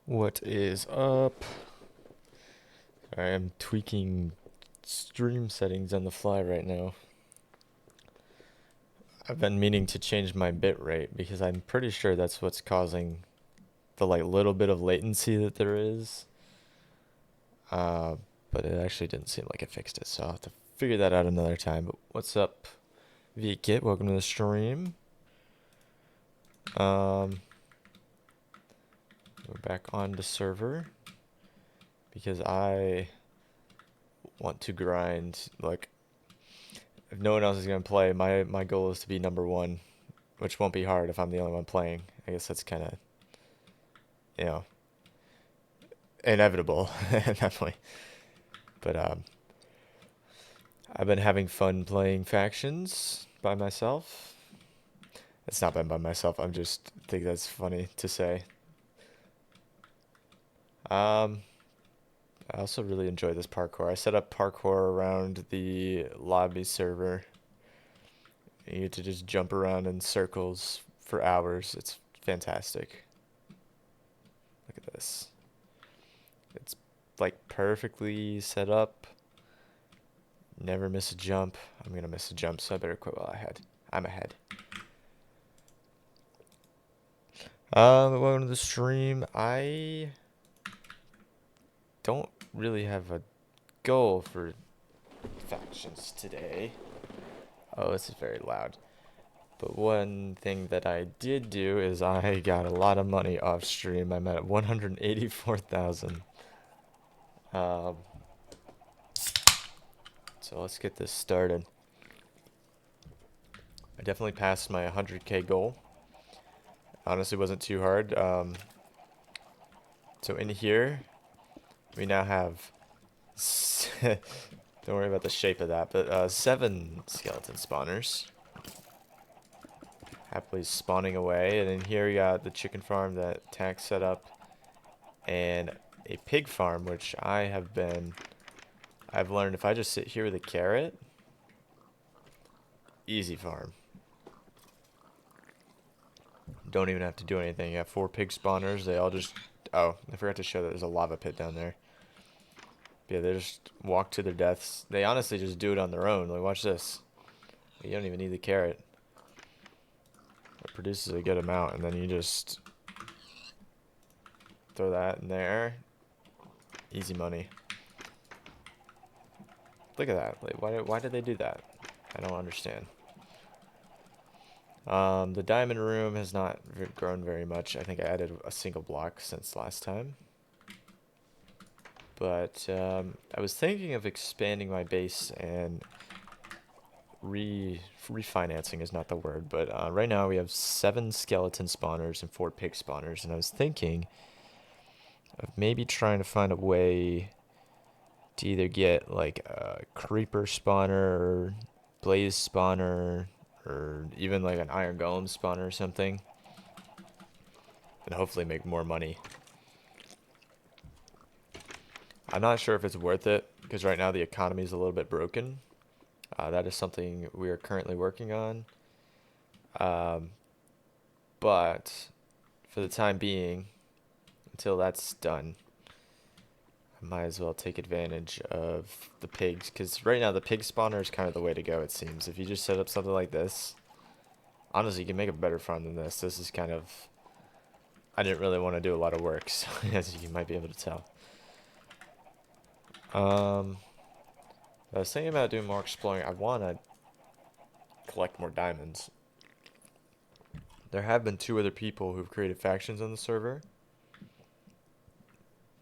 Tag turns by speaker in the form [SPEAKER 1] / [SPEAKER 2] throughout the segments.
[SPEAKER 1] What is up? I am tweaking stream settings on the fly right now. I've been meaning to change my bitrate because I'm pretty sure that's what's causing the little bit of latency that there is. Uh, but it actually didn't seem like it fixed it, so I'll have to figure that out another time. But what's up, VKit? Welcome to the stream. Um, we're back on the server because I want to grind. Like, if no one else is gonna play, my goal is to be number one, which won't be hard if I'm the only one playing. I guess that's kind of, you know, inevitable at that point. But I've been having fun playing factions by myself. It's not been by myself. I'm just think that's funny to say. Um, I also really enjoy this parkour. I set up parkour around the lobby server. You get to just jump around in circles for hours. It's fantastic. Look at this. It's like perfectly set up. Never miss a jump. I'm gonna miss a jump, so I better quit while I'm ahead. Welcome to the stream. I don't really have a goal for factions today. Oh, this is very loud. But one thing that I did do is I got a lot of money off stream. I'm at 184,000. Um, so let's get this started. I definitely passed my 100K goal. Honestly, wasn't too hard. So in here, we now have don't worry about the shape of that, but 7 skeleton spawners. Happily spawning away, and then here we got the chicken farm that Tax set up, and a pig farm, which I've learned if I just sit here with a carrot, easy farm. Don't even have to do anything. You have 4 pig spawners, they all just, oh, I forgot to show that there's a lava pit down there. Yeah, they just walk to their deaths. They honestly just do it on their own. Like, watch this. You don't even need the carrot. It produces a good amount, and then you just throw that in there. Easy money. Look at that. Like, why did they do that? I don't understand. The diamond room has not grown very much. I think I added a single block since last time. But I was thinking of expanding my base and refinancing is not the word, but right now we have 7 skeleton spawners and 4 pig spawners, and I was thinking of maybe trying to find a way to either get like a creeper spawner or blaze spawner or even like an iron golem spawner or something, and hopefully make more money. I'm not sure if it's worth it because right now the economy is a little bit broken. That is something we are currently working on. Um, but for the time being, until that's done, I might as well take advantage of the pigs because right now the pig spawner is kind of the way to go, it seems. If you just set up something like this, honestly, you can make a better farm than this. This is kind of, I didn't really want to do a lot of work, so as you might be able to tell. I was thinking about doing more exploring. I want to collect more diamonds. There have been 2 other people who've created factions on the server.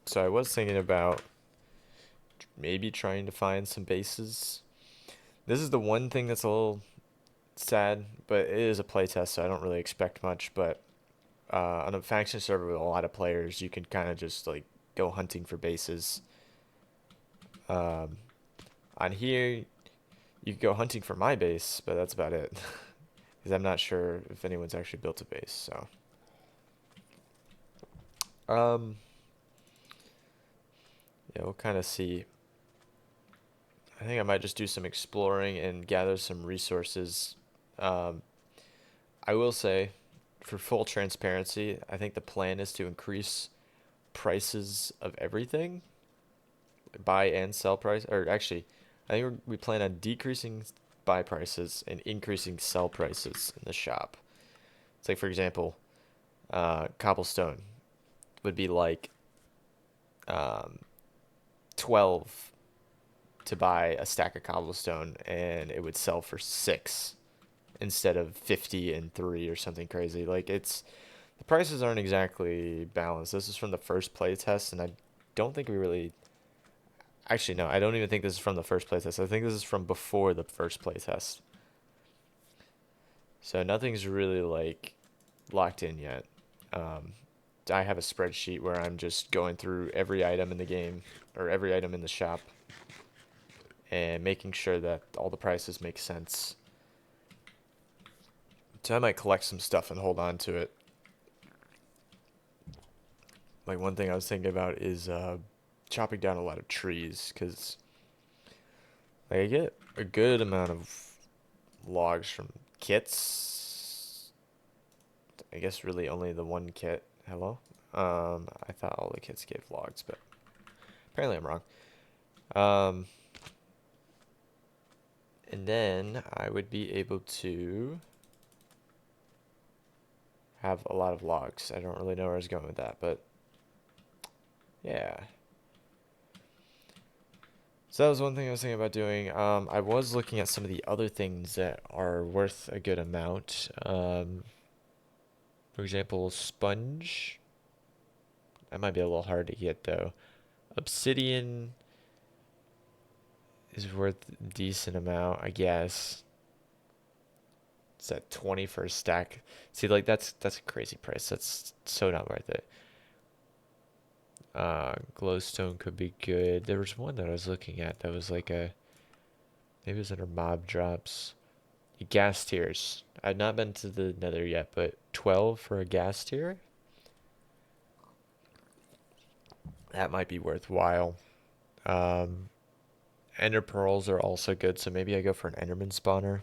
[SPEAKER 1] So I was thinking about maybe trying to find some bases. This is the one thing that's a little sad, but it is a playtest, so I don't really expect much. But on a faction server with a lot of players, you can kind of just like go hunting for bases. On here, you can go hunting for my base, but that's about it. Because I'm not sure if anyone's actually built a base. So, um, yeah, we'll kind of see. I think I might just do some exploring and gather some resources. Um, I will say, for full transparency, I think the plan is to increase prices of everything, buy and sell price, or actually, I think we plan on decreasing buy prices and increasing sell prices in the shop. It's like, for example, cobblestone would be like um, 12 to buy a stack of cobblestone, and it would sell for 6 instead of 50 and 3 or something crazy. Like, it's the prices aren't exactly balanced. This is from the first play test, and I don't think we really. Actually, no, I don't even think this is from the first play test. I think this is from before the first play test. So nothing's really like locked in yet. Um, I have a spreadsheet where I'm just going through every item in the game or every item in the shop and making sure that all the prices make sense. So I might collect some stuff and hold on to it. Like one thing I was thinking about is chopping down a lot of trees because like, I get a good amount of logs from kits. I guess really only the one kit. Hello? I thought all the kits gave logs, but apparently I'm wrong. Um, and then I would be able to have a lot of logs. I don't really know where I was going with that, but yeah. So that was one thing I was thinking about doing. I was looking at some of the other things that are worth a good amount. For example, sponge. That might be a little hard to get though. Obsidian is worth a decent amount, I guess. It's at 20 for a stack. See, like that's a crazy price. That's so not worth it. Glowstone could be good. There was one that I was looking at that was like a maybe it was under mob drops. Gas tiers. I've not been to the Nether yet, but 12 for a gas tier? That might be worthwhile. Um, Ender pearls are also good, so maybe I go for an Enderman spawner.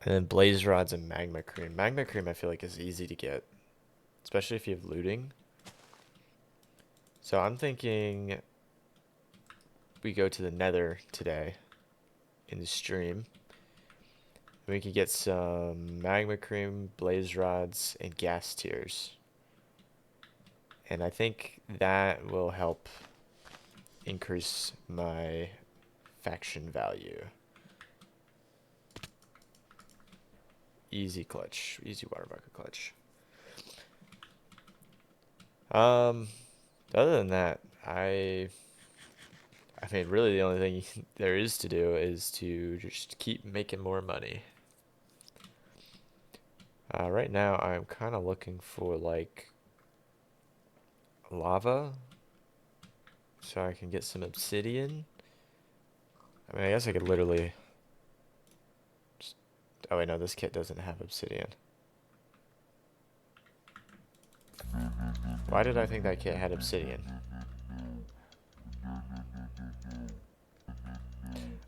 [SPEAKER 1] And then blaze rods and magma cream. Magma cream I feel like is easy to get, especially if you have looting. So I'm thinking we go to the Nether today in the stream. We can get some magma cream, blaze rods, and gas tiers. And I think that will help increase my faction value. Easy clutch. Easy water bucket clutch. Um, Other than that, I mean, really the only thing there is to do is to just keep making more money. Right now, I'm kind of looking for like lava so I can get some obsidian. I mean, I guess I could literally just... Oh, wait, no, this kit doesn't have obsidian. Why did I think that kit had obsidian?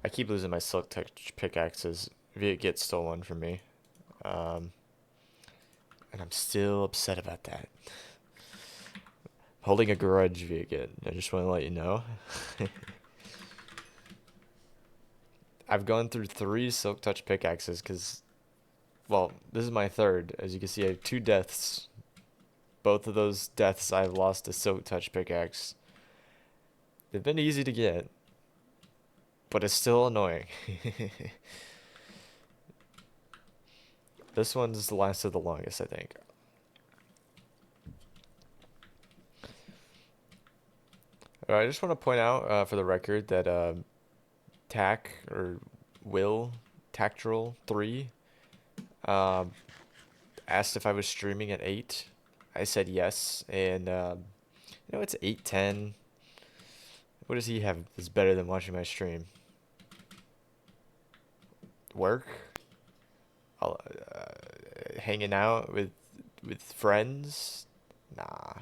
[SPEAKER 1] I keep losing my silk touch pickaxes. It gets stolen from me. Um, and I'm still upset about that. Holding a grudge, Viet. I just want to let you know. I've gone through 3 silk touch pickaxes because, well, this is my third. As you can see, I have 2 deaths. Both of those deaths I've lost a silk touch pickaxe. They've been easy to get, but it's still annoying. This one's lasted the longest, I think. I just want to point out, for the record, that Tac or Will Tactral 3 um, asked if I was streaming at 8. I said yes, and it's 8:10. What does he have that's better than watching my stream? Work? Hanging out with friends? Nah.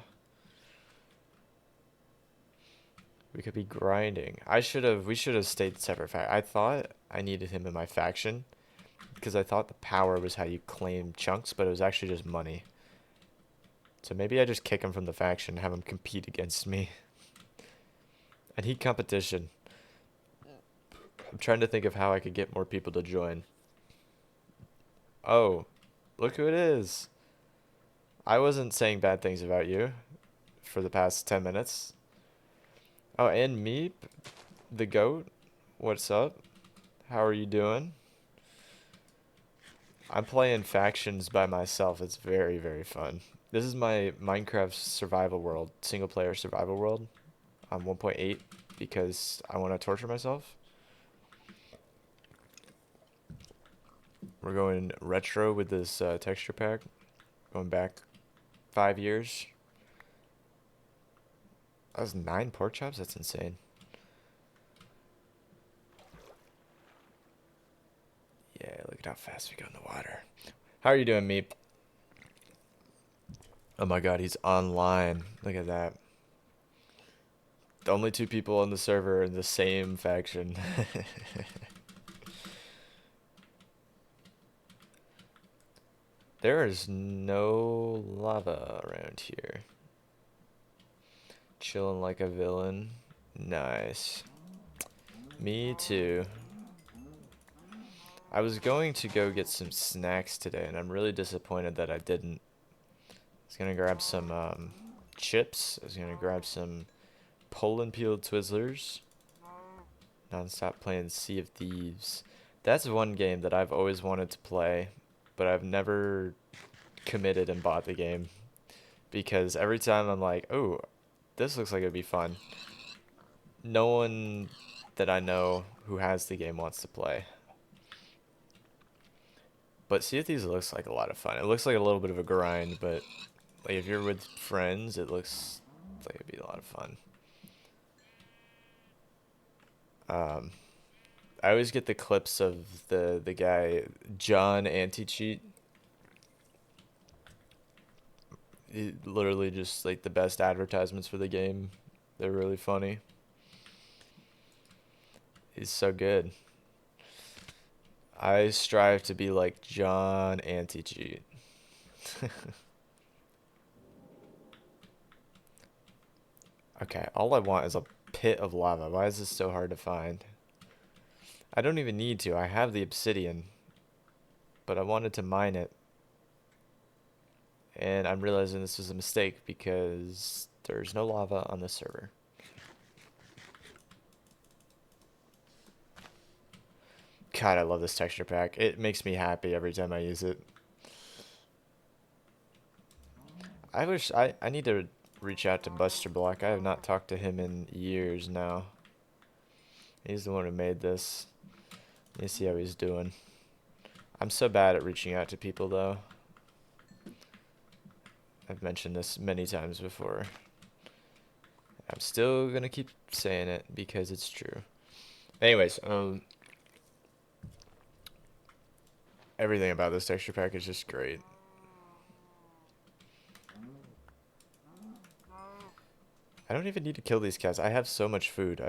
[SPEAKER 1] We could be grinding. We should have stayed separate. I thought I needed him in my faction because I thought the power was how you claim chunks, but it was actually just money. So maybe I just kick him from the faction, have him compete against me. I need competition. I'm trying to think of how I could get more people to join. Oh, look who it is. I wasn't saying bad things about you for the past 10 minutes. Oh, and Meep, the goat. What's up? How are you doing? I'm playing factions by myself. It's very, very fun. This is my Minecraft survival world, single player survival world. I'm 1.8 because I want to torture myself. We're going retro with this texture pack. Going back 5 years. That was 9 pork chops? That's insane. Yeah, look at how fast we go in the water. How are you doing, Meep? Oh my god, he's online. Look at that. The only 2 people on the server are in the same faction. There is no lava around here. Chilling like a villain. Nice. Me too. I was going to go get some snacks today, and I'm really disappointed that I didn't. I was gonna grab some chips. I was gonna grab some Poland peeled Twizzlers. Non-stop playing Sea of Thieves. That's one game that I've always wanted to play, but I've never committed and bought the game because every time I'm like, oh, this looks like it'd be fun. No one that I know who has the game wants to play. But Sea of Thieves looks like a lot of fun. It looks like a little bit of a grind, but like if you're with friends, it looks like it'd be a lot of fun. Um, I always get the clips of the guy John Anti-Cheat. He literally just like the best advertisements for the game. They're really funny. He's so good. I strive to be like John Anti-Cheat. Okay, all I want is a pit of lava. Why is this so hard to find? I don't even need to. I have the obsidian, but I wanted to mine it. And I'm realizing this was a mistake because there's no lava on this server. God, I love this texture pack. It makes me happy every time I use it. I need to reach out to Buster Block. I have not talked to him in years now. He's the one who made this. Let me see how he's doing. I'm so bad at reaching out to people though. I've mentioned this many times before. I'm still gonna keep saying it because it's true. Anyways, everything about this texture pack is just great. I don't even need to kill these cats. I have so much food.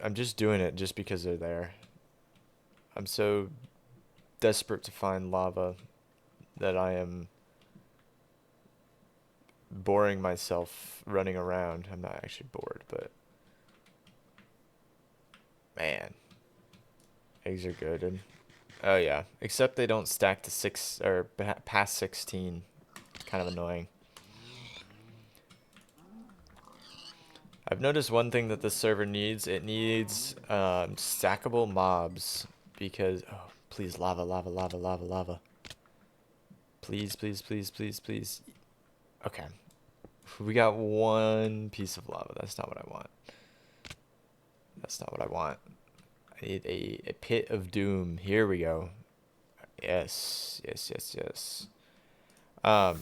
[SPEAKER 1] I'm just doing it just because they're there. I'm so desperate to find lava that I am boring myself running around. I'm not actually bored, but man, eggs are good. And oh yeah, except they don't stack to 6 or past 16. It's kind of annoying. I've noticed one thing that this server needs. It needs stackable mobs because oh please lava lava lava lava lava. Please please please please please. Okay, we got 1 piece of lava. That's not what I want. That's not what I want. I need a pit of doom. Here we go. Yes, yes, yes, yes. Um,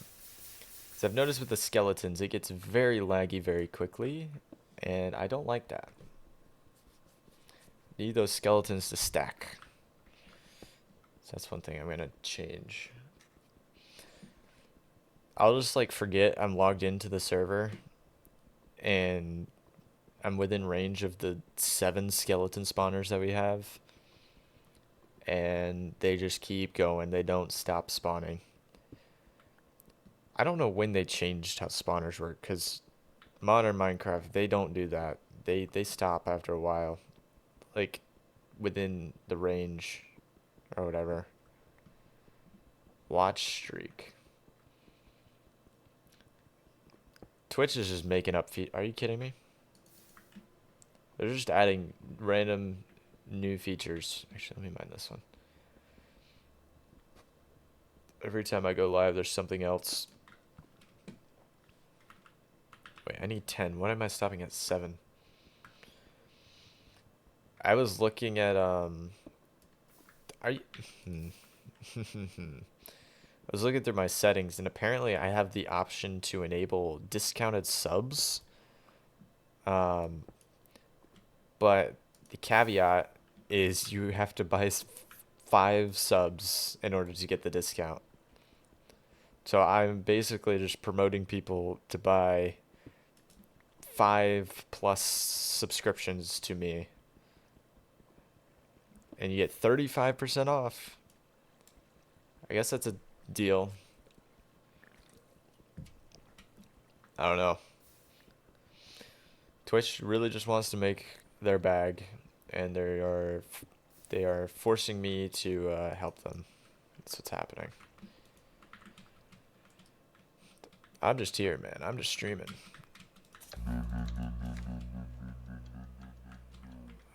[SPEAKER 1] so I've noticed with the skeletons, it gets very laggy very quickly, and I don't like that. Need those skeletons to stack. So that's one thing I'm gonna change. I'll just like forget I'm logged into the server, and I'm within range of the 7 skeleton spawners that we have, and they just keep going. They don't stop spawning. I don't know when they changed how spawners work, because modern Minecraft, they don't do that. They stop after a while, like within the range or whatever. Watch streak. Twitch is just making up Are you kidding me? They're just adding random new features. Actually, let me mind this one. Every time I go live, there's something else. Wait, I need 10. What am I stopping at 7? I was looking at are you I was looking through my settings, and apparently I have the option to enable discounted subs. Um, but the caveat is you have to buy 5 subs in order to get the discount. So I'm basically just promoting people to buy 5+ subscriptions to me, and you get 35% off. I guess that's a deal. I don't know. Twitch really just wants to make their bag, and they are forcing me to help them. That's what's happening. I'm just here, man. I'm just streaming.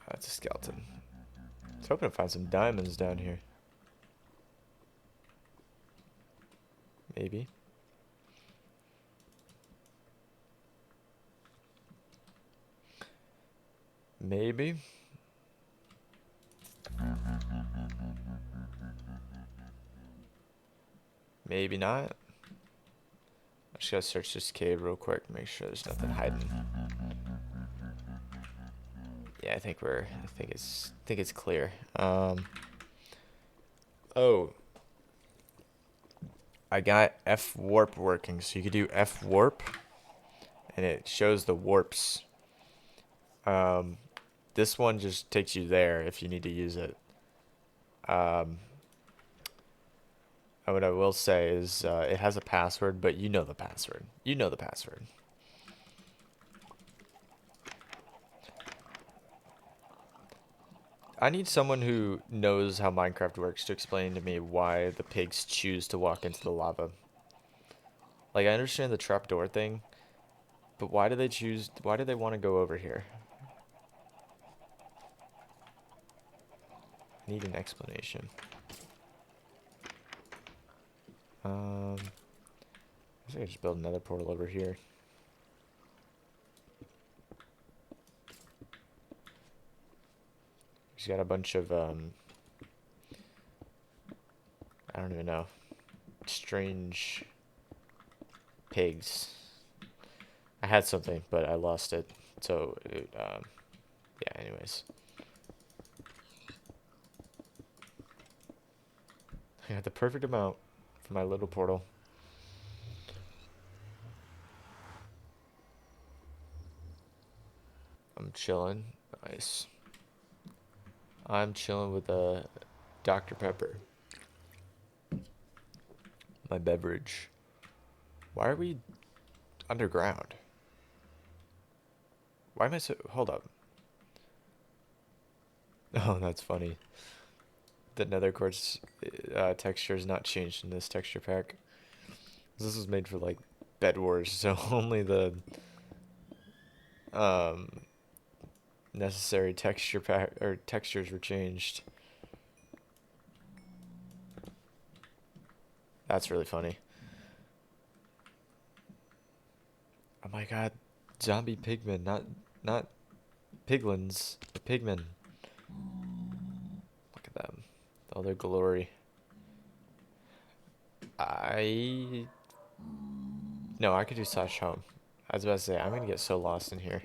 [SPEAKER 1] That's a skeleton. I was hoping to find some diamonds down here. Maybe. Maybe. Maybe not. I just gotta search this cave real quick, make sure there's nothing hiding. Yeah, I think it's clear. Oh, I got F warp working, so you could do F warp, and it shows the warps. This one just takes you there if you need to use it. What I will say is it has a password, but you know the password. You know the password. I need someone who knows how Minecraft works to explain to me why the pigs choose to walk into the lava. Like, I understand the trapdoor thing, but why do they want to go over here? I need an explanation. I think I just build another portal over here. He's got a bunch of, I don't even know, strange pigs. I had something, but I lost it. So, yeah, anyways. I got the perfect amount for my little portal. I'm chilling. Nice. I'm chilling with a Dr. Pepper. My beverage. Why are we underground? Why am I so... Hold up. Oh, that's funny. The nether quartz texture is not changed in this texture pack. This was made for, like, Bed Wars, so only the necessary texture pack or textures were changed. That's really funny. Oh my god, zombie pigmen, not piglins, the pigmen. Look at them, all their glory. No, I could do slash home. I was about to say, I'm gonna get so lost in here.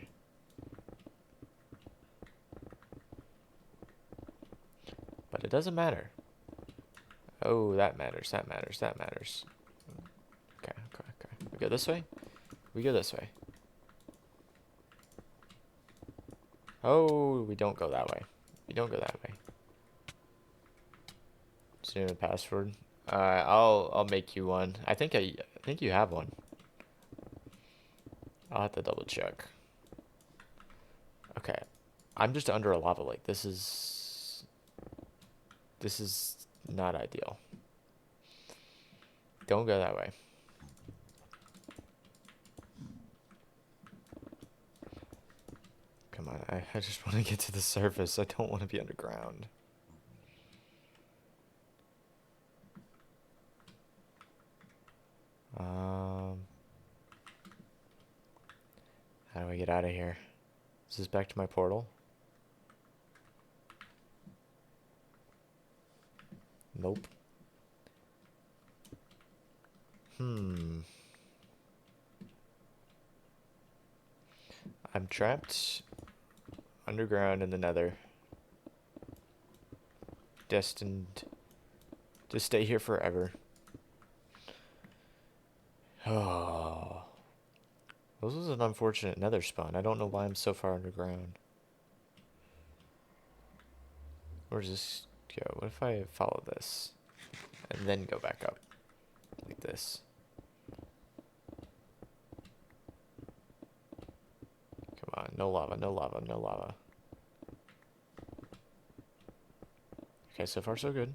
[SPEAKER 1] But it doesn't matter. Oh, that matters, that matters, that matters. Okay, okay, okay. We go this way? We go this way. Oh, we don't go that way. We don't go that way. Just need a password. I'll make you one. I think you have one. I'll have to double check. Okay. I'm just under a lava lake. This is not ideal. Don't go that way. Come on, I just want to get to the surface. I don't want to be underground. How do I get out of here? Is this back to my portal? Nope. I'm trapped underground in the nether. Destined to stay here forever. Oh. This was an unfortunate nether spawn. I don't know why I'm so far underground. Where does this go? What if I follow this? And then go back up? Like this. Come on, no lava, no lava, no lava. Okay, so far so good.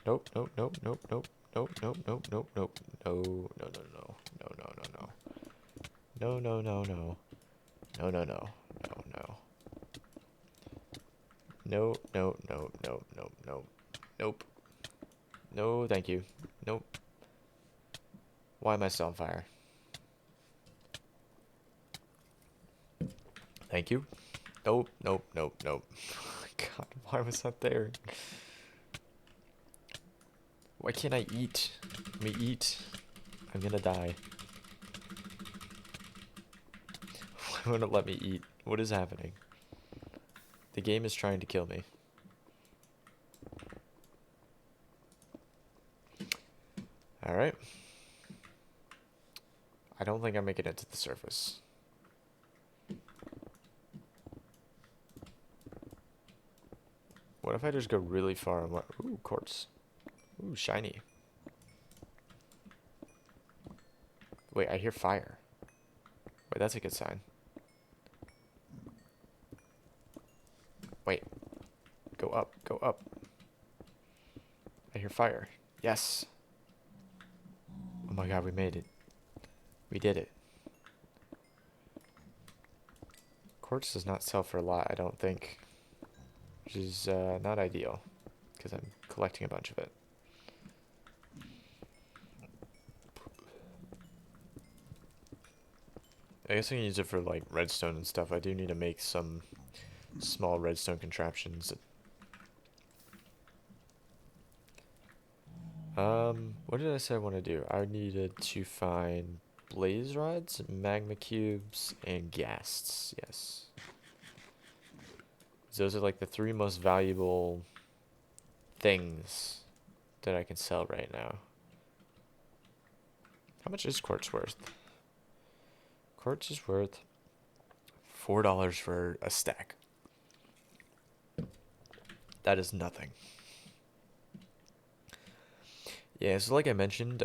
[SPEAKER 1] Nope, nope, nope, nope, nope, nope, nope, nope, nope, nope. No, no, no, no, no, no, no, no. No, no, no, no. No, no, no, no, no. No, no, no, no, no, no. Nope. No, thank you. Nope. Why am I still on fire? Thank you. Nope, nope, nope, nope. God, why was that there? Why can't I eat? Let me eat. I'm gonna die. Why won't it let me eat? What is happening? The game is trying to kill me. Alright. I don't think I'm making it to the surface. What if I just go really far and what? Ooh, quartz. Ooh, shiny. Wait, I hear fire. Wait, that's a good sign. Wait. Go up, go up. I hear fire. Yes. Oh my god, we made it. We did it. Quartz does not sell for a lot, I don't think. Which is not ideal. Because I'm collecting a bunch of it. I guess I can use it for like redstone and stuff. I do need to make some small redstone contraptions. What did I say I want to do? I needed to find blaze rods, magma cubes, and ghasts. Yes. Those are like the three most valuable things that I can sell right now. How much is quartz worth? Quartz is worth $4 for a stack. That is nothing. Yeah, so like I mentioned,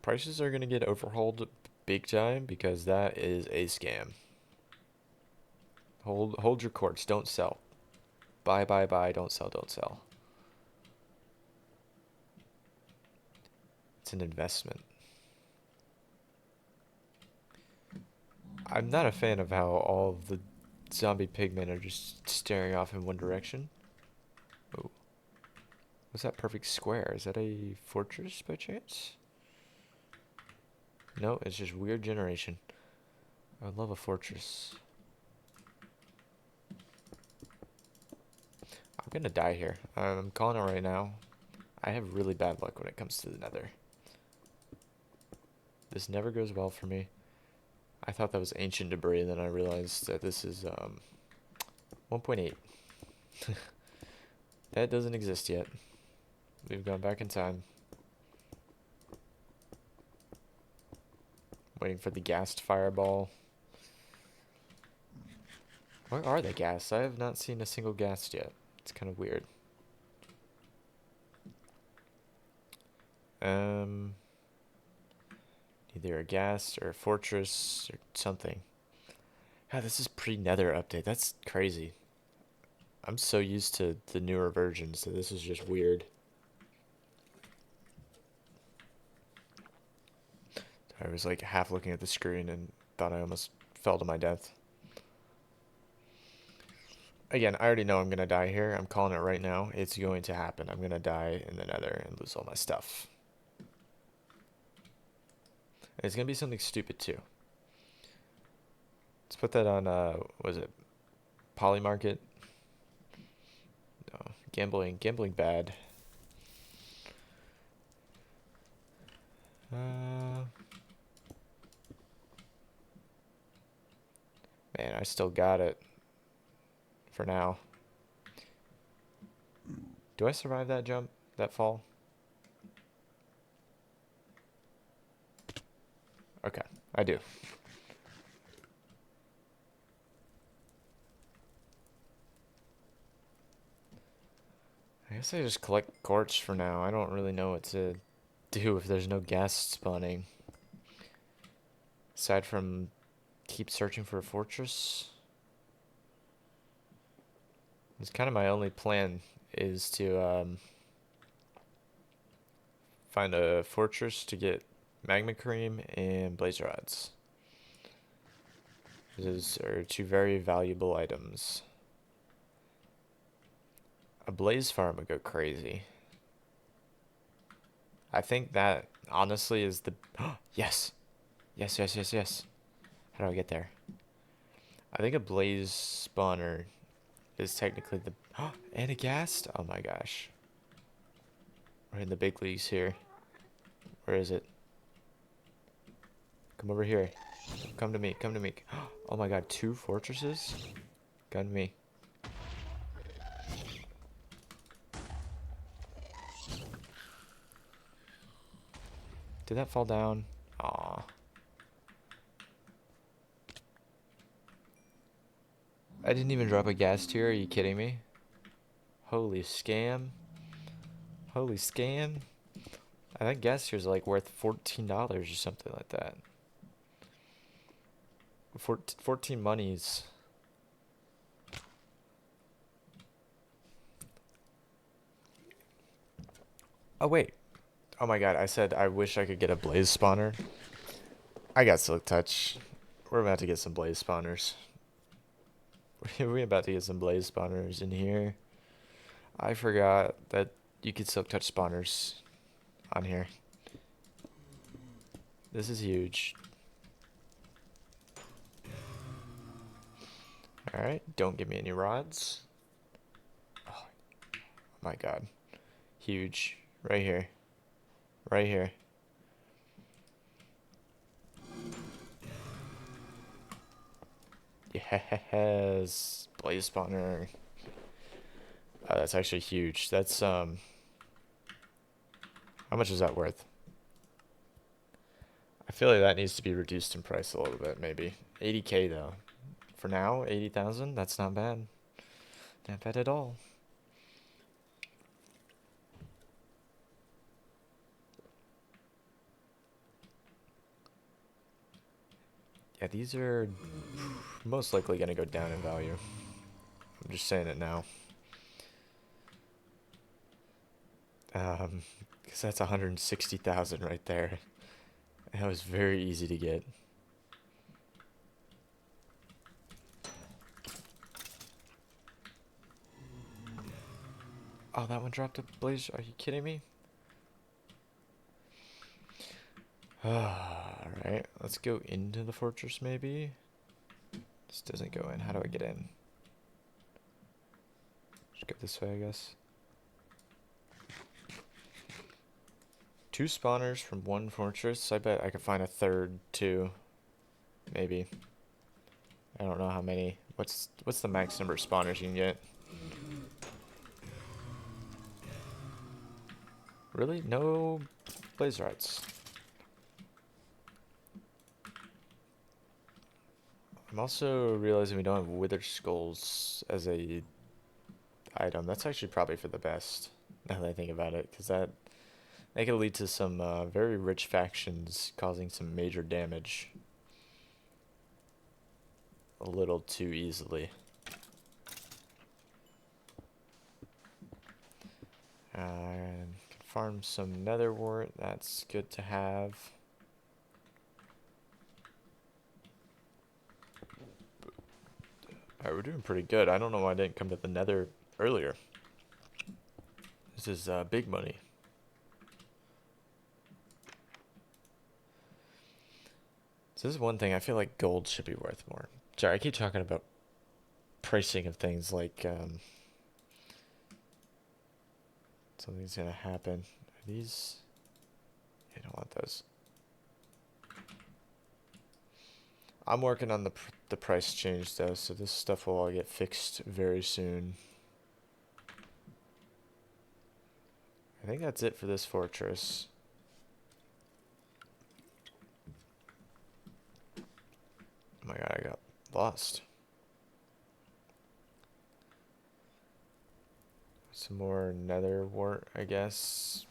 [SPEAKER 1] prices are gonna get overhauled big time because that is a scam. Hold your quartz, don't sell. Buy, buy, buy, don't sell, don't sell. It's an investment. I'm not a fan of how all of the zombie pigmen are just staring off in one direction. Oh, what's that perfect square? Is that a fortress by chance? No, it's just weird generation. I would love a fortress. I'm gonna die here. I'm calling it right now. I have really bad luck when it comes to the nether. This never goes well for me. I thought that was ancient debris, and then I realized that this is 1.8. That doesn't exist yet. We've gone back in time. Waiting for the gassed fireball. Where are they gassed? I have not seen a single gassed yet. It's kind of weird. Either a ghast or a fortress or something. Ah, this is pre-Nether update. That's crazy. I'm so used to the newer versions that this is just weird. I was like half looking at the screen and thought I almost fell to my death. Again, I already know I'm gonna die here. I'm calling it right now. It's going to happen. I'm gonna die in the Nether and lose all my stuff. And it's gonna be something stupid too. Let's put that on, was it Polymarket? No, gambling bad. Man, I still got it for now. Do I survive that jump, that fall? Okay, I do. I guess I just collect quartz for now. I don't really know what to do if there's no ghast spawning. Aside from keep searching for a fortress. It's kind of my only plan is to find a fortress to get magma cream and blaze rods. Those are two very valuable items. A blaze farm would go crazy. I think that honestly is the yes. Yes. How do I get there? I think a blaze spawner is technically the and a ghast? Oh my gosh. We're in the big leagues here. Where is it? Come over here. Come to me. Oh my god, 2 fortresses? Gun me. Did that fall down? Aw. I didn't even drop a ghast tier. Are you kidding me? Holy scam. Holy scam. I think ghast tier's like worth $14 or something like that. 14 monies. Oh wait. Oh my god, I said I wish I could get a blaze spawner. I got silk touch. We're about to get some blaze spawners. We're about to get some blaze spawners in here. I forgot that you could silk touch spawners on here. This is huge. Alright, don't give me any rods. Oh my god. Huge. Right here. Right here. Yes. Blaze spawner. Oh, that's actually huge. That's, how much is that worth? I feel like that needs to be reduced in price a little bit, maybe. 80k though. For now, 80,000? That's not bad. Not bad at all. Yeah, these are most likely going to go down in value. I'm just saying it now. Because that's 160,000 right there. That was very easy to get. Oh, that one dropped a blaze. Are you kidding me? Alright, let's go into the fortress maybe. This doesn't go in. How do I get in? Just go this way, I guess. 2 spawners from 1 fortress. I bet I could find a third too. Maybe. I don't know how many. What's the max number of spawners you can get? Really? No blaze rods. I'm also realizing we don't have wither skulls as a item. That's actually probably for the best, now that I think about it, because that That could lead to some very rich factions causing some major damage a little too easily. And can farm some nether wart. That's good to have. Alright, we're doing pretty good. I don't know why I didn't come to the nether earlier. This is big money. So this is one thing. I feel like gold should be worth more. Sorry, I keep talking about pricing of things like something's gonna happen. Are these? I don't want those. I'm working on the price change though, so this stuff will all get fixed very soon. I think that's it for this fortress. Oh my god, I got lost. Some more nether wart, I guess.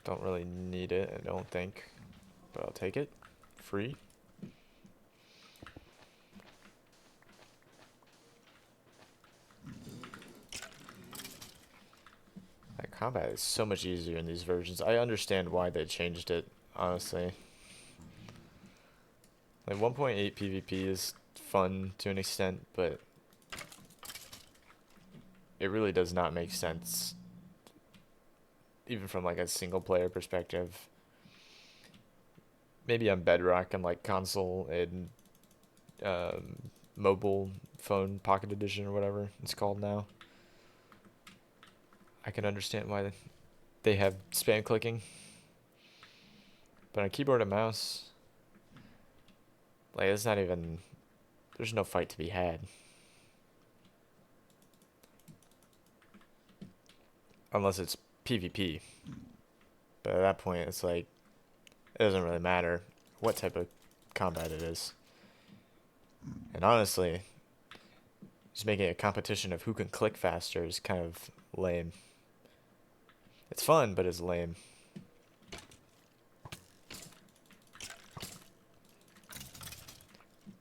[SPEAKER 1] Don't really need it, I don't think. But I'll take it. Free. That combat is so much easier in these versions. I understand why they changed it, honestly. Like 1.8 PvP is fun to an extent, but it really does not make sense, even from like a single player perspective. Maybe on Bedrock and like console and mobile phone pocket edition or whatever it's called now. I can understand why they have spam clicking, but on keyboard and mouse, like it's not even. There's no fight to be had. Unless it's PvP. But at that point, it's like, it doesn't really matter what type of combat it is. And honestly, just making a competition of who can click faster is kind of lame. It's fun, but it's lame.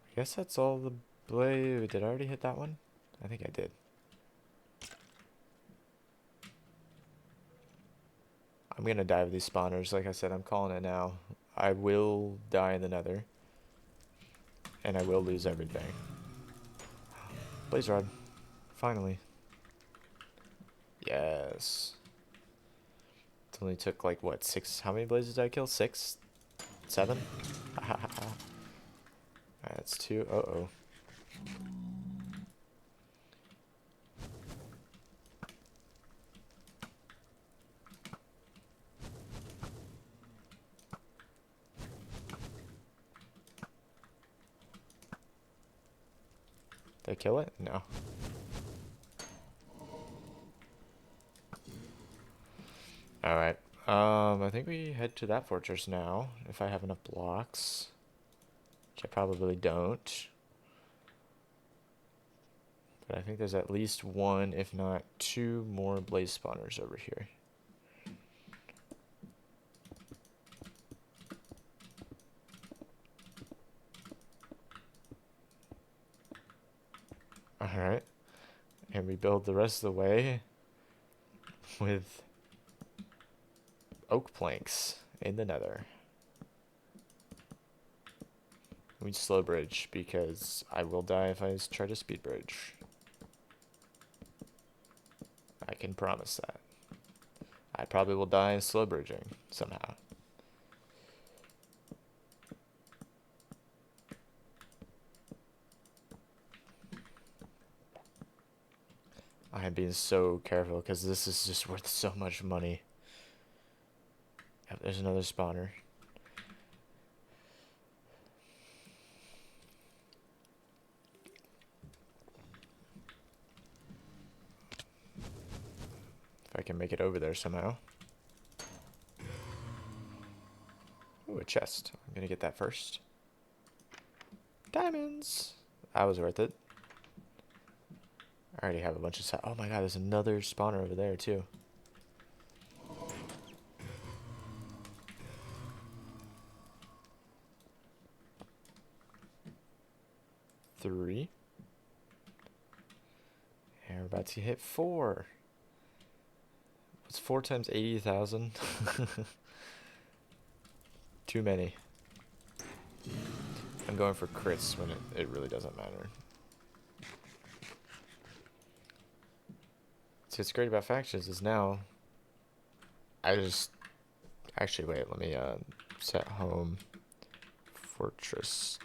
[SPEAKER 1] I guess that's all the blade. Did I already hit that one? I think I did. I'm gonna die with these spawners. Like I said, I'm calling it now. I will die in the nether. And I will lose everything. Blaze rod. Finally. Yes. It only took like, what, 6? How many blazes did I kill? 6? 7? That's 2. Uh-oh. Did I kill it? No. Alright. I think we head to that fortress now, if I have enough blocks. Which I probably don't. But I think there's at least 1, if not 2 more blaze spawners over here. Alright. And we build the rest of the way with oak planks in the nether. We slow bridge because I will die if I try to speed bridge. I can promise that. I probably will die slow bridging somehow. I am being so careful because this is just worth so much money. Yep, there's another spawner. If I can make it over there somehow. Ooh, a chest. I'm gonna get that first. Diamonds! That was worth it. I already have a bunch of... Oh my god, there's another spawner over there too. 3. And we're about to hit 4. What's 4 times 80,000? Too many. I'm going for crits when it really doesn't matter. See, what's great about factions is now I just actually wait. Let me set home fortress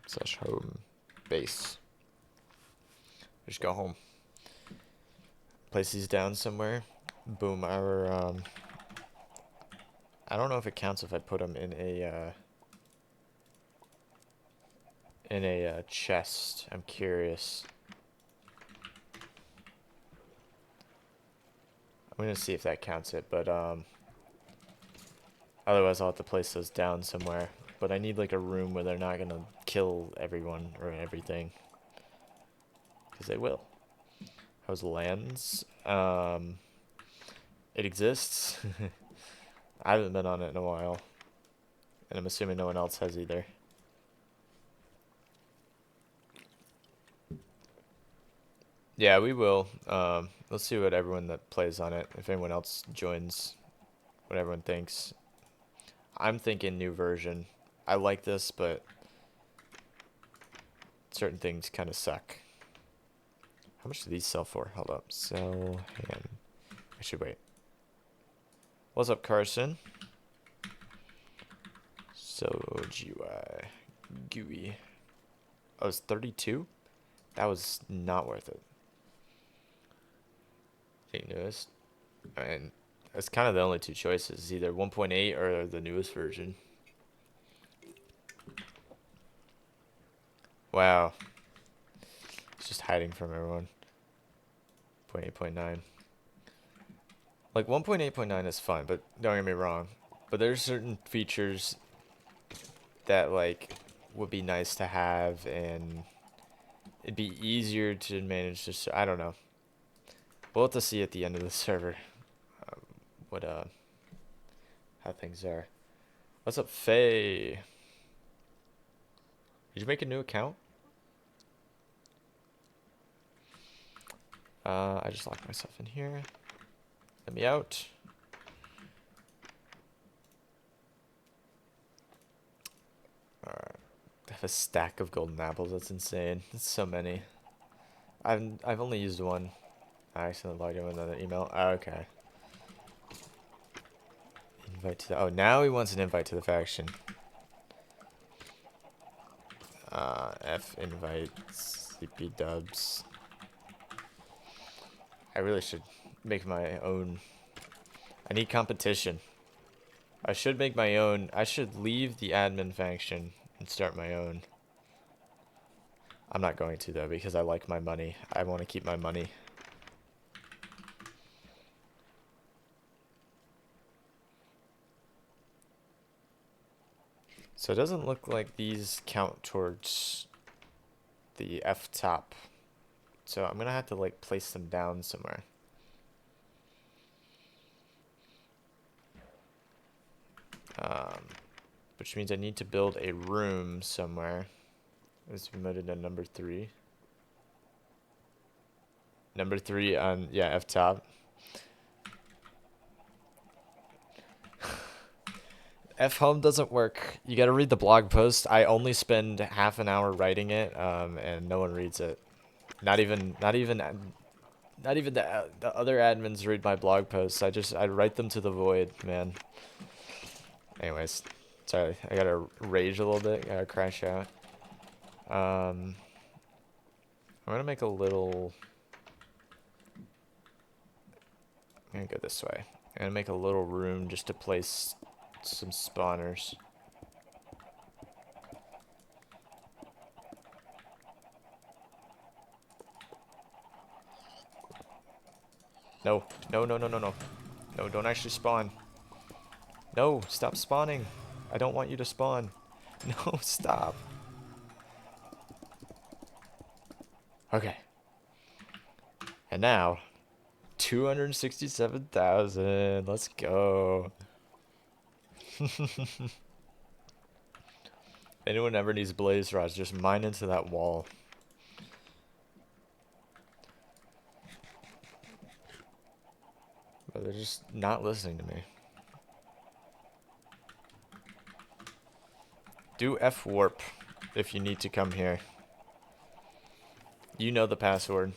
[SPEAKER 1] / home base. Just go home. Place these down somewhere. Boom. Our I don't know if it counts if I put them in a chest. I'm curious. I'm gonna see if that counts it, but otherwise I'll have to place those down somewhere. But I need like a room where they're not gonna kill everyone or everything, because they will. How's lands? It exists. I haven't been on it in a while, and I'm assuming no one else has either. Yeah, we will. Let's see what everyone that plays on it, if anyone else joins, what everyone thinks. I'm thinking new version. I like this, but certain things kind of suck. How much do these sell for? Hold up. Sell hand. Actually, wait. What's up, Carson? So, GUI. GUI. Oh, it's 32? That was not worth it. Take newest. And it's kind of the only two choices. Either 1.8 or the newest version. Wow. It's just hiding from everyone. 0.8.9. Like 1.8.9 is fun, but don't get me wrong. But there's certain features that like would be nice to have, and it'd be easier to manage. Just I don't know. We'll have to see at the end of the server what how things are. What's up, Faye? Did you make a new account? I just locked myself in here. Let me out. Alright. I have a stack of golden apples. That's insane. That's so many. I've only used one. I accidentally logged in with another email. Oh, okay. Invite to the... Oh, now he wants an invite to the faction. F invite sleepy dubs. I really should make my own. I need competition. I should make my own. I should leave the admin faction and start my own. I'm not going to though, because I like my money. I want to keep my money. So it doesn't look like these count towards the F top. So I'm gonna have to like place them down somewhere. Which means I need to build a room somewhere. It's promoted to number 3. Number 3 on, yeah, F top. F home doesn't work. You gotta read the blog post. I only spend half an hour writing it, and no one reads it. Not even the other admins read my blog posts. I write them to the void, man. Anyways, sorry, I gotta rage a little bit. Gotta crash out. I'm gonna make a little. I'm gonna go this way. I'm gonna make a little room just to place some spawners. No, no, no, no, no, no. No, don't actually spawn. No, stop spawning. I don't want you to spawn. No, stop. Okay. And now, 267,000. Let's go. If anyone ever needs blaze rods, just mine into that wall. But they're just not listening to me. Do F warp if you need to come here. You know the password.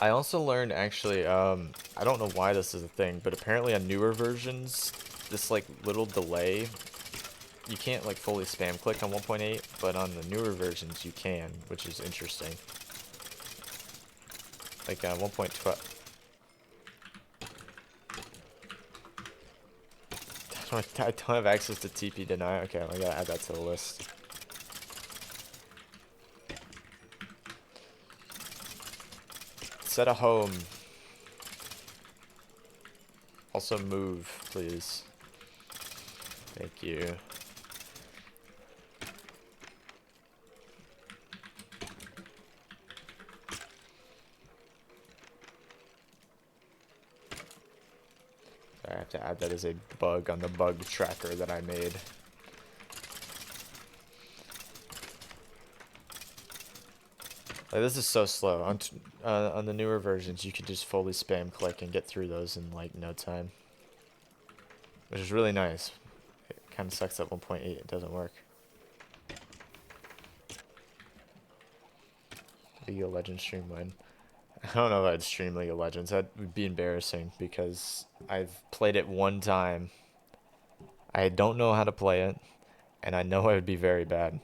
[SPEAKER 1] I also learned actually, I don't know why this is a thing, but apparently on newer versions, this like little delay, you can't like fully spam click on 1.8, but on the newer versions you can, which is interesting. Like 1.12. I don't have access to TP deny. Okay, I gotta add that to the list. Set a home. Also move, please. Thank you. I have to add that as a bug on the bug tracker that I made. Like, this is so slow. On the newer versions, you can just fully spam click and get through those in like no time, which is really nice. It kind of sucks that 1.8 it doesn't work. League of Legends stream win. I don't know if I'd stream League of Legends. That would be embarrassing because I've played it one time. I don't know how to play it, and I know I would be very bad.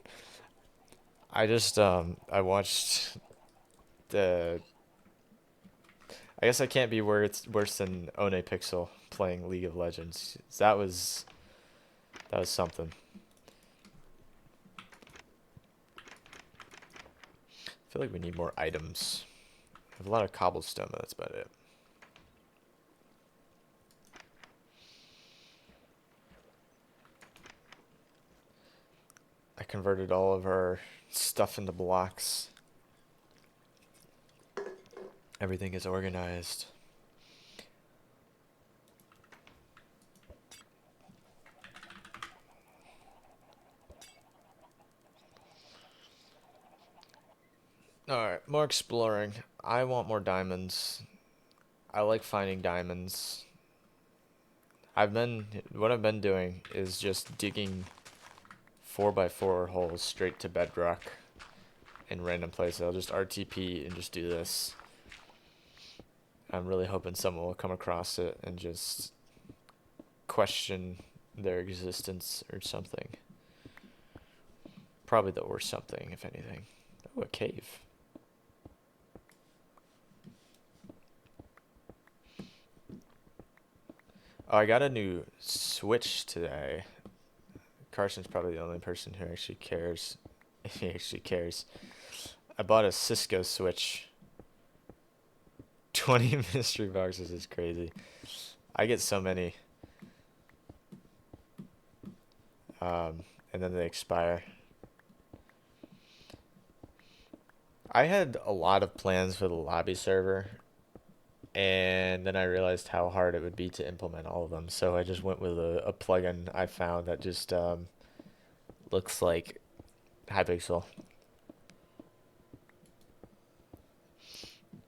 [SPEAKER 1] I just I watched the. I guess I can't be worse than One Pixel playing League of Legends. That was something. I feel like we need more items. I have a lot of cobblestone, but that's about it. I converted all of our stuff into blocks. Everything is organized. Alright, more exploring. I want more diamonds. I like finding diamonds. What I've been doing is just digging 4x4 holes straight to bedrock in random places. I'll just RTP and just do this. I'm really hoping someone will come across it and just question their existence or something. Probably the or something, if anything. Oh, a cave. Oh, I got a new Switch today. Carson's probably the only person who actually cares. He actually cares. I bought a Cisco Switch. 20 mystery boxes is crazy. I get so many. And then they expire. I had a lot of plans for the lobby server, and then I realized how hard it would be to implement all of them. So I just went with a plugin I found that just looks like Hypixel.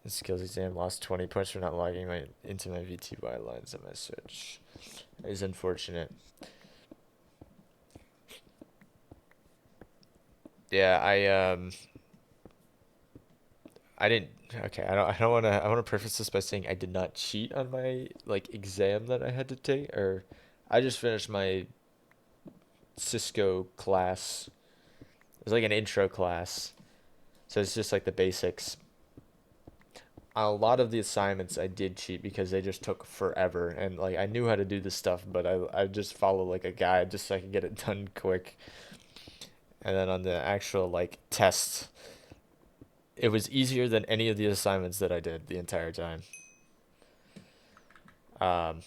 [SPEAKER 1] The skills exam lost 20 points for not logging into my VTY lines on my Switch. It is unfortunate. Yeah, I didn't. Okay, I don't want to. I want to preface this by saying I did not cheat on my like exam that I had to take, or I just finished my Cisco class. It was like an intro class, so it's just like the basics. A lot of the assignments I did cheat because they just took forever, and like I knew how to do this stuff, but I just follow like a guide just so I could get it done quick. And then on the actual like test, it was easier than any of the assignments that I did the entire time. Um,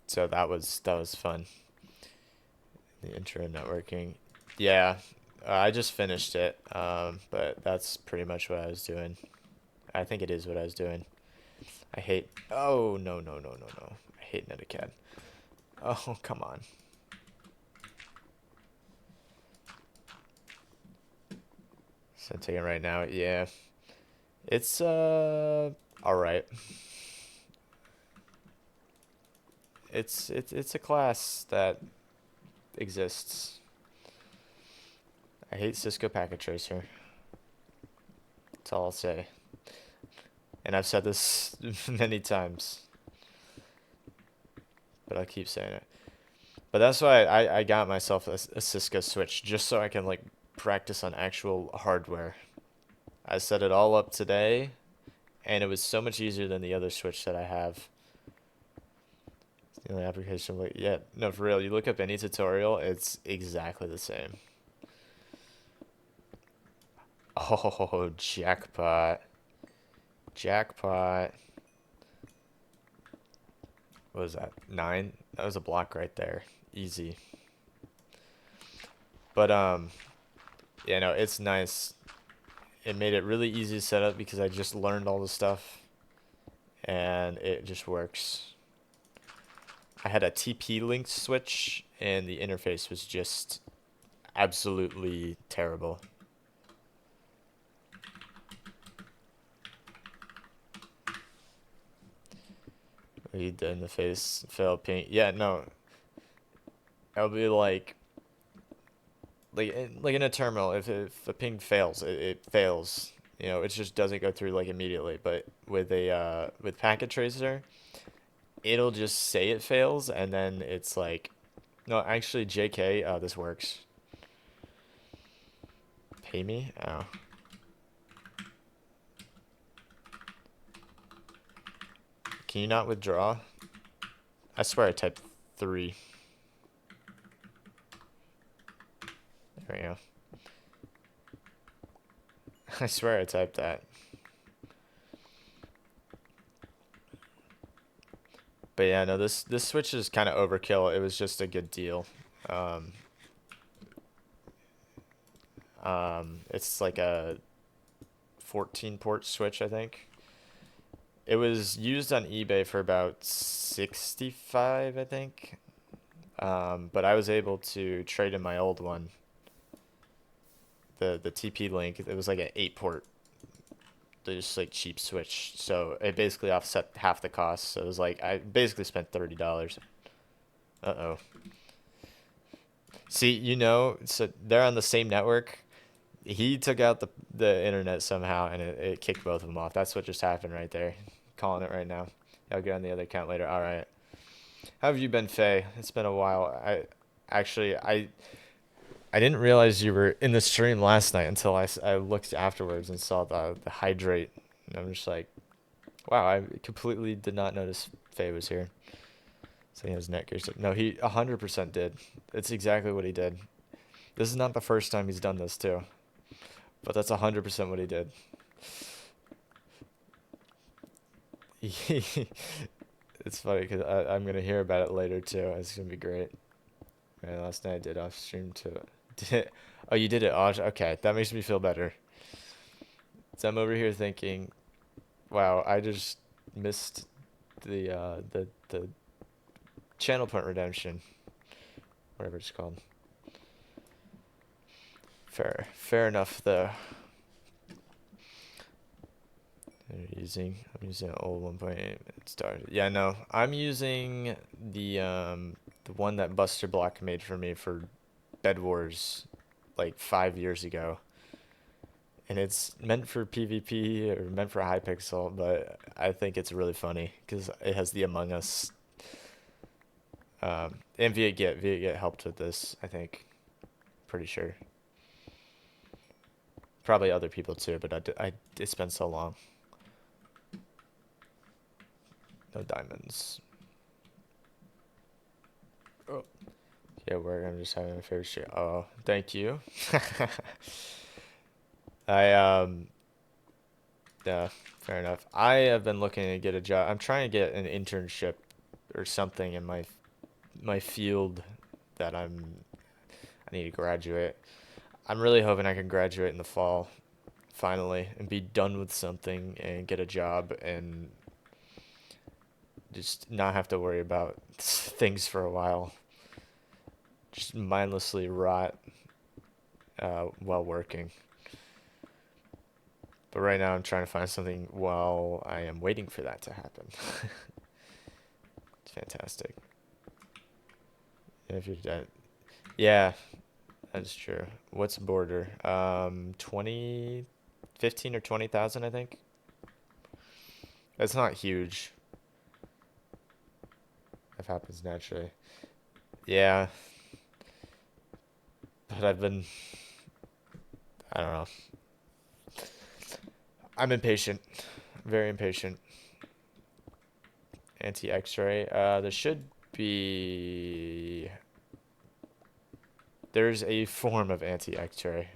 [SPEAKER 1] so that was fun. The intro networking, yeah, I just finished it. But that's pretty much what I was doing. I think it is what I was doing. I hate. Oh no no no no no! I hate Netacad. Oh come on. So I'm taking right now. Yeah, it's all right. It's a class that exists. I hate Cisco Packet Tracer. That's all I'll say. And I've said this many times, but I'll keep saying it. But that's why I got myself a Cisco switch just so I can like practice on actual hardware. I set it all up today, and it was so much easier than the other switch that I have. It's the only application, like, yeah, no, for real. You look up any tutorial, it's exactly the same. Oh, jackpot. Jackpot. What was that? 9? That was a block right there. Easy. But yeah, no, it's nice. It made it really easy to set up because I just learned all the stuff and it just works. I had a TP-Link switch and the interface was just absolutely terrible. Lead in the face, fail ping. Yeah, no. It'll be like in a terminal, if a ping fails, it fails. You know, it just doesn't go through like immediately. But with a with Packet Tracer, it'll just say it fails, and then it's like, no, actually, JK, this works. Pay me? Oh. Can you not withdraw? I swear I typed 3. There we go. I swear I typed that. But yeah, no, this switch is kind of overkill. It was just a good deal. Um, it's like a 14 port switch, I think. It was used on eBay for about 65, I think. But I was able to trade in my old one, the TP-Link. It was like an 8 port, just like cheap switch. So it basically offset half the cost. So it was like I basically spent $30. Uh-oh. See, so they're on the same network. He took out the internet somehow, and it kicked both of them off. That's what just happened right there. Calling it right now. I'll get on the other account later. All right. How have you been, Faye? It's been a while. I didn't realize you were in the stream last night until I looked afterwards and saw the hydrate. And I'm just like, wow, I completely did not notice Faye was here. So he has neck gears. No, he 100% did. It's exactly what he did. This is not the first time he's done this too, but that's 100% what he did. It's funny because I'm gonna hear about it later too. It's gonna be great. Man, last night I did off stream too. Did it? Oh, you did it, Aj. Okay, that makes me feel better. So I'm over here thinking, wow, I just missed the channel point redemption, whatever it's called. Fair enough though. I'm using an old 1.8. It started. Yeah, no, I'm using the one that Buster Block made for me for Bed Wars, like 5 years ago. And it's meant for PvP or meant for Hypixel, but I think it's really funny because it has the Among Us. And Viet Git helped with this, I think. Pretty sure. Probably other people too, but it's been so long. No diamonds. Oh. Yeah, I'm just having a fair share. Oh, thank you. I Yeah, fair enough. I have been looking to get a job. I'm trying to get an internship or something in my field that I need to graduate. I'm really hoping I can graduate in the fall finally and be done with something and get a job and just not have to worry about things for a while. Just mindlessly rot while working. But right now I'm trying to find something while I am waiting for that to happen. It's fantastic. If you're dead. Yeah, that's true. What's border? 20, 15 or 20,000, I think. That's not huge. That happens naturally. Yeah, but I don't know. I'm impatient. Very impatient. Anti-X-ray. There should be. There's a form of anti-X-ray.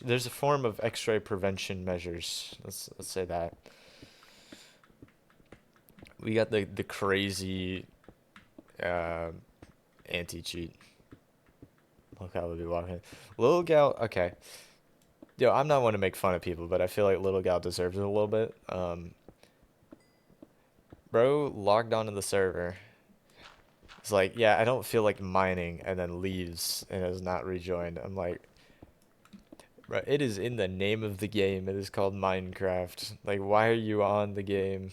[SPEAKER 1] There's a form of X-ray prevention measures. Let's say that. We got the crazy uh, anti-cheat. Look how we'll be walking. Little Gal, okay. Yo, I'm not one to make fun of people, but I feel like Little Gal deserves it a little bit. Bro logged onto the server. It's like, yeah, I don't feel like mining, and then leaves and has not rejoined. I'm like, bro, it is in the name of the game. It is called Minecraft. Like, why are you on the game?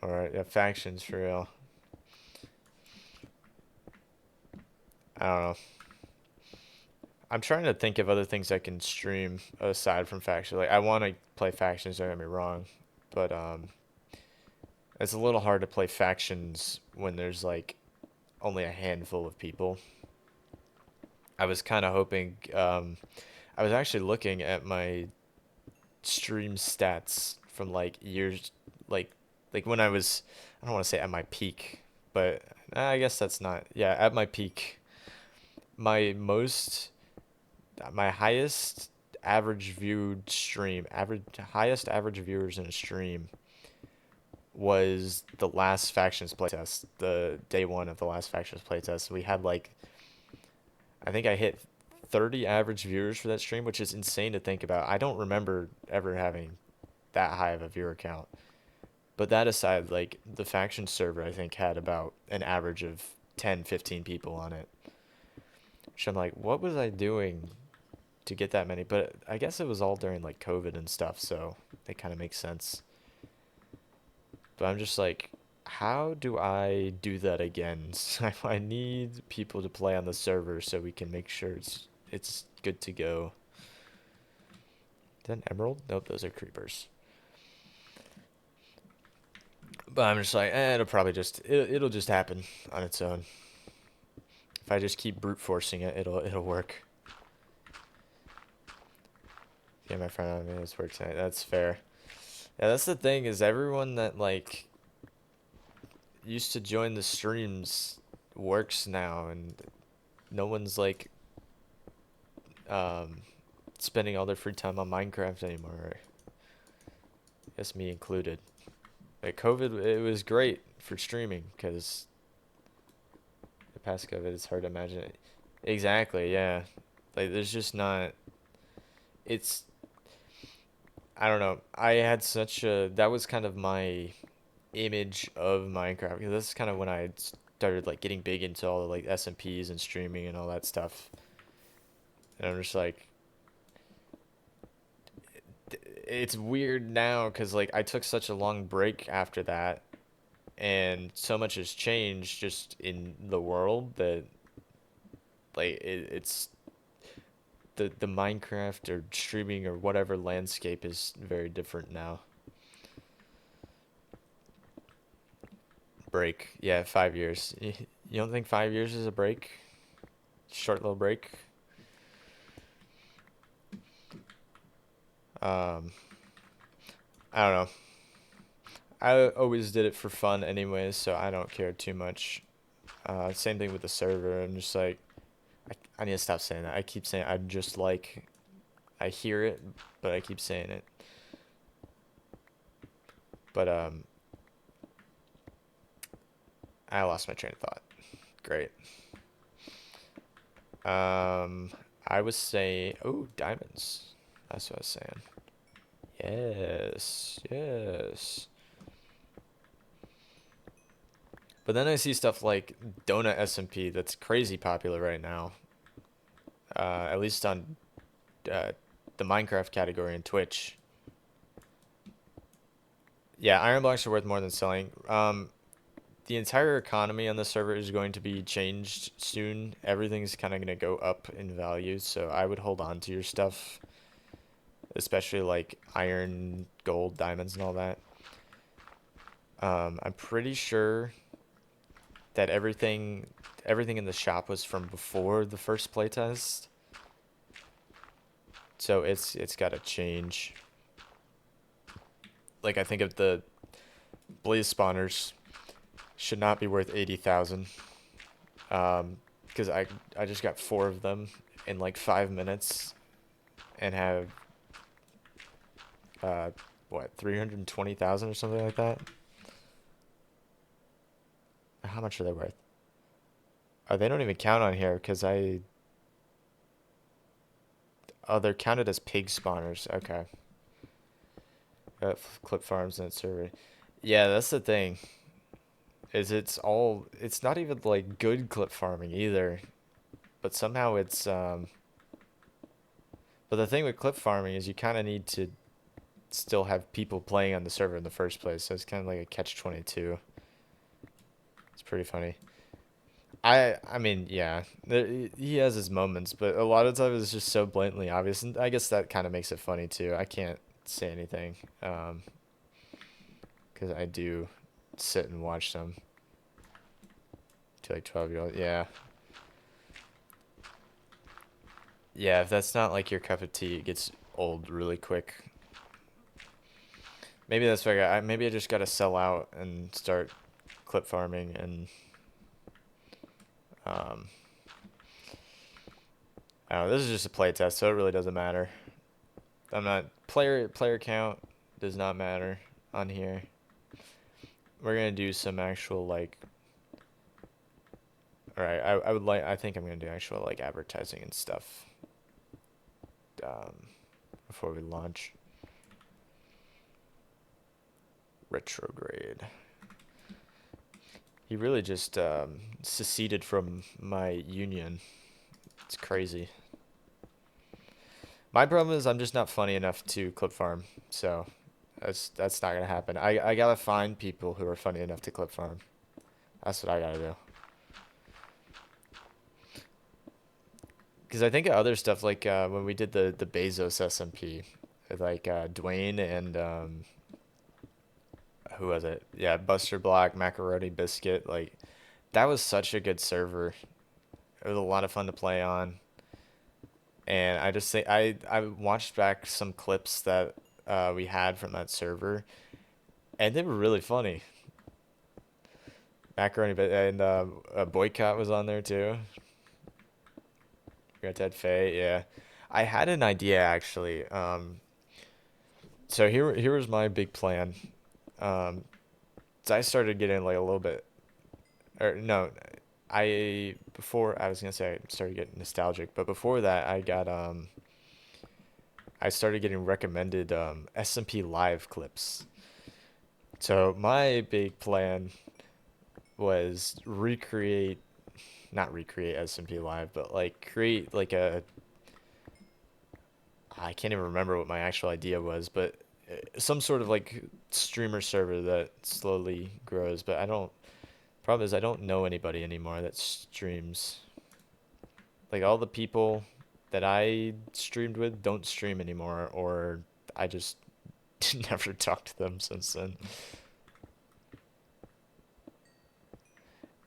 [SPEAKER 1] Alright, yeah, factions for real. I don't know. I'm trying to think of other things I can stream aside from factions. Like, I want to play factions, don't get me wrong, but it's a little hard to play factions when there's like only a handful of people. I was kind of hoping. I was actually looking at my stream stats from like years, like like when I was. I don't want to say at my peak, but I guess that's not. Yeah, at my peak, my most, my highest average viewed stream, average highest average viewers in a stream was the last factions playtest, the day one of the last factions playtest. We had like, I think I hit 30 average viewers for that stream, which is insane to think about. I don't remember ever having that high of a viewer count. But that aside, like the faction server, I think had about an average of 10, 15 people on it. Which I'm like, what was I doing to get that many? But I guess it was all during like COVID and stuff, so it kind of makes sense. But I'm just like, how do I do that again? I need people to play on the server so we can make sure it's good to go. Is that an emerald? Nope, those are creepers. But I'm just like, it'll just happen on its own. If I just keep brute forcing it, it'll work. Yeah, my friend on me has work tonight. That's fair. Yeah, that's the thing is everyone that like used to join the streams works now, and no one's like um spending all their free time on Minecraft anymore. I guess me included. Like COVID, it was great for streaming because the past COVID, it's hard to imagine it. Exactly, yeah. Like there's just not. It's I don't know. I had such a that was kind of my image of Minecraft because this is kind of when I started like getting big into all the like SMPs and streaming and all that stuff. And I'm just like, it's weird now because like I took such a long break after that, and so much has changed just in the world that like it's the Minecraft or streaming or whatever landscape is very different now. Break, yeah, 5 years. You don't think 5 years is a break? Short little break. Um, I don't know. I always did it for fun anyways, so I don't care too much. Same thing with the server. I'm just like, I need to stop saying that. I keep saying I just like, I hear it, but I keep saying it. But I lost my train of thought. Great. Um, I was saying, oh, diamonds. That's what I was saying. Yes, yes. But then I see stuff like Donut SMP that's crazy popular right now. At least on the Minecraft category in Twitch. Yeah, iron blocks are worth more than selling. The entire economy on the server is going to be changed soon. Everything's kind of going to go up in value, so I would hold on to your stuff, especially like iron, gold, diamonds, and all that. I'm pretty sure that everything in the shop was from before the first playtest, so it's got to change. Like I think of the blaze spawners should not be worth 80,000. Because I just got 4 of them in like 5 minutes and have uh what 320,000 or something like that. How much are they worth? Oh, they don't even count on here because they're counted as pig spawners. Okay. Clip farms and server. Yeah, that's the thing. It's not even like good clip farming either, but somehow but the thing with clip farming is you kind of need to still have people playing on the server in the first place, so it's kind of like a catch-22. It's pretty funny. I mean, yeah, he has his moments, but a lot of times it's just so blatantly obvious, and I guess that kind of makes it funny too. I can't say anything, because I do sit and watch them to like 12-year-old. Yeah, yeah. If that's not like your cup of tea, it gets old really quick. Maybe that's why maybe I just gotta sell out and start clip farming and um. I don't know, this is just a play test, so it really doesn't matter. I'm not player count does not matter on here. We're gonna do some actual like. All right, I would like I think I'm gonna do actual like advertising and stuff. Um, before we launch. Retrograde. He really just seceded from my union. It's crazy. My problem is I'm just not funny enough to clip farm, so that's not gonna happen. I gotta find people who are funny enough to clip farm. That's what I gotta do. Because I think of other stuff like when we did the Bezos SMP, with like Dwayne and who was it? Yeah, Buster Block, Macaroni Biscuit. Like that was such a good server. It was a lot of fun to play on. And I just think I watched back some clips that we had from that server, and they were really funny. Macaroni, but and Boycott was on there too. We got Ted Faye, yeah. I had an idea actually. So here was my big plan. Um, so I started getting like a little bit, or no, before I was gonna say I started getting nostalgic, but before that I started getting recommended SMP live clips. So my big plan was not recreate SMP live, but like create like I can't even remember what my actual idea was, but some sort of like streamer server that slowly grows. But I don't. Problem is I don't know anybody anymore that streams. Like all the people that I streamed with don't stream anymore, or I just never talked to them since then.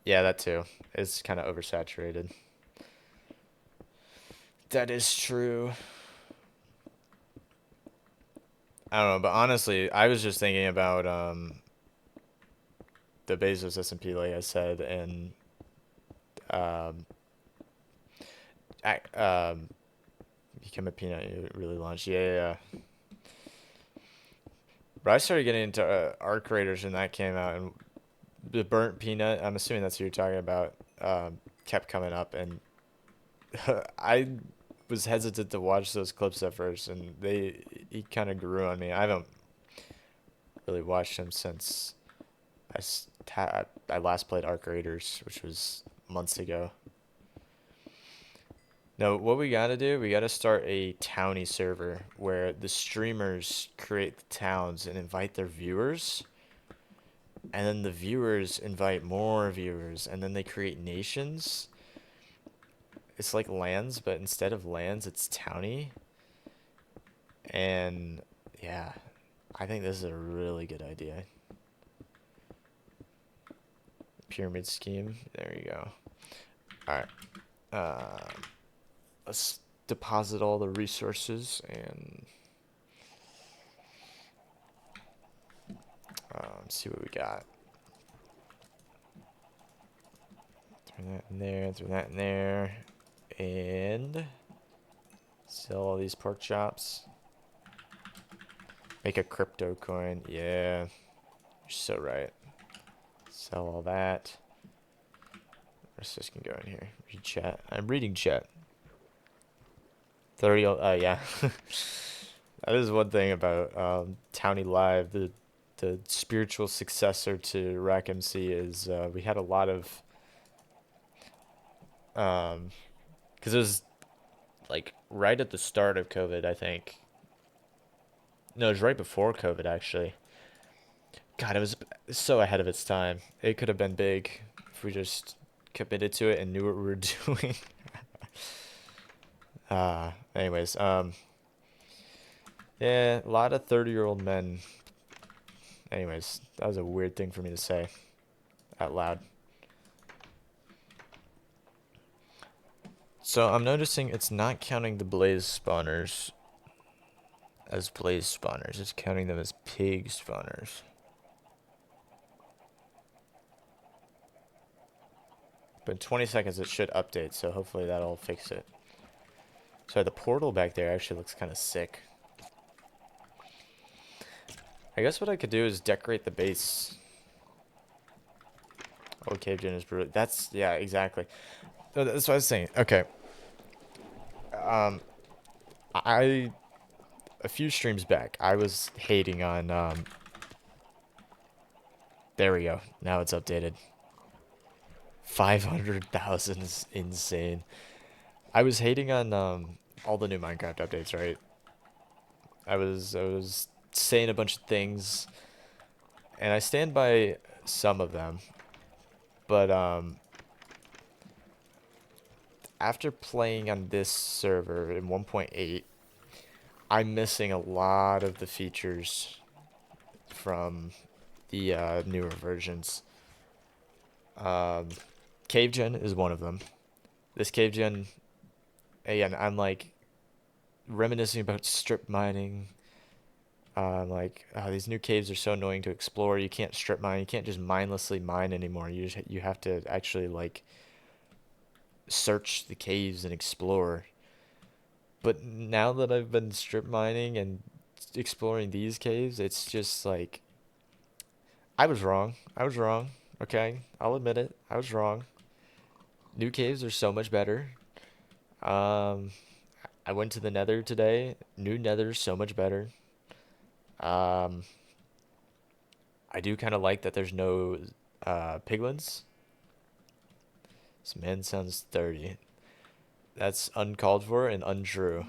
[SPEAKER 1] Yeah, that too. It's kind of oversaturated. That is true. I don't know, but honestly, I was just thinking about the Bezos SMP, like I said, and um, become a peanut. It really launched. Yeah, yeah, yeah. But I started getting into Arc Raiders when that came out, and the burnt peanut. I'm assuming that's what you're talking about. Kept coming up, and I was hesitant to watch those clips at first, and he kind of grew on me. I haven't really watched him since I last played Arc Raiders, which was months ago. No, what we gotta do, we gotta start a townie server where the streamers create the towns and invite their viewers, and then the viewers invite more viewers, and then they create nations. It's like lands, but instead of lands, it's townie. And yeah, I think this is a really good idea. Pyramid scheme. There you go. All right. Let's deposit all the resources and see what we got. Throw that in there. Throw that in there. And sell all these pork chops. Make a crypto coin. Yeah. You're so right. Sell all that. Where's this can go in here? Read chat. I'm reading chat. 30. Yeah. That is one thing about Townie Live. The spiritual successor to Rack MC is we had a lot of because it was like right at the start of COVID, I think. No, it was right before COVID actually. God, it was so ahead of its time. It could have been big if we just committed to it and knew what we were doing. Anyways, yeah, a lot of 30-year-old men. Anyways, that was a weird thing for me to say out loud. So I'm noticing it's not counting the blaze spawners as blaze spawners. It's counting them as pig spawners. But in 20 seconds it should update, so hopefully that'll fix it. So the portal back there actually looks kind of sick. I guess what I could do is decorate the base. Oh, cave gen is brutal. That's, yeah, exactly. That's what I was saying. Okay. I a few streams back, I was hating on there we go. Now it's updated. 500,000 is insane. I was hating on all the new Minecraft updates, right? I was saying a bunch of things, and I stand by some of them. But after playing on this server in 1.8, I'm missing a lot of the features from the newer versions. Cave gen is one of them. This cave gen, again, I'm like reminiscing about strip mining. Like, oh, these new caves are so annoying to explore. You can't strip mine. You can't just mindlessly mine anymore. You have to actually like search the caves and explore. But now that I've been strip mining and exploring these caves, it's just like I was wrong. I was wrong. Okay, I'll admit it. I was wrong. New caves are so much better. Um, I went to the Nether today. New Nether's so much better. Um, I do kind of like that there's no piglins. This man sounds 30. That's uncalled for and untrue.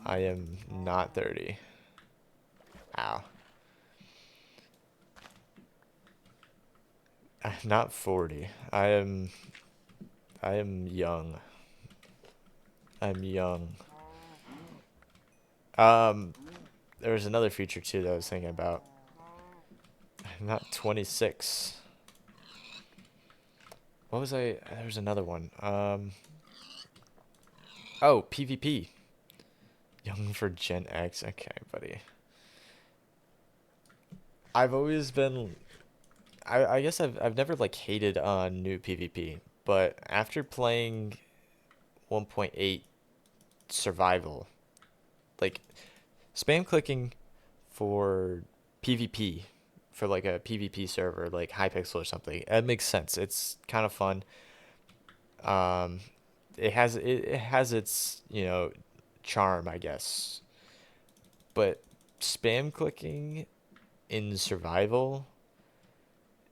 [SPEAKER 1] I am not 30. Ow. Not 40. I am young. I'm young. Um, there was another feature too that I was thinking about. I'm not 26. What was I? There was another one. Oh, PvP. Young for Gen X. Okay, buddy. I've always been. I guess I've never like hated on new PvP, but after playing 1.8 survival, like spam clicking for PvP for like a PvP server like Hypixel or something. That makes sense. It's kind of fun. Um, it has its charm, I guess. But spam clicking in survival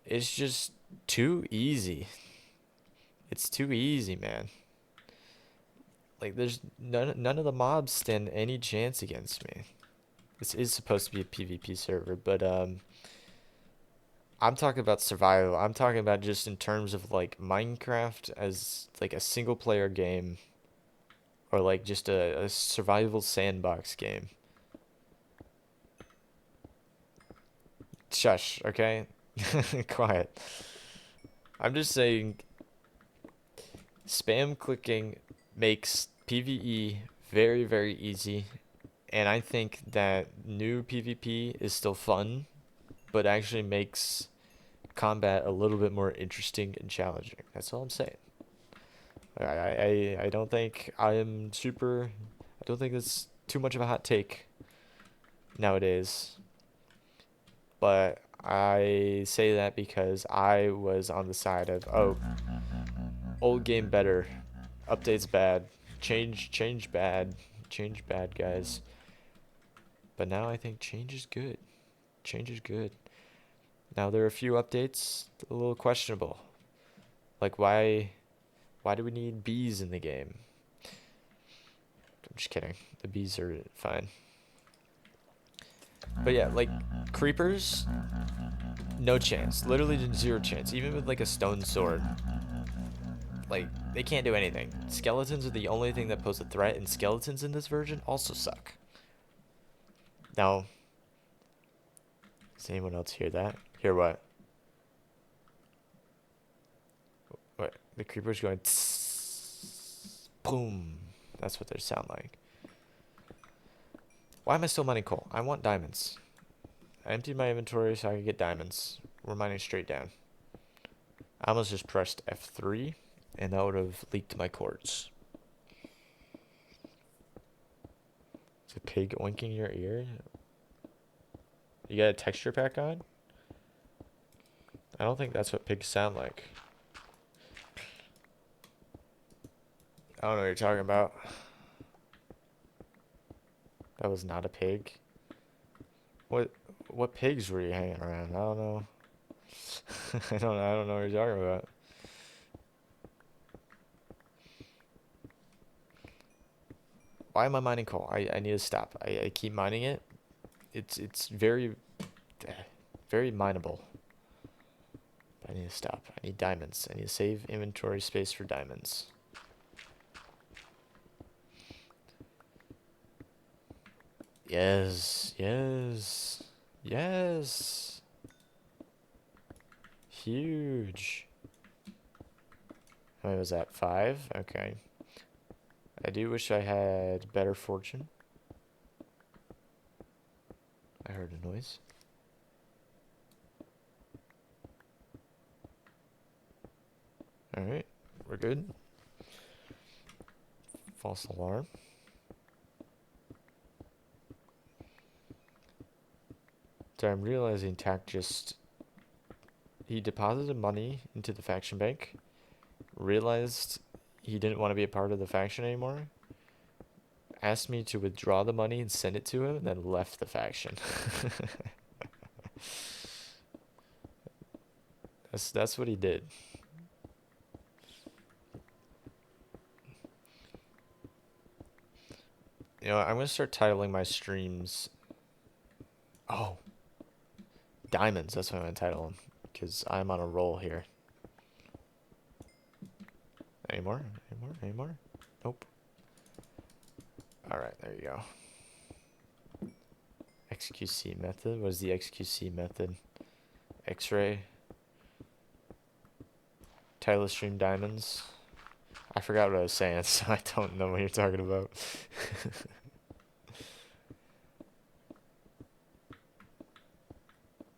[SPEAKER 1] is just too easy. It's too easy, man. Like, there's none of the mobs stand any chance against me. This is supposed to be a PvP server, but I'm talking about survival. I'm talking about just in terms of like Minecraft as like a single player game or like just a survival sandbox game. Shush, okay? Quiet. I'm just saying spam clicking makes PvE very, very easy. And I think that new PvP is still fun, but actually makes combat a little bit more interesting and challenging. That's all I'm saying. I don't think I am super. I don't think it's too much of a hot take nowadays. But I say that because I was on the side of, oh, old game better, updates bad, change bad, change bad, guys. But now I think change is good. Change is good. Now there are a few updates a little questionable. Like why do we need bees in the game? I'm just kidding. The bees are fine. But yeah, like creepers, no chance. Literally zero chance. Even with like a stone sword, like they can't do anything. Skeletons are the only thing that pose a threat, and skeletons in this version also suck. Now, does anyone else hear that? Hear what? What? The creepers going tss, boom. That's what they sound like. Why am I still mining coal? I want diamonds. I emptied my inventory so I could get diamonds. We're mining straight down. I almost just pressed F3, and that would have leaked my cords. Is a pig oinking your ear? You got a texture pack on? I don't think that's what pigs sound like. I don't know what you're talking about. That was not a pig. What pigs were you hanging around? I don't know. I don't know what you're talking about. Why am I mining coal? I need to stop. I keep mining it. It's very very mineable. But I need to stop. I need diamonds. I need to save inventory space for diamonds. Yes, yes, yes. Huge. How many was that? 5? Okay. I do wish I had better fortune. I heard a noise. Alright, we're good. False alarm. So I'm realizing Tack just... He deposited money into the faction bank. Realized he didn't want to be a part of the faction anymore. Asked me to withdraw the money and send it to him, and then left the faction. That's what he did. You know, I'm gonna start titling my streams. Oh, diamonds. That's what I'm gonna title them, because I'm on a roll here. Any more? Any more? Any more? Nope. All right, there you go. XQC method. What is the XQC method? X-ray. Title of stream diamonds. I forgot what I was saying, so I don't know what you're talking about.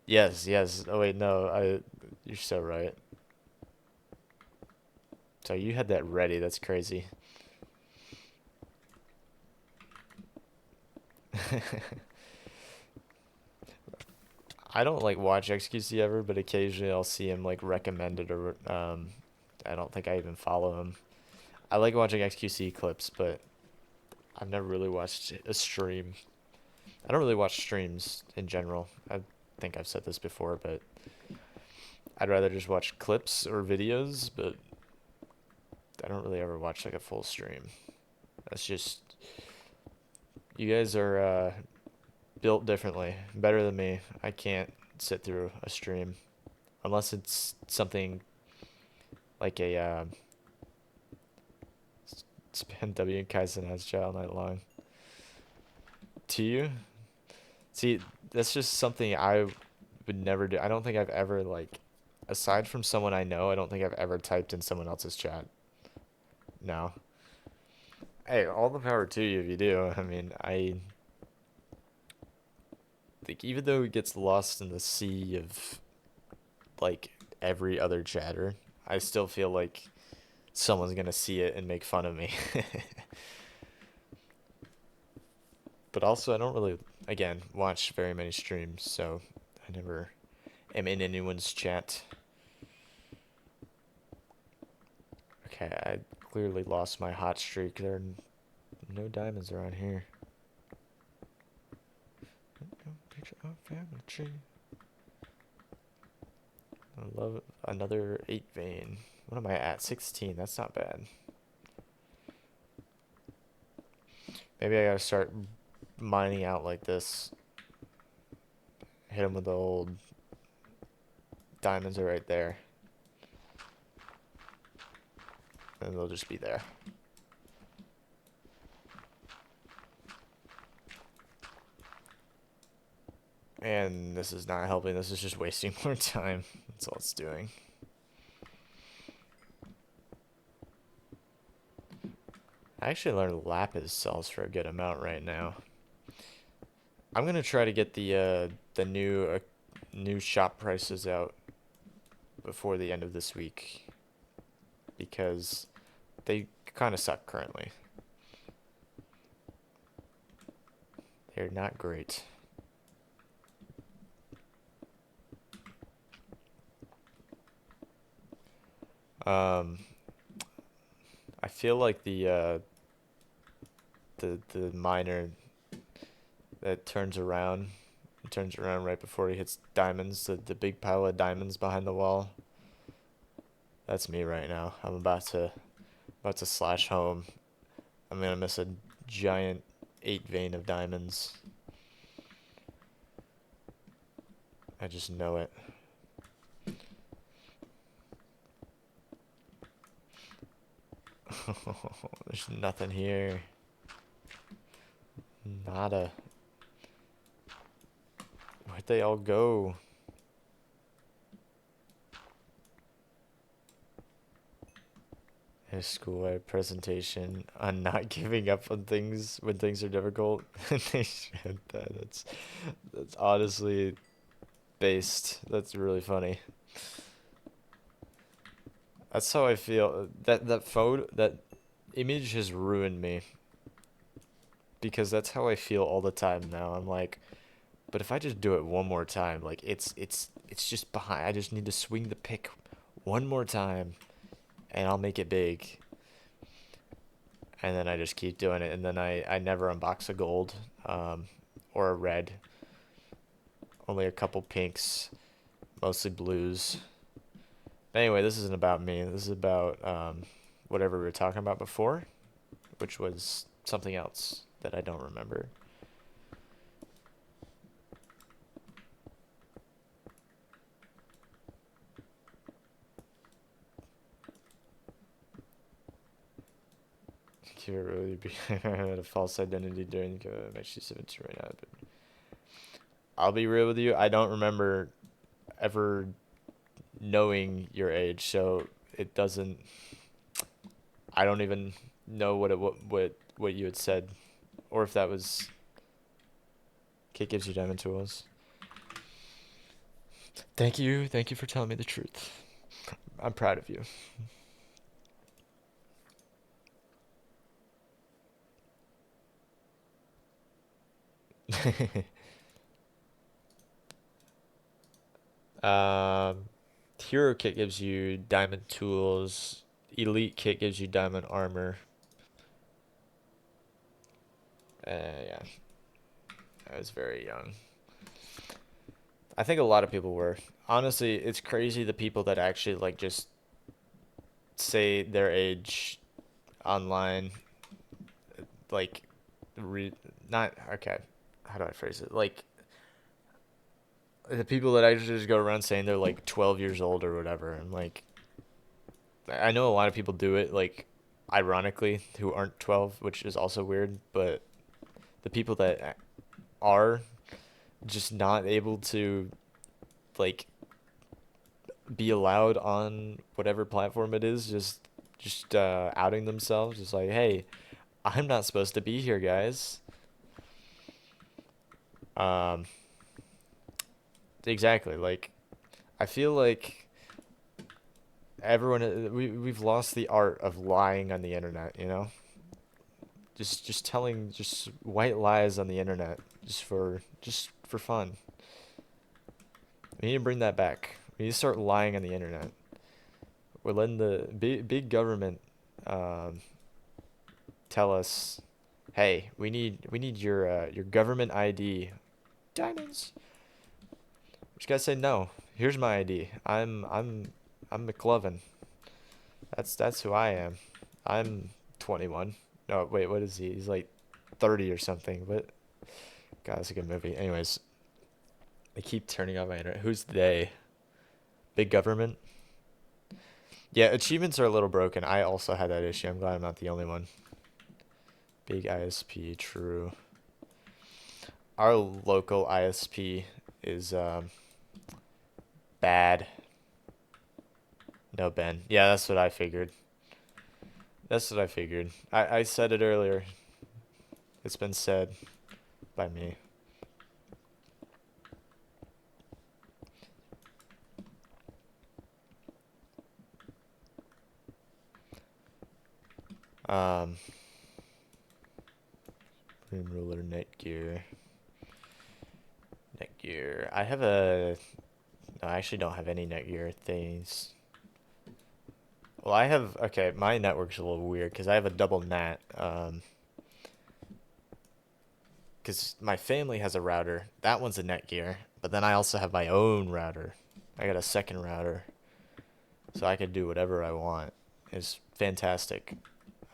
[SPEAKER 1] Yes, yes. Oh wait, no. You're so right. So you had that ready. That's crazy. I don't like watch XQC ever, but occasionally I'll see him like recommended or I don't think I even follow him. I like watching XQC clips, but I've never really watched a stream. I don't really watch streams in general. I think I've said this before, but I'd rather just watch clips or videos, but I don't really ever watch like a full stream. That's just you guys are built differently, better than me. I can't sit through a stream unless it's something like a spam W and Kaizen has chat all night long. To you, see, that's just something I would never do. I don't think I've ever like, aside from someone I know, I don't think I've ever typed in someone else's chat. No. Hey, all the power to you if you do. I mean, I think even though it gets lost in the sea of like every other chatter, I still feel like someone's gonna see it and make fun of me. But also, I don't really, again, watch very many streams, so I never am in anyone's chat. Okay, I clearly lost my hot streak. There are no diamonds around here. Picture of family tree. I love another 8 vein. What am I at? 16. That's not bad. Maybe I gotta start mining out like this. Hit them with the old diamonds are right there. And they'll just be there. And this is not helping. This is just wasting more time. That's all it's doing. I actually learned lapis sells for a good amount right now. I'm gonna try to get the new shop prices out before the end of this week because they kind of suck currently. They're not great. Um, I feel like the miner that turns around right before he hits diamonds, the big pile of diamonds behind the wall. That's me right now. I'm about to slash home. I'm gonna miss a giant 8 vein of diamonds. I just know it. There's nothing here. Nada. Where'd they all go? A school-wide presentation on not giving up on things when things are difficult. They showed that. That's honestly based. That's really funny. That's how I feel. That photo, that image has ruined me because that's how I feel all the time now. I'm like, but if I just do it one more time, like it's just behind. I just need to swing the pick one more time and I'll make it big. And then I just keep doing it and then I never unbox a gold or a red. Only a couple pinks, mostly blues. Anyway, this isn't about me. This is about whatever we were talking about before, which was something else that I don't remember. Can't really be had a false identity during the actually 17 right now. But I'll be real with you. I don't remember ever knowing your age, so it doesn't. I don't even know what you had said, or if that was. Kit gives you diamond tools. Thank you for telling me the truth. I'm proud of you. um, Hero kit gives you diamond tools. Elite kit gives you diamond armor. Yeah, I was very young. I think a lot of people were. Honestly, it's crazy the people that actually like just say their age online. like not okay. How do I phrase it? Like the people that actually just go around saying they're like 12 years old or whatever. And like I know a lot of people do it like ironically who aren't 12, which is also weird, but the people that are just not able to like be allowed on whatever platform it is, just outing themselves, just like, hey, I'm not supposed to be here, guys. Um, exactly. Like, I feel like everyone we've lost the art of lying on the internet. You know, just telling just white lies on the internet just for fun. We need to bring that back. We need to start lying on the internet. We're letting the big government um, tell us, "Hey, we need your government ID, diamonds." We just gotta say no. Here's my ID. I'm McLovin. That's who I am. I'm 21. No, wait, what is he? He's like 30 or something. But God, that's a good movie. Anyways, they keep turning off my internet. Who's they? Big government. Yeah, achievements are a little broken. I also had that issue. I'm glad I'm not the only one. Big ISP, true. Our local ISP is bad. No, Ben. Yeah, that's what I figured. That's what I figured. I said it earlier. It's been said by me. Um, Room ruler, Netgear. Netgear. I have a. No, I actually don't have any Netgear things. Well, I have. Okay, my network's a little weird because I have a double NAT. Because my family has a router. That one's a Netgear. But then I also have my own router. I got a second router. So I can do whatever I want. It's fantastic.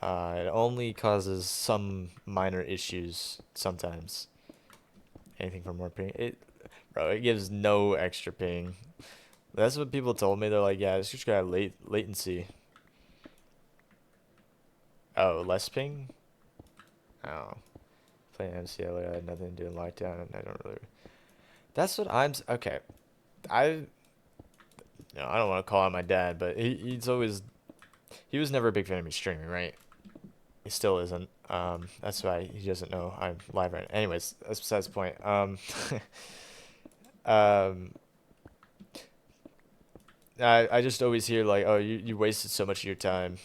[SPEAKER 1] It only causes some minor issues sometimes. Anything for more ping. Bro, it gives no extra ping. That's what people told me. They're like, yeah, it's just got latency. Oh, less ping? Oh. Playing MCL, I had nothing to do in lockdown, and I don't really. That's what okay. I I don't want to call out my dad, but he was never a big fan of me streaming, right? He still isn't. That's why he doesn't know I'm live right now. Anyways, that's besides the point. Um, I just always hear like, oh, you wasted so much of your time,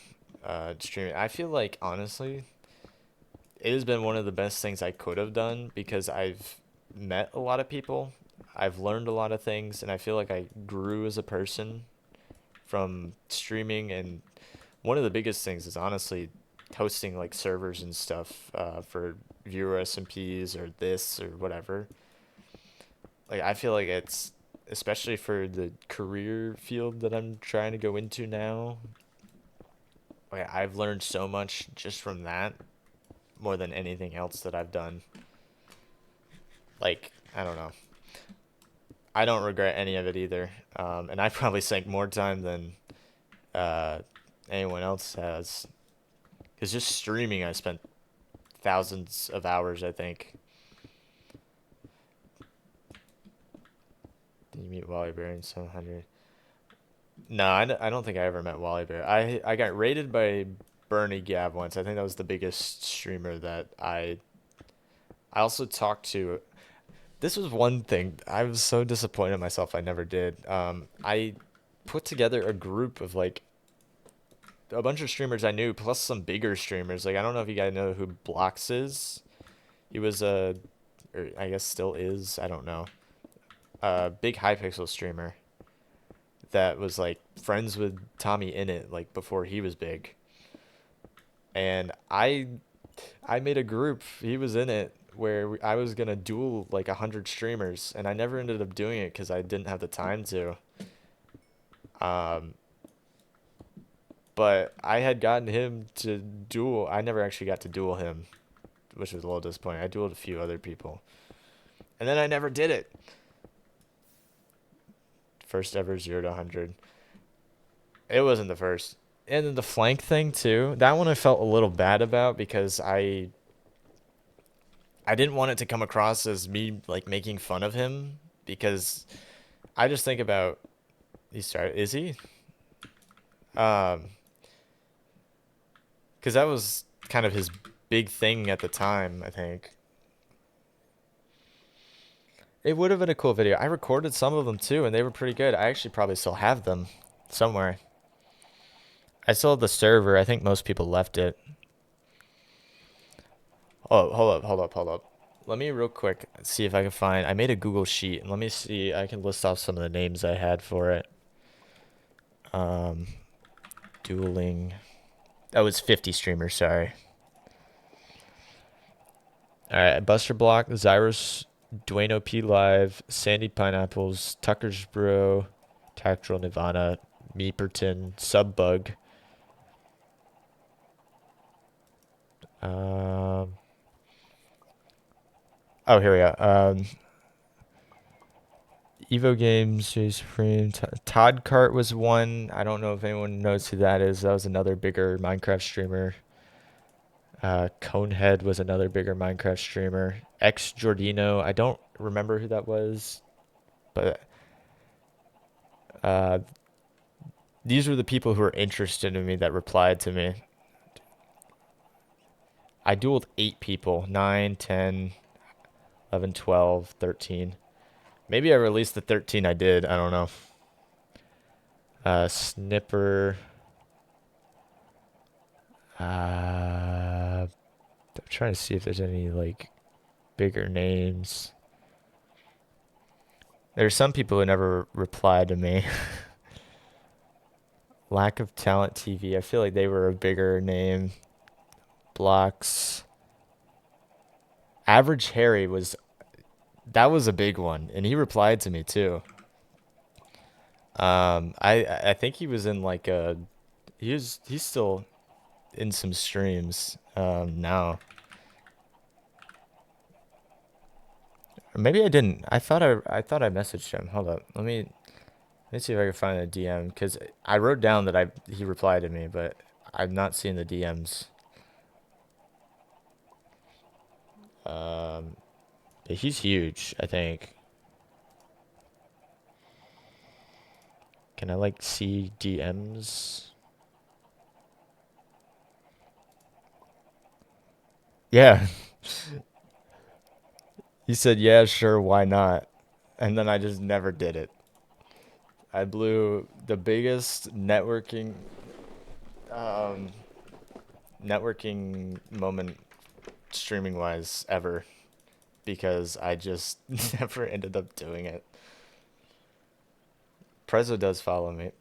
[SPEAKER 1] streaming. I feel like honestly, it has been one of the best things I could have done because I've met a lot of people, I've learned a lot of things, and I feel like I grew as a person from streaming. And one of the biggest things is honestly hosting like servers and stuff for viewer SMPs or this or whatever. Like I feel like it's especially for the career field that I'm trying to go into now. Like I've learned so much just from that more than anything else that I've done. Like I don't know. I don't regret any of it either. And I probably sank more time than uh, anyone else has. Because just streaming, I spent thousands of hours, I think. Did you meet Wally Bear in 700? No, I don't think I ever met Wally Bear. I got raided by Bernie Gav once. I think that was the biggest streamer that I also talked to. This was one thing. I was so disappointed in myself I never did. I put together a group of like a bunch of streamers I knew, plus some bigger streamers. Like I don't know if you guys know who Blocks is. He was a, or I guess still is. I don't know. A big Hypixel streamer that was like friends with Tommy Innit like before he was big. And I made a group. He was in it where I was gonna duel like 100 streamers, and I never ended up doing it because I didn't have the time to. Um, but I had gotten him to duel. I never actually got to duel him, which was a little disappointing. I dueled a few other people, and then I never did it. First ever 0 to 100. It wasn't the first. And then the flank thing too. That one I felt a little bad about because I didn't want it to come across as me like making fun of him because I just think about he started is he? Um because that was kind of his big thing at the time, I think. It would have been a cool video. I recorded some of them too and they were pretty good. I actually probably still have them somewhere. I still have the server. I think most people left it. Oh, hold up. Let me real quick see if I can find. I made a Google sheet and let me see. I can list off some of the names I had for it. Um, Dueling. That was 50 streamers. Sorry. All right, Buster Block, Zyrus, Dueno P Live, Sandy Pineapples, Tucker's Bro, Tactical Nirvana, Meeperton, Subbug. Um, oh, here we go. Evo Games, Jay Supreme, Todd Cart was one. I don't know if anyone knows who that is. That was another bigger Minecraft streamer. Conehead was another bigger Minecraft streamer. X Jordino, I don't remember who that was, but uh, these were the people who were interested in me that replied to me. I dueled 8 people, 9, 10, 11, 12, 13. Maybe I released the 13 I did. I don't know. Snipper. I'm trying to see if there's any like bigger names. There's some people who never replied to me. Lack of Talent TV. I feel like they were a bigger name. Blocks. Average Harry was that was a big one, and he replied to me too. I think he was in like a he's still in some streams now. Or maybe I didn't. I thought I messaged him. Hold up. Let me see if I can find a DM because I wrote down that I he replied to me, but I'm not seeing the DMs. Um, but he's huge, I think. Can I like see DMs? Yeah. He said, "Yeah, sure, why not?" And then I just never did it. I blew the biggest um networking moment streaming wise ever because I just never ended up doing it. Prezzo does follow me.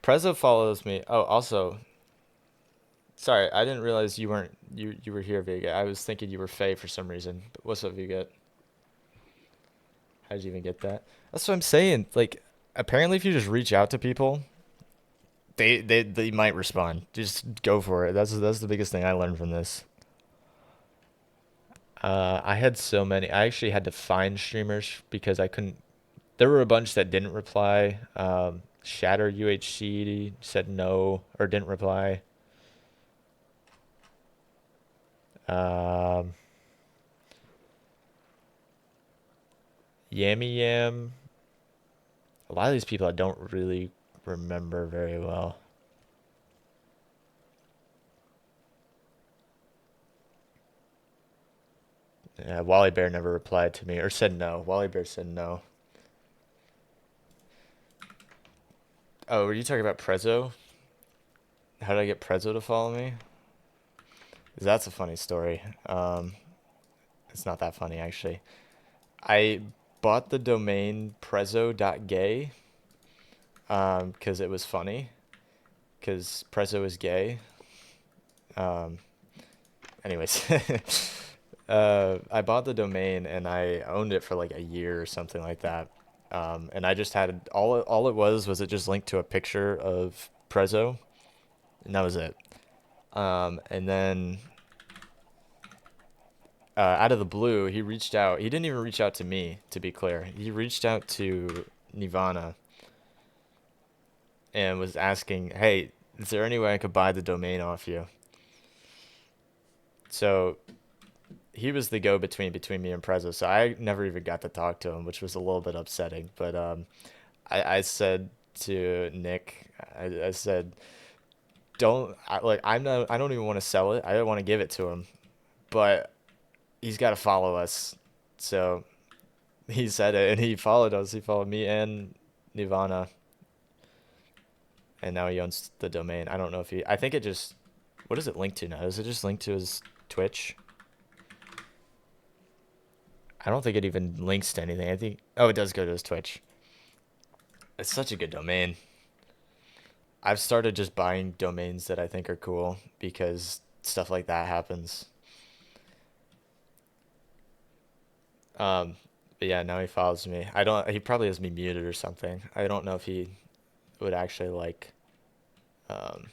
[SPEAKER 1] Prezzo follows me. Oh, also, sorry, I didn't realize you were here, Vega. I was thinking you were Faye for some reason. But what's up, Vega? How did you even get that? That's what I'm saying. Like, apparently, if you just reach out to people, they might respond. Just go for it. That's the biggest thing I learned from this. I had so many. I actually had to find streamers because I couldn't. There were a bunch that didn't reply. Shatter UHC said no or didn't reply. Um, Yammy Yam. A lot of these people I don't really remember very well. Yeah, Wally Bear never replied to me or said no. Wally Bear said no. Oh, were you talking about Prezzo? How did I get Prezzo to follow me? 'Cause that's a funny story. It's not that funny actually. I bought the domain prezzo.gay because it was funny because Prezzo is gay. Um, anyways, I bought the domain and I owned it for like a year or something like that. And I just had all it was it just linked to a picture of Prezzo, and that was it. And then out of the blue, he reached out. He didn't even reach out to me, to be clear. He reached out to Nirvana and was asking, "Hey, is there any way I could buy the domain off you?" So he was the go-between me and Prezzo. So I never even got to talk to him, which was a little bit upsetting. But I said to Nick, I said, I don't even want to sell it. I don't want to give it to him, but he's got to follow us. So he said it, and he followed us. He followed me and Nirvana, and now he owns the domain. I don't know if he. I think it just. What is it linked to now? Is it just linked to his Twitch? I don't think it even links to anything. I think. Oh, it does go to his Twitch. It's such a good domain. I've started just buying domains that I think are cool because stuff like that happens. Um, but yeah, now he follows me. I don't. He probably has me muted or something. I don't know if he would actually like um,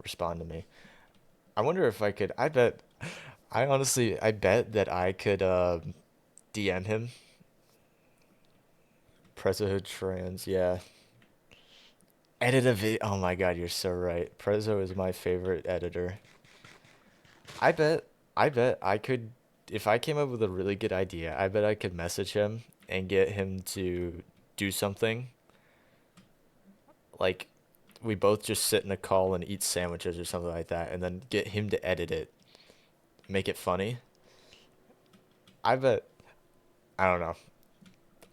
[SPEAKER 1] respond to me. I wonder if I could. I bet. I honestly. I bet that I could DM him. Prezzo trans. Yeah. Edit a video. Oh my god, you're so right. Prezzo is my favorite editor. I bet. I bet I could. If I came up with a really good idea, I bet I could message him and get him to do something. Like we both just sit in a call and eat sandwiches or something like that, and then get him to edit it, make it funny. I bet. I don't know.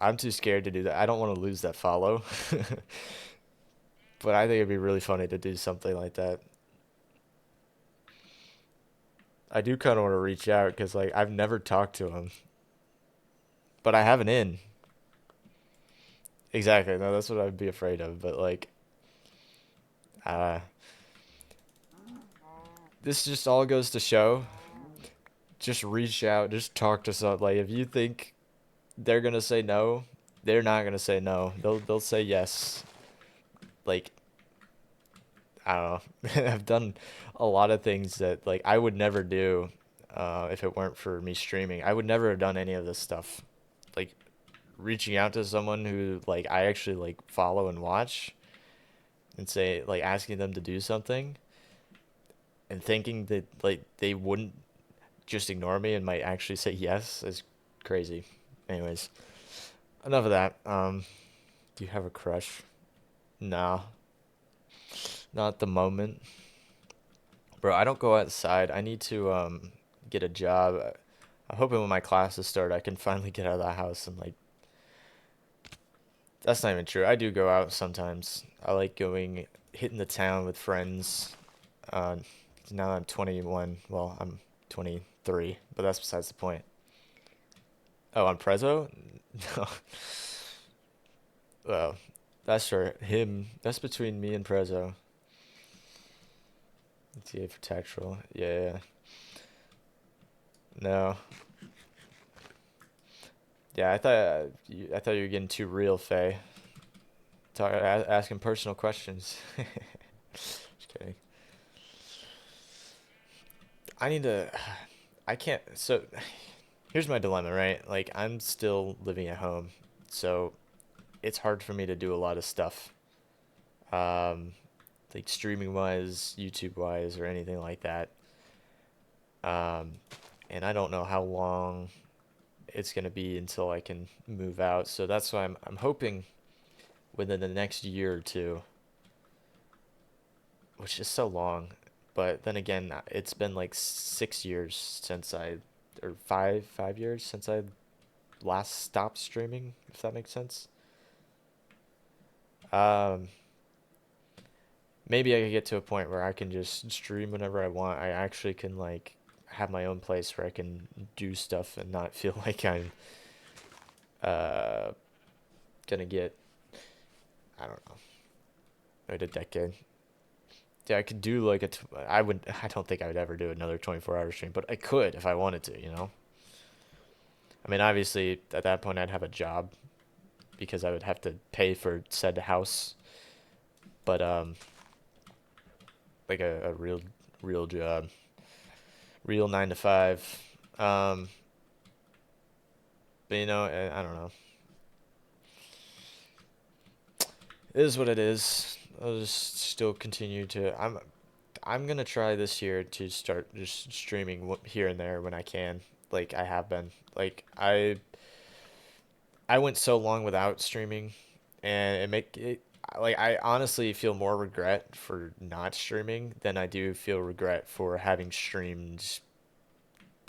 [SPEAKER 1] I'm too scared to do that. I don't want to lose that follow. But I think it'd be really funny to do something like that. I do kind of want to reach out because like I've never talked to him, but I have an in. Exactly. No, that's what I'd be afraid of. But like, uh, this just all goes to show. Just reach out. Just talk to some. Like, if you think they're gonna say no, they're not gonna say no. They'll say yes. Like, I don't know. I've done a lot of things that like I would never do, if it weren't for me streaming. I would never have done any of this stuff. Like reaching out to someone who like I actually like follow and watch and say like asking them to do something and thinking that like they wouldn't just ignore me and might actually say yes is crazy. Anyways, enough of that. Do you have a crush? Nah, not at the moment. Bro, I don't go outside. I need to get a job. I'm hoping when my classes start I can finally get out of the house and like that's not even true. I do go out sometimes. I like going hitting the town with friends. Uh, Now I'm 21. Well, I'm 23, but that's besides the point. Oh, on Prezzo? No. Well, that's for him. That's between me and Prezzo. TA for Tactual. Yeah, yeah. No. Yeah, I thought you were getting too real, Faye. Asking personal questions. Just kidding. I need to. I can't. So, here's my dilemma, right? Like, I'm still living at home, so it's hard for me to do a lot of stuff. Um, like streaming wise, YouTube wise, or anything like that. Um, and I don't know how long it's gonna be until I can move out. So that's why I'm hoping within the next year or two, which is so long. But then again, it's been like 6 years since or 5 years since I last stopped streaming, if that makes sense. Um, Maybe I could get to a point where I can just stream whenever I want. I actually can like have my own place where I can do stuff and not feel like I'm uh gonna get, I don't know, wait a decade. Yeah, I could do like I don't think I would ever do another 24-hour stream, but I could if I wanted to, you know? I mean, obviously at that point I'd have a job because I would have to pay for said house, but like a real job. real 9 to 5. Um, but I don't know. It is what it is. I'll just still continue to. I'm gonna try this year to start just streaming here and there when I can, like I have been. Like I went so long without streaming, and it make it like I honestly feel more regret for not streaming than I do feel regret for having streamed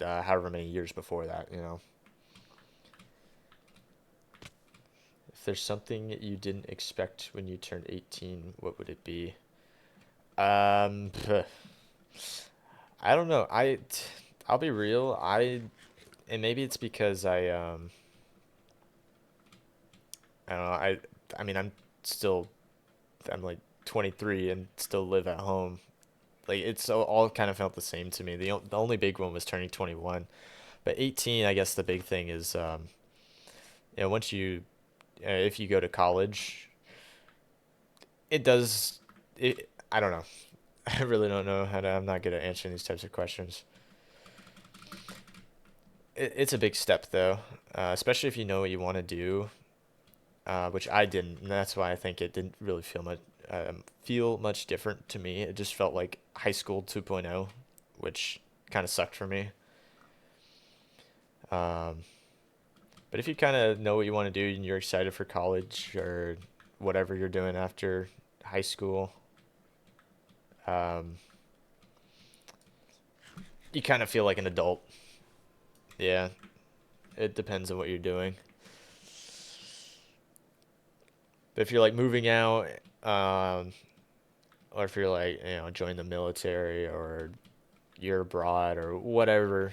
[SPEAKER 1] however many years before that. If there's something you didn't expect when you turned 18, what would it be? Um, I don't know. I'll be real. And maybe it's because I don't know. I mean, still, I'm like 23 and still live at home. Like it's all kind of felt the same to me. The only big one was turning 21, but 18, I guess the big thing is, once if you go to college, it does, I don't know. I really don't know I'm not good at answering these types of questions. It's a big step though, especially if you know what you want to do, which I didn't, and that's why I think it didn't really feel much different to me. It just felt like high school 2.0, which kind of sucked for me. Um, but if you kind of know what you want to do and you're excited for college or whatever you're doing after high school, um, you kind of feel like an adult. Yeah, it depends on what you're doing. But if you're like moving out, um, or if you're like, join the military or you're abroad or whatever,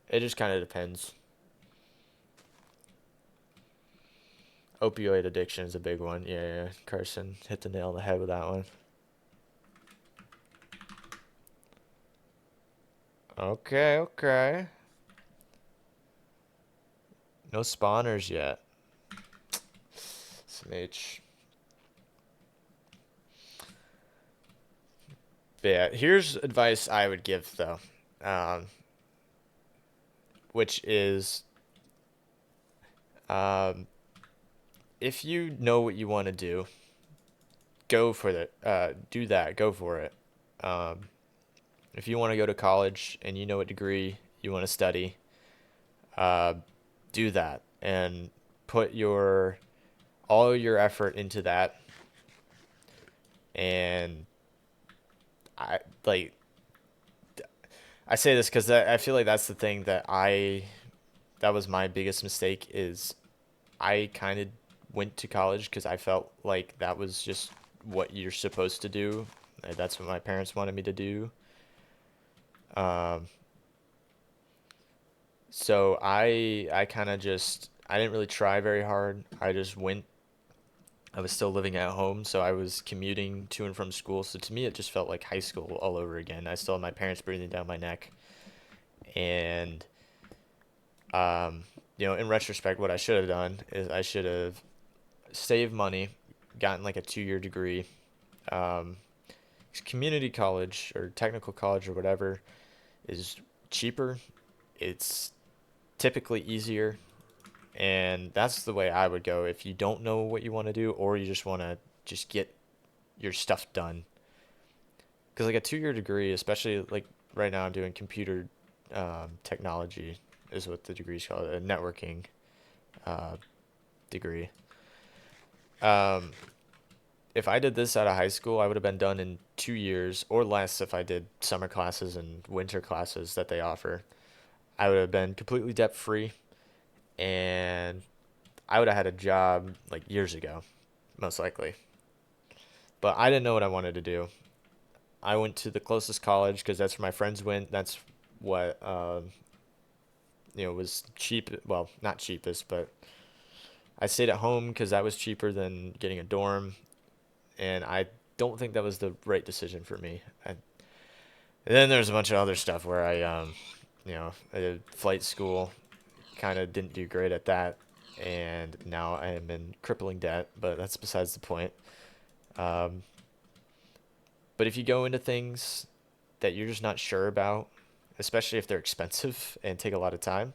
[SPEAKER 1] it just kind of depends. Opioid addiction is a big one. Yeah, yeah. Carson hit the nail on the head with that one. Okay, okay. No spawners yet. SMH. But yeah, here's advice I would give though, um, which is, um, if you know what you want to do, go for it. Do that. Go for it. Um, if you want to go to college and you know what degree you want to study, uh, do that and put your all your effort into that. And I like I say this because I feel like that's the thing that was my biggest mistake is I kind of went to college because I felt like that was just what you're supposed to do. That's what my parents wanted me to do. Um, so I kind of just I didn't really try very hard. I just went. I was still living at home, so I was commuting to and from school. So to me, it just felt like high school all over again. I still had my parents breathing down my neck, and um, in retrospect, what I should have done is I should have saved money, gotten like a 2 year degree. Um, Community college or technical college or whatever is cheaper. It's typically easier, and that's the way I would go if you don't know what you want to do or you just want to just get your stuff done. Because like a 2 year degree, especially like right now, I'm doing computer technology is what the degree is called, a networking uh, degree. Um, if I did this out of high school, I would have been done in 2 years or less if I did summer classes and winter classes that they offer. I would have been completely debt free and I would have had a job like years ago, most likely. But I didn't know what I wanted to do. I went to the closest college because that's where my friends went. That's what was cheap. Well, not cheapest, but I stayed at home because that was cheaper than getting a dorm, and I don't think that was the right decision for me. And then there's a bunch of other stuff where I did flight school, kind of didn't do great at that, and now I am in crippling debt. But that's besides the point. Um, but if you go into things that you're just not sure about, especially if they're expensive and take a lot of time.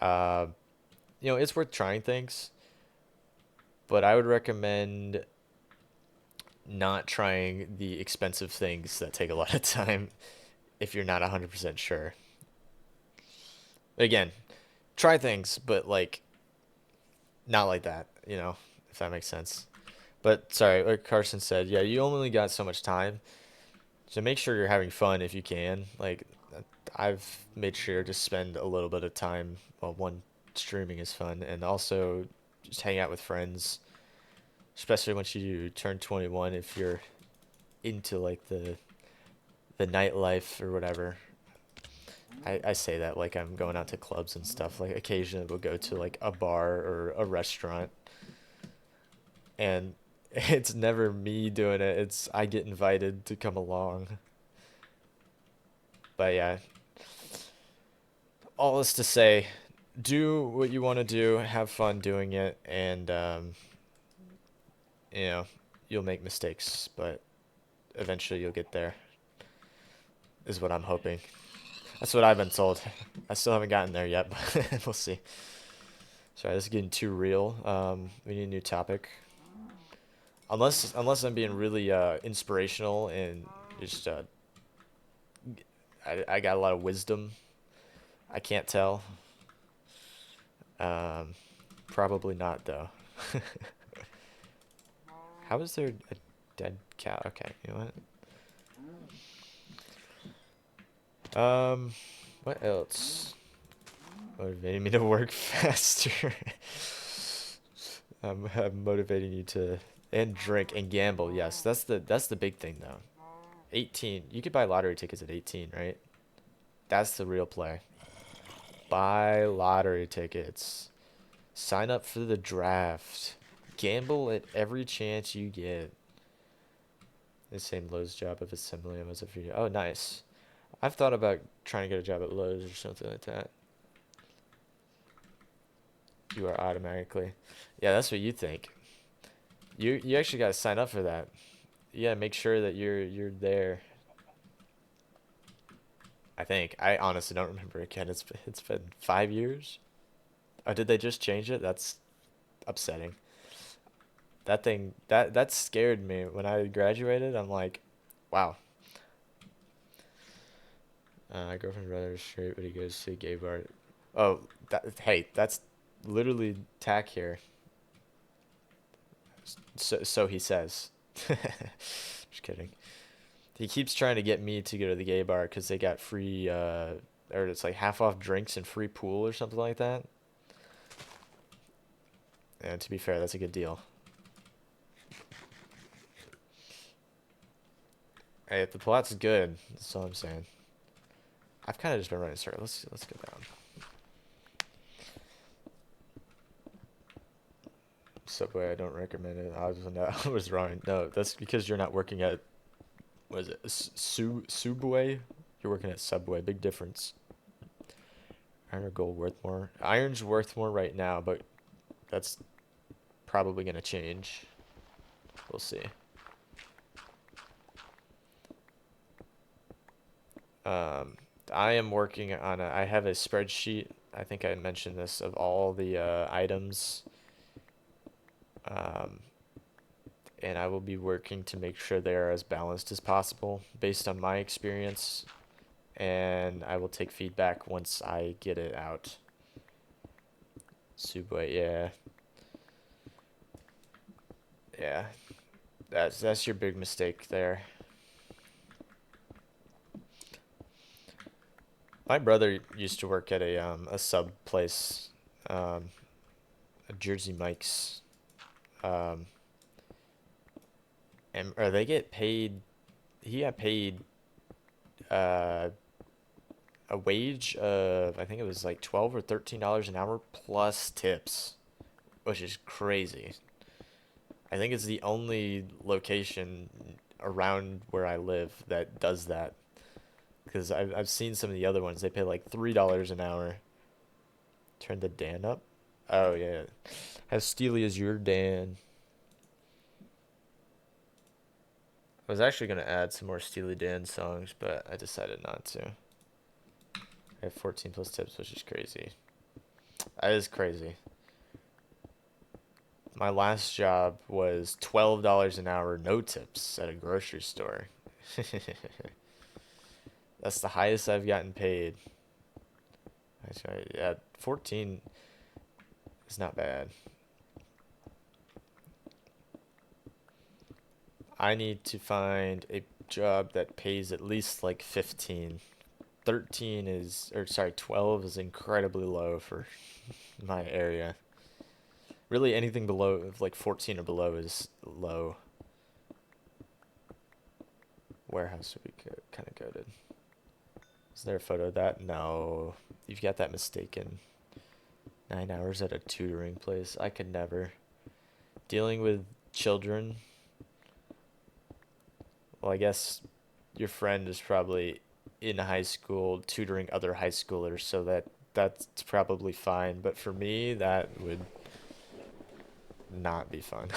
[SPEAKER 1] Uh, it's worth trying things, but I would recommend not trying the expensive things that take a lot of time if you're not 100% sure. Again, try things, but like not like that, if that makes sense. But sorry, like Carson said, yeah, you only got so much time, so make sure you're having fun if you can. Like, I've made sure to spend a little bit of time while one streaming is fun, and also just hang out with friends, especially once you turn 21 if you're into like the nightlife or whatever. I say that like I'm going out to clubs and stuff. Like occasionally we'll go to like a bar or a restaurant, and it's never me doing it. It's I get invited to come along. But yeah, all this to say, do what you want to do, have fun doing it, and you know, you'll make mistakes, but eventually you'll get there. Is what I'm hoping. That's what I've been told. I still haven't gotten there yet, but we'll see. Sorry, this is getting too real. We need a new topic. Unless I'm being really inspirational and just I got a lot of wisdom. I can't tell. Um, Probably not though. How is there a dead cow? Okay, you know what? What else motivating me to work faster? I'm motivating you to and drink and gamble. Yes, that's the big thing though. 18. You could buy lottery tickets at 18, right? That's the real play. Buy lottery tickets. Sign up for the draft. Gamble at every chance you get. The same Lowe's job of assembly as a video. Oh, nice. I've thought about trying to get a job at Lowe's or something like that. You are automatically. Yeah, that's what you think. You actually got to sign up for that. Yeah, make sure that you're there. I think. I honestly don't remember again. It's been 5 years. Oh, did they just change it? That's upsetting. That scared me when I graduated. I'm like, wow. My girlfriend's brother is straight, but he goes to gay bar. Oh, hey, that's literally tack here. So he says. Just kidding. He keeps trying to get me to go to the gay bar because they got free, or it's like half off drinks and free pool or something like that. And to be fair, that's a good deal. Hey, if the plot's good, that's all I'm saying. I've kind of just been running circles. Let's go down. Subway, I don't recommend it. I was wrong. No, that's because you're not working at, what is it? Subway? You're working at Subway. Big difference. Iron or gold worth more? Iron's worth more right now, but that's probably gonna change. We'll see. Um, I am working on I have a spreadsheet. I think I mentioned this of all the items. Um, and I will be working to make sure they are as balanced as possible based on my experience. And I will take feedback once I get it out. Subway, yeah, yeah. That's your big mistake there. My brother used to work at a sub place, um, a Jersey Mike's, um, and or they get paid. He got paid uh, a wage of I think it was like $12 or $13 an hour plus tips, which is crazy. I think it's the only location around where I live that does that. Because I've seen some of the other ones. They pay like $3 an hour. Turn the Dan up. Oh yeah, as steely as your Dan. I was actually gonna add some more Steely Dan songs, but I decided not to. I have 14 plus tips, which is crazy. That is crazy. My last job was $12 an hour, no tips at a grocery store. That's the highest I've gotten paid. Actually, yeah, 14 is not bad. I need to find a job that pays at least like 15. 13 is, or sorry, 12 is incredibly low for my area. Really, anything below like 14 or below is low. Warehouse would be kind of goaded. Is there a photo of that? No. You've got that mistaken. 9 hours at a tutoring place. I could never. Dealing with children. Well, I guess your friend is probably in high school tutoring other high schoolers, so that's probably fine. But for me, that would not be fun.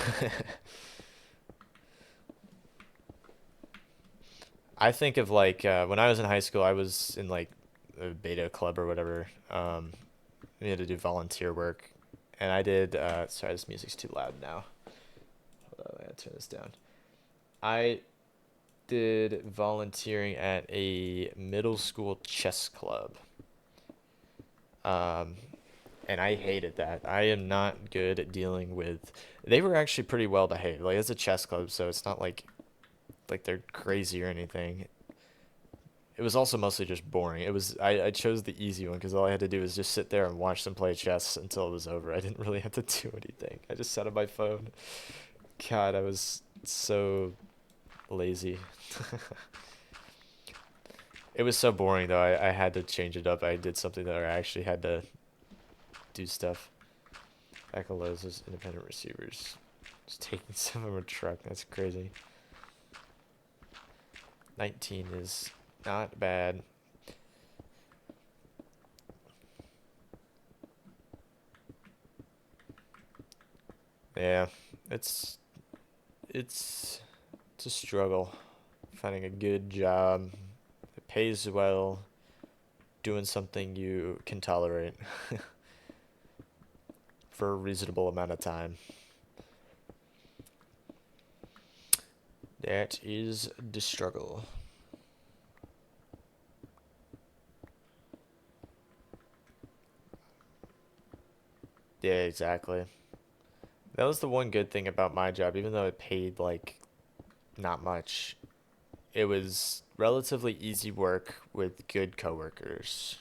[SPEAKER 1] I think of like when I was in high school, I was in like a beta club or whatever. We had to do volunteer work, and I did. Sorry, this music's too loud now. Hold on, I gotta turn this down. I did volunteering at a middle school chess club. Um, and I hated that. I am not good at dealing with. They were actually pretty well behaved. Like it's a chess club, so it's not like they're crazy or anything. It was also mostly just boring. I chose the easy one because all I had to do was just sit there and watch them play chess until it was over. I didn't really have to do anything. I just sat on my phone. God, I was so lazy. It was so boring though. I had to change it up. I did something that I actually had to do stuff. Echolo's is independent receivers. Just taking some of a truck. That's crazy. 19 is not bad. Yeah, it's it's it's a struggle finding a good job. It pays well, doing something you can tolerate for a reasonable amount of time. That is the struggle. Yeah, exactly. That was the one good thing about my job, even though it paid like not much. It was relatively easy work with good coworkers.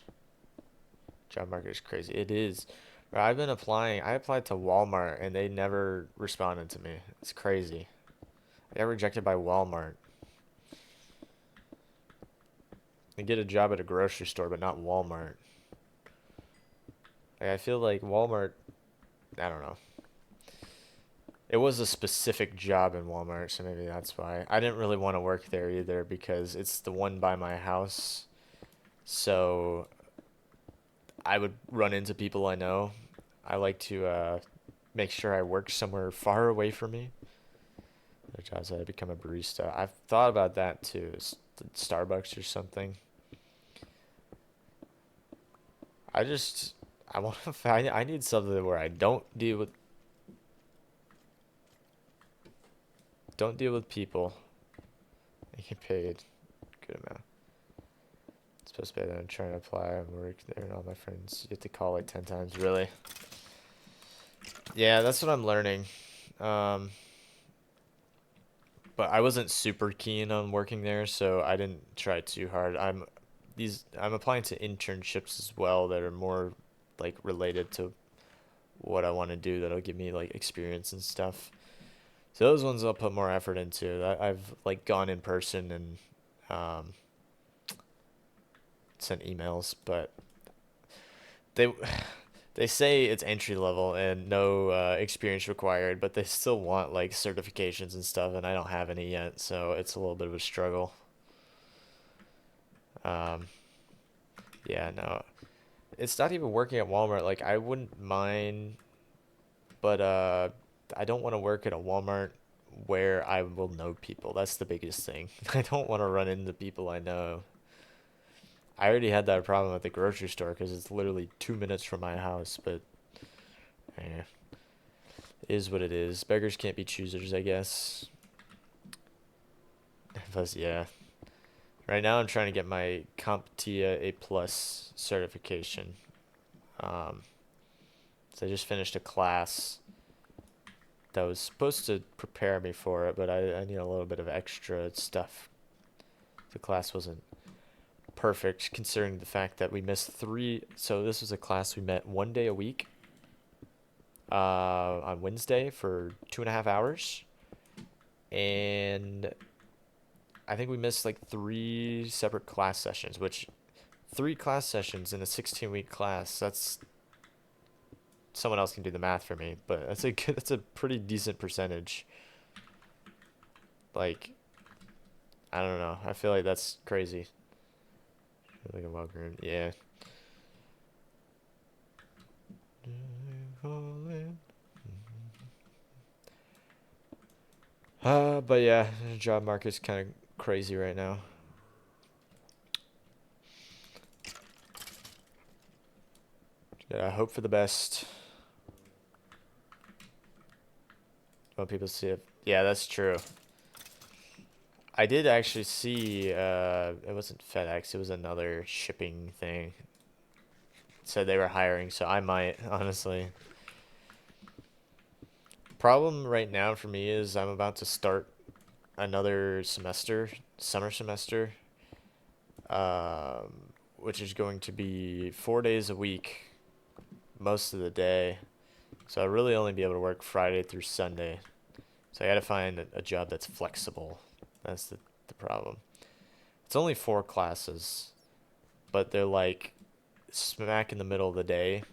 [SPEAKER 1] Job market is crazy. It is. Bro, I've been applying. I applied to Walmart and they never responded to me. It's crazy. I got rejected by Walmart. I get a job at a grocery store, but not Walmart. Like, I feel like Walmart. I don't know. It was a specific job in Walmart, so maybe that's why. I didn't really want to work there either because it's the one by my house. So I would run into people I know. I like to make sure I work somewhere far away from me. Other jobs I become a barista. I've thought about that too. Starbucks or something. I just I want to find. I need something where I don't deal with people. I get paid good amount. It's supposed to be that I'm trying to apply and work there, and all my friends you have to call like 10 times. Really? Yeah, that's what I'm learning. Um, but I wasn't super keen on working there, so I didn't try too hard. I'm applying to internships as well that are more like related to what I want to do that'll give me like experience and stuff. So those ones I'll put more effort into. I've like gone in person and um, sent emails, but they they say it's entry level and no experience required, but they still want like certifications and stuff, and I don't have any yet, so it's a little bit of a struggle. Um, yeah, no, it's not even working at Walmart. Like I wouldn't mind, but I don't want to work at a Walmart where I will know people. That's the biggest thing. I don't want to run into people I know. I already had that problem at the grocery store because it's literally 2 minutes from my house, but eh, is what it is. Beggars can't be choosers, I guess. Plus, yeah. Right now, I'm trying to get my CompTIA A plus certification. Um, so I just finished a class that was supposed to prepare me for it, but I need a little bit of extra stuff. The class wasn't perfect considering the fact that we missed three. So this was a class we met one day a week on Wednesday for 2.5 hours. And I think we missed like three separate class sessions, which three class sessions in a 16-week class, that's someone else can do the math for me, but that's a pretty decent percentage. Like, I don't know. I feel like that's crazy. Like a welcome room. Yeah. But yeah, the job market's kind of crazy right now. Yeah, I hope for the best. When people see it. Yeah, that's true. I did actually see, it wasn't FedEx, it was another shipping thing. It said they were hiring, so I might, honestly. Problem right now for me is I'm about to start another semester, summer semester, which is going to be 4 days a week, most of the day. So I'll really only be able to work Friday through Sunday. So I gotta find a job that's flexible. That's the problem. It's only 4 classes, but they're like smack in the middle of the day,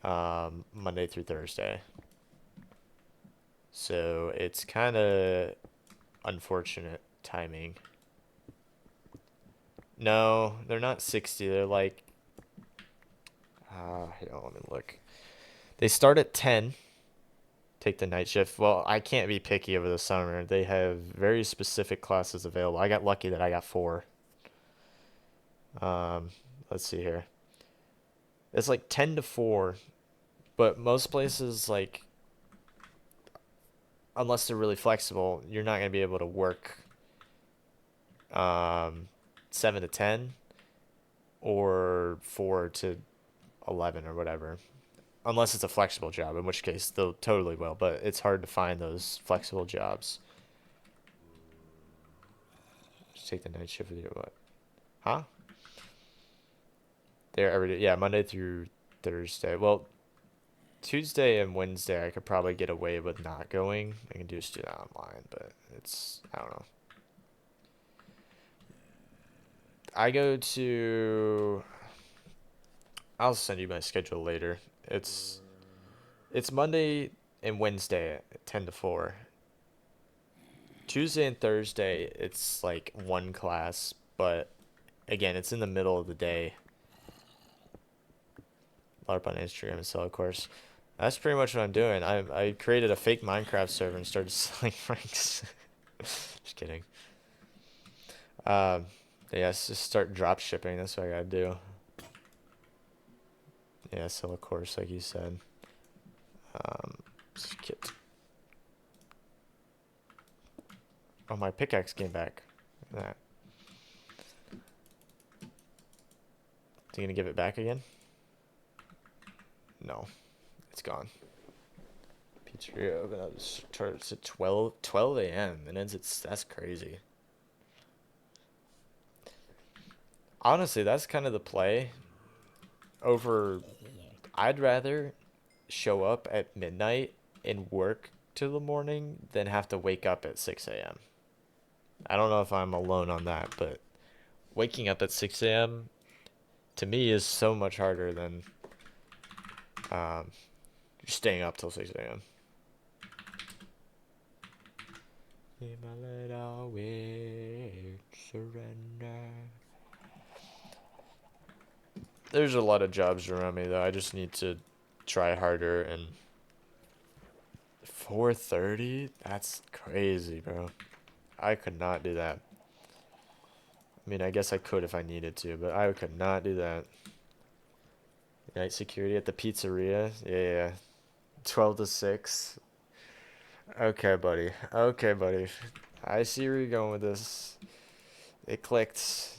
[SPEAKER 1] Monday through Thursday. So it's kind of unfortunate timing. No, they're not 60. They're like, let me look. They start at 10, take the night shift. Well, I can't be picky over the summer. They have very specific classes available. I got lucky that I got four. Um, let's see here. It's like 10 to 4, but most places, like, unless they're really flexible, you're not going to be able to work um, 7 to 10 or 4 to 11 or whatever. Unless it's a flexible job, in which case they'll totally will, but it's hard to find those flexible jobs. Just take the night shift with you, what? Huh? They're every day. Yeah, Monday through Thursday. Well, Tuesday and Wednesday I could probably get away with not going. I can just do that online, but I don't know. I go to I'll send you my schedule later. It's Monday and Wednesday at 10 to 4. Tuesday and Thursday it's like one class, but again, it's in the middle of the day. LARP on Instagram and sell a course. That's pretty much what I'm doing. I created a fake Minecraft server and started selling ranks. Just kidding. Um, yeah, just start drop shipping. That's what I gotta do. Yeah, sell a course like you said. Kit. Oh, my pickaxe came back. Look at that. Is he gonna give it back again? No, it's gone. Pizzeria open up starts at 12 a.m. and ends at that's crazy. Honestly, that's kind of the play. Over, I'd rather show up at midnight and work till the morning than have to wake up at 6 a.m. I don't know if I'm alone on that, but waking up at 6 a.m. to me is so much harder than um, staying up till 6 a.m. Surrender. There's a lot of jobs around me though. I just need to try harder. And 4:30? That's crazy, bro. I could not do that. mean, I guess I could if I needed to, but I could not do that. Night security at the pizzeria? Yeah, yeah. 12 to 6. Okay, buddy. Okay, buddy. I see where you're going with this. It clicked.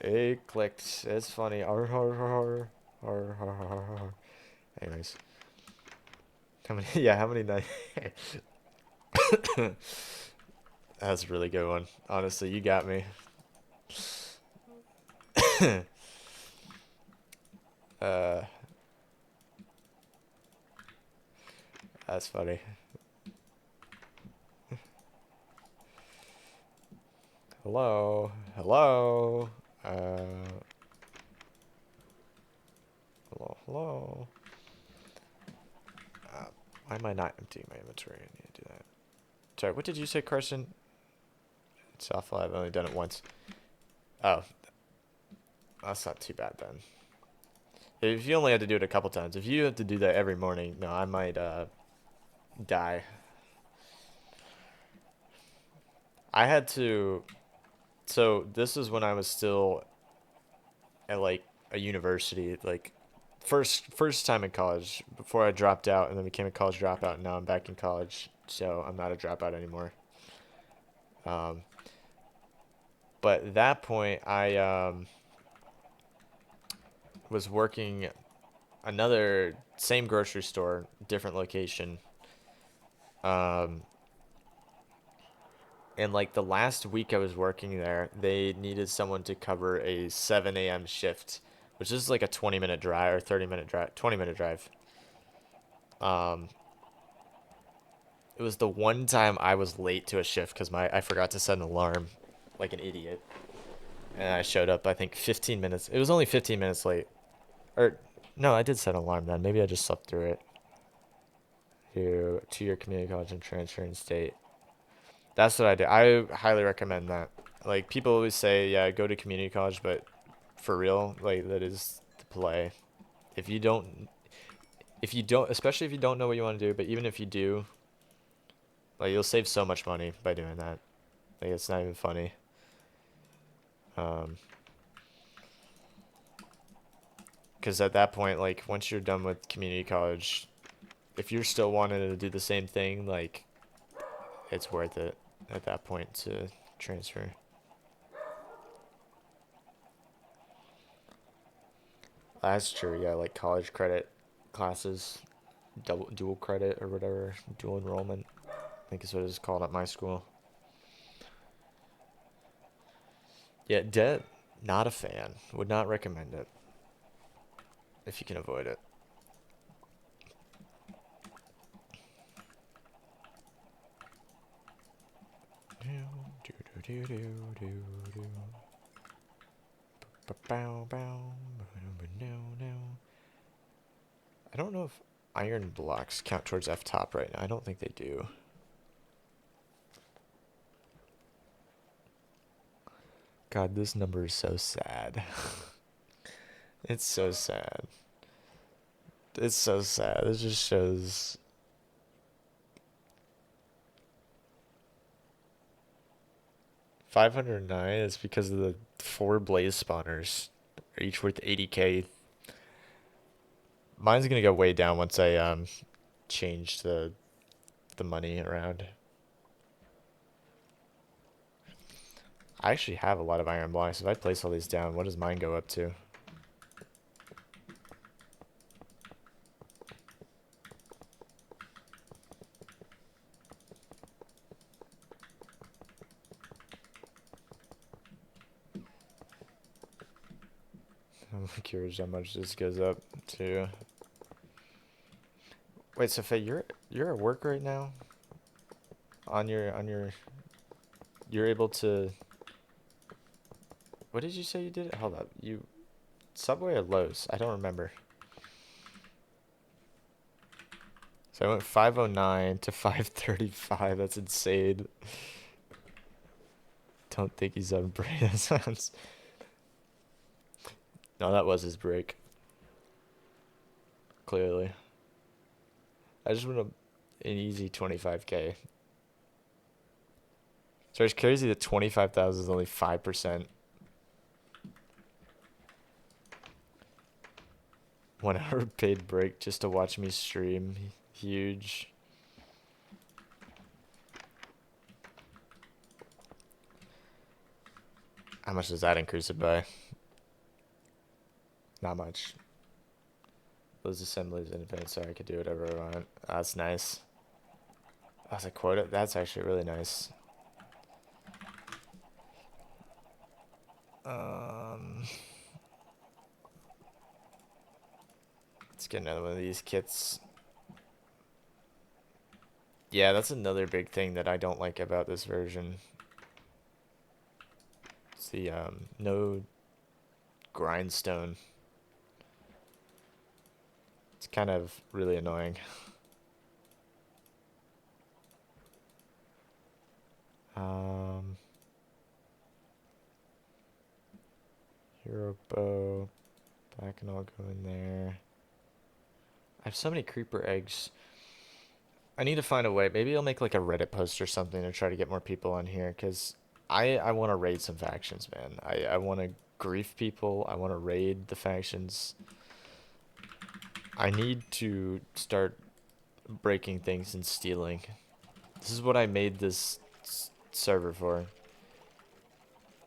[SPEAKER 1] It clicked. It's funny. Arr, har, har, har. Arr, har, har, har, har. Anyways. How many? Yeah, how many nights? That's a really good one. Honestly, you got me. uh, that's funny. Hello? Hello? Hello? Hello? Uh, why am I not emptying my inventory? I need to do that. Sorry, what did you say, Carson? It's awful. I've only done it once. Oh, that's not too bad then. If you only had to do it a couple times, if you have to do that every morning, no, I might die. I had to. So this is when I was still at like a university, like first time in college before I dropped out and then became a college dropout. And now I'm back in college, so I'm not a dropout anymore. Um, but at that point, I was working another same grocery store, different location. Um, and like the last week I was working there, they needed someone to cover a 7 a.m. shift, which is like a 20-minute drive or 30-minute drive, 20-minute drive. Um, it was the one time I was late to a shift because I forgot to set an alarm, like an idiot, and I showed up I think 15 minutes. It was only 15 minutes late, or no, I did set an alarm then. Maybe I just slept through it. To your community college and transferring state. That's what I did. I highly recommend that. Like people always say, yeah, go to community college, but for real, like that is the play. If you don't, especially if you don't know what you want to do, but even if you do, like you'll save so much money by doing that. Like it's not even funny. Um, because at that point, like once you're done with community college, if you're still wanting to do the same thing, like it's worth it at that point to transfer. That's true. Yeah, like college credit classes, dual credit or whatever, dual enrollment. I think is what it's called at my school. Yeah, debt. Not a fan. Would not recommend it if you can avoid it. I don't know if iron blocks count towards F-top right now. I don't think they do. God, this number is so sad. It's so sad. It's so sad. It just shows 509 is because of the four blaze spawners, each worth 80k. Mine's gonna go way down once I change the money around. I actually have a lot of iron blocks. If I place all these down, what does mine go up to? I'm curious how much this goes up to. Wait, so Faye, you're at work right now? On your you're able to. What did you say you did? Hold up, you Subway or Lowe's? I don't remember. So I went 509 to 535. That's insane. Don't think he's on break. That sounds. No, that was his break. Clearly. I just want an easy 25k. So it's crazy that 25,000 is only 5%. 1 hour paid break just to watch me stream. Huge. How much does that increase it by? Not much. Those assemblies in advance so I could do whatever I want. That's nice. That's a quota. That's actually really nice. Um, let's get another one of these kits. Yeah, that's another big thing that I don't like about this version. It's the no grindstone. It's kind of really annoying. Um, Hero bow. That can all go in there. I have so many creeper eggs. I need to find a way. Maybe I'll make like a Reddit post or something to try to get more people on here because I want to raid some factions, man. I want to grief people. I want to raid the factions. I need to start breaking things and stealing. This is what I made this server for.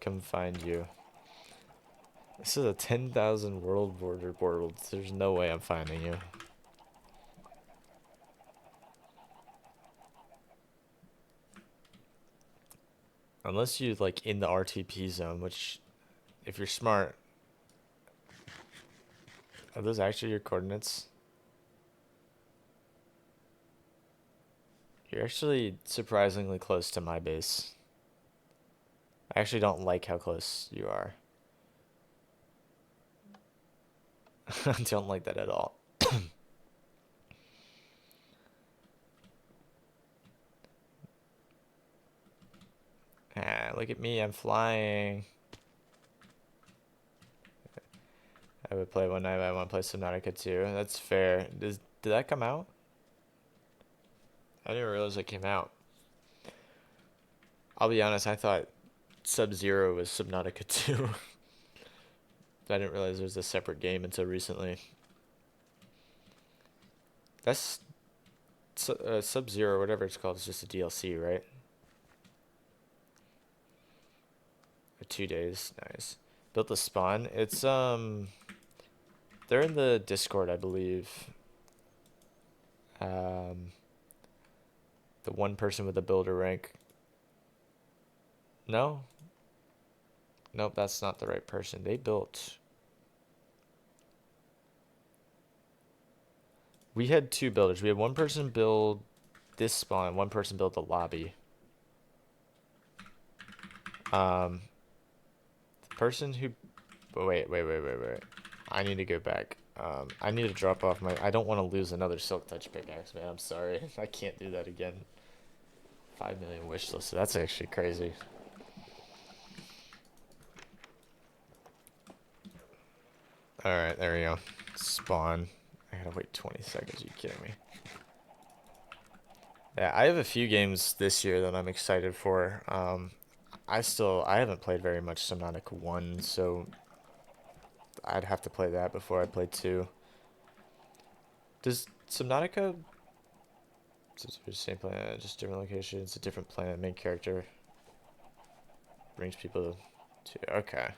[SPEAKER 1] Come find you. This is a 10,000 world border world. There's no way I'm finding you. Unless you like in the RTP zone, which if you're smart, are those actually your coordinates? You're actually surprisingly close to my base. I actually don't like how close you are. I don't like that at all. Ah, look at me, I'm flying. I would play one night, I want to play Subnautica too. That's fair. Did that come out? I didn't realize it came out. I'll be honest, I thought Sub-Zero was Subnautica 2. I didn't realize it was a separate game until recently. That's Sub-Zero, whatever it's called, is just a DLC, right? Or 2 days, nice. Built the spawn. It's they're in the Discord, I believe. Um, the one person with the builder rank. No, nope, that's not the right person. They built. We had two builders. We had one person build this spawn, one person build the lobby. Um, the person who, wait. I need to go back. I need to drop off my. I don't want to lose another Silk Touch pickaxe, man. I'm sorry. I can't do that again. 5 million wish list. That's actually crazy. All right, there we go. Spawn. I gotta wait 20 seconds. Are you kidding me? Yeah, I have a few games this year that I'm excited for. I haven't played very much Subnautica 1, so I'd have to play that before I play 2. Does Subnautica, it's the same planet, just different location, it's a different planet, main character brings people to, okay.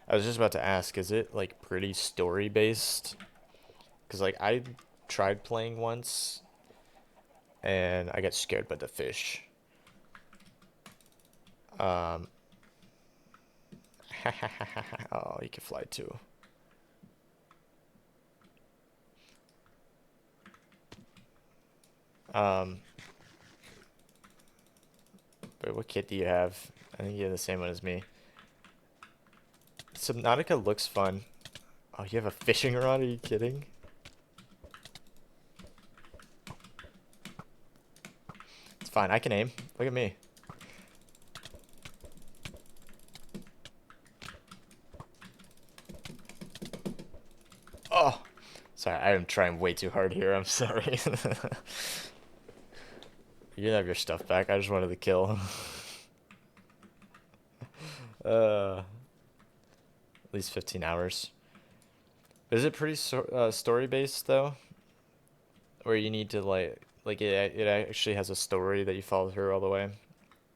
[SPEAKER 1] I was just about to ask, is it like pretty story based? Because like I tried playing once and I got scared by the fish. Um, oh, you can fly too. Um, but what kit do you have? I think you have the same one as me. Subnautica looks fun. Oh, you have a fishing rod? Are you kidding? It's fine. I can aim. Look at me. Oh, sorry. I am trying way too hard here. I'm sorry. You can have your stuff back. I just wanted to kill. At least 15 hours. Is it pretty story based though, where you need to like it actually has a story that you follow through all the way?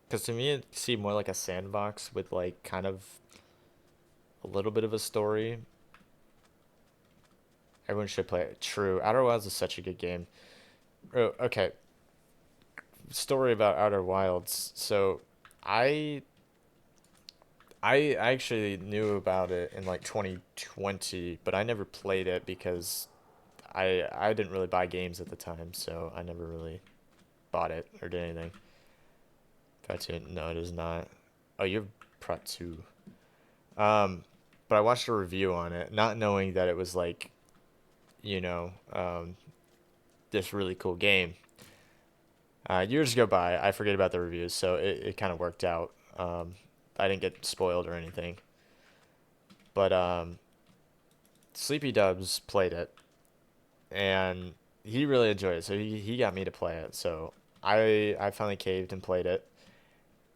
[SPEAKER 1] Because to me, it seemed more like a sandbox with like kind of a little bit of a story. Everyone should play it. True, Outer Wilds is such a good game. Oh, okay, story about Outer Wilds. So, I I actually knew about it in like 2020, but I never played it because I didn't really buy games at the time, so I never really bought it or did anything. Prattun, no, it is not. Oh, you're Prattu. Um, but I watched a review on it, not knowing that it was like, you know, this really cool game. Years go by, I forget about the reviews, so it kind of worked out. I didn't get spoiled or anything. But Sleepy Dubs played it, and he really enjoyed it, so he got me to play it. So I finally caved and played it,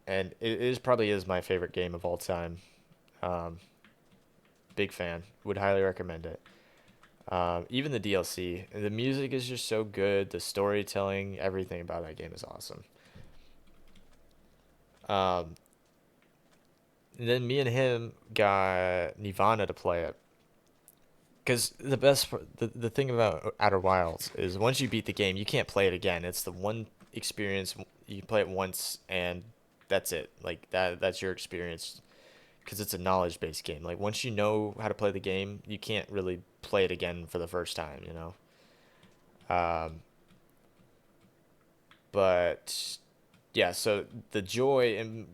[SPEAKER 1] and it is probably is my favorite game of all time. Um, Big fan. Would highly recommend it. Even the DLC, the music is just so good. The storytelling, everything about that game is awesome. Um, and then me and him got Nirvana to play it. Because the thing about Outer Wilds is once you beat the game, you can't play it again. It's the one experience you play it once and that's it. Like that's your experience because it's a knowledge based game. Like once you know how to play the game, you can't really play it again for the first time. Um, but yeah, so the joy in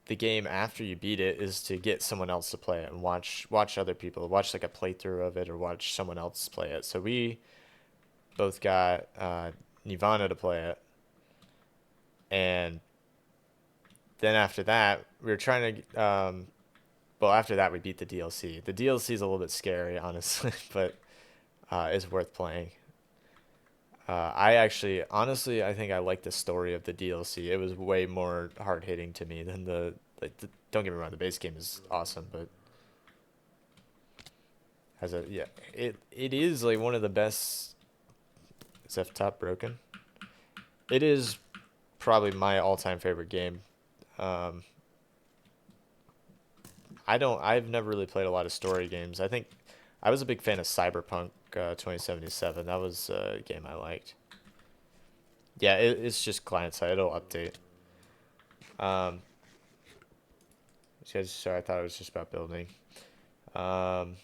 [SPEAKER 1] the game after you beat it is to get someone else to play it and watch other people watch like a playthrough of it or watch someone else play it. So we both got Nirvana to play it, and then after that we were trying to well after that we beat the DLC. The DLC is a little bit scary, honestly, but it's worth playing. I actually, honestly, I think I like the story of the DLC. It was way more hard hitting to me than don't get me wrong, the base game is awesome, but as a yeah, it is like one of the best. Is F top broken? It is probably my all time favorite game. Um, I've never really played a lot of story games. I think I was a big fan of Cyberpunk 2077. That was a game I liked. Yeah, it's just client side. It'll update. Um, sorry, I thought it was just about building. Um,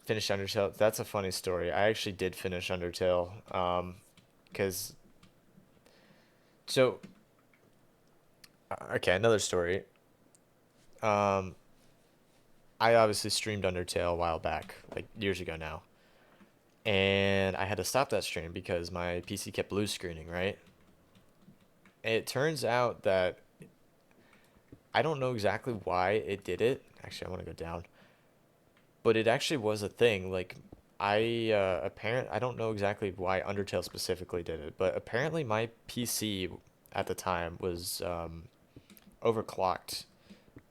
[SPEAKER 1] Finished Undertale. That's a funny story. I actually did finish Undertale. Because so okay, another story. Um, I obviously streamed Undertale a while back, like years ago now, and I had to stop that stream because my PC kept blue screening. Right. And it turns out that I don't know exactly why it did it. Actually, I want to go down, but it actually was a thing. Like I don't know exactly why Undertale specifically did it, but apparently my PC at the time was overclocked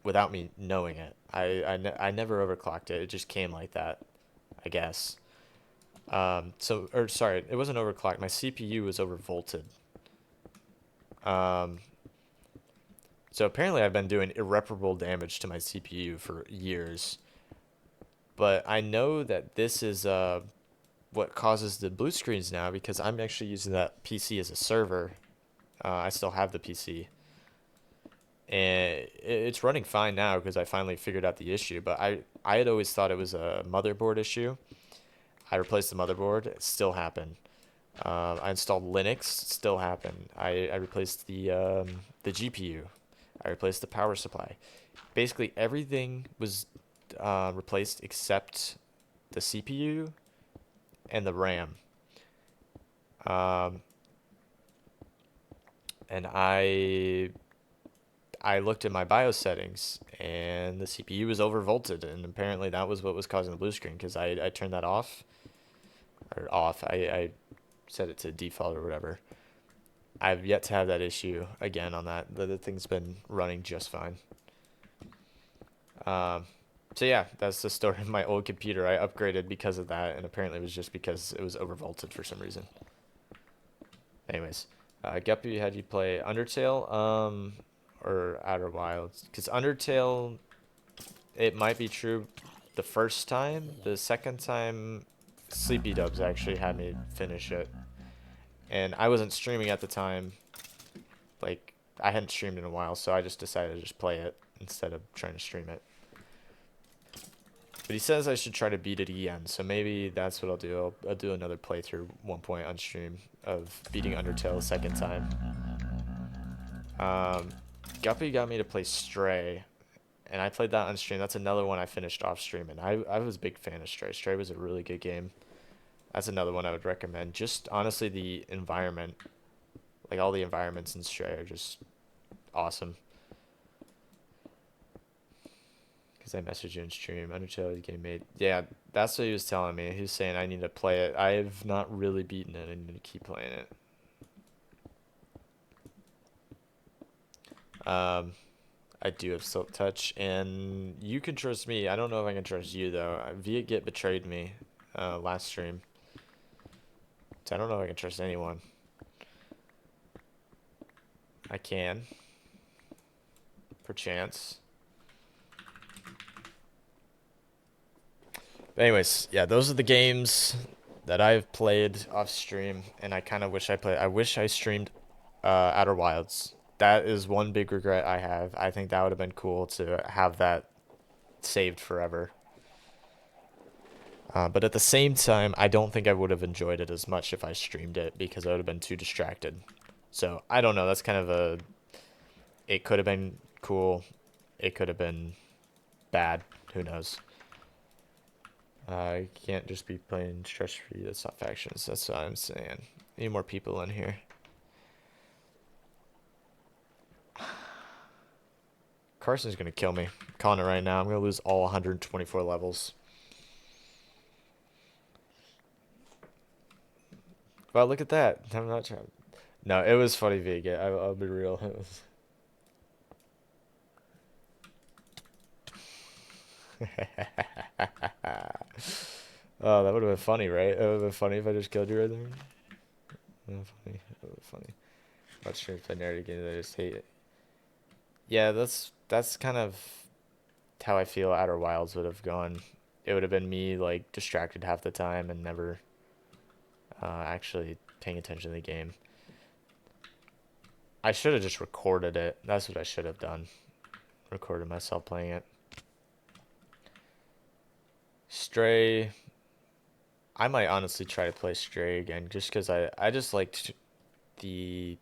[SPEAKER 1] without me knowing it. I never overclocked it. It just came like that, I guess. Or sorry, it wasn't overclocked. My CPU was overvolted. Um, so apparently I've been doing irreparable damage to my CPU for years. But I know that this is what causes the blue screens now because I'm actually using that PC as a server. I still have the PC, and it's running fine now because I finally figured out the issue. But I had always thought it was a motherboard issue. I replaced the motherboard. It still happened. I installed Linux. Still happened. I replaced the GPU. I replaced the power supply. Basically everything was replaced except the CPU and the RAM. Um, and I looked at my BIOS settings and the CPU was overvolted, and apparently that was what was causing the blue screen because I turned that off or off. I set it to default or whatever. I've yet to have that issue again on that. The thing's been running just fine. Um, So yeah, that's the story of my old computer. I upgraded because of that, and apparently it was just because it was overvolted for some reason. Anyways, Guppy had you play Undertale, or Outer Wilds? Because Undertale, it might be true the first time. The second time, Sleepy Dubs actually had me finish it, and I wasn't streaming at the time. Like I hadn't streamed in a while, so I just decided to just play it instead of trying to stream it. But he says I should try to beat it again, so maybe that's what I'll do. I'll do another playthrough one point on stream of beating Undertale a second time. Um, Guppy got me to play Stray, and I played that on stream. That's another one I finished off stream, and I was a big fan of Stray. Stray was a really good game. That's another one I would recommend. Just honestly, the environment, like all the environments in Stray are just awesome. Because I messaged you in stream. Undertale is game made. Yeah, that's what he was telling me. He was saying I need to play it. I've not really beaten it. I need to keep playing it. Um, I do have Silk Touch, and you can trust me. I don't know if I can trust you though. Viet betrayed me, last stream, so I don't know if I can trust anyone. I can, perchance. But anyways, yeah, those are the games that I've played off stream, and I kind of wish I played. I wish I streamed Outer Wilds. That is one big regret I have. I think that would have been cool to have that saved forever. But at the same time, I don't think I would have enjoyed it as much if I streamed it because I would have been too distracted. So I don't know. That's kind of a. It could have been cool. It could have been bad. Who knows? I can't just be playing stress free. That's not factions. That's what I'm saying. Need more people in here. Carson's gonna kill me. I'm calling it right now. I'm gonna lose all 124 levels. Wow, look at that. I'm not trying. No, it was funny, Vega. I'll be real. It was. Oh, that would have been funny, right? It would have been funny if I just killed you right there. Funny. That would be funny. Not sure if I narrated again. I just hate it. Yeah, that's kind of how I feel Outer Wilds would have gone. It would have been me like distracted half the time and never actually paying attention to the game. I should have just recorded it. That's what I should have done. Recorded myself playing it. Stray. I might honestly try to play Stray again just because I just liked the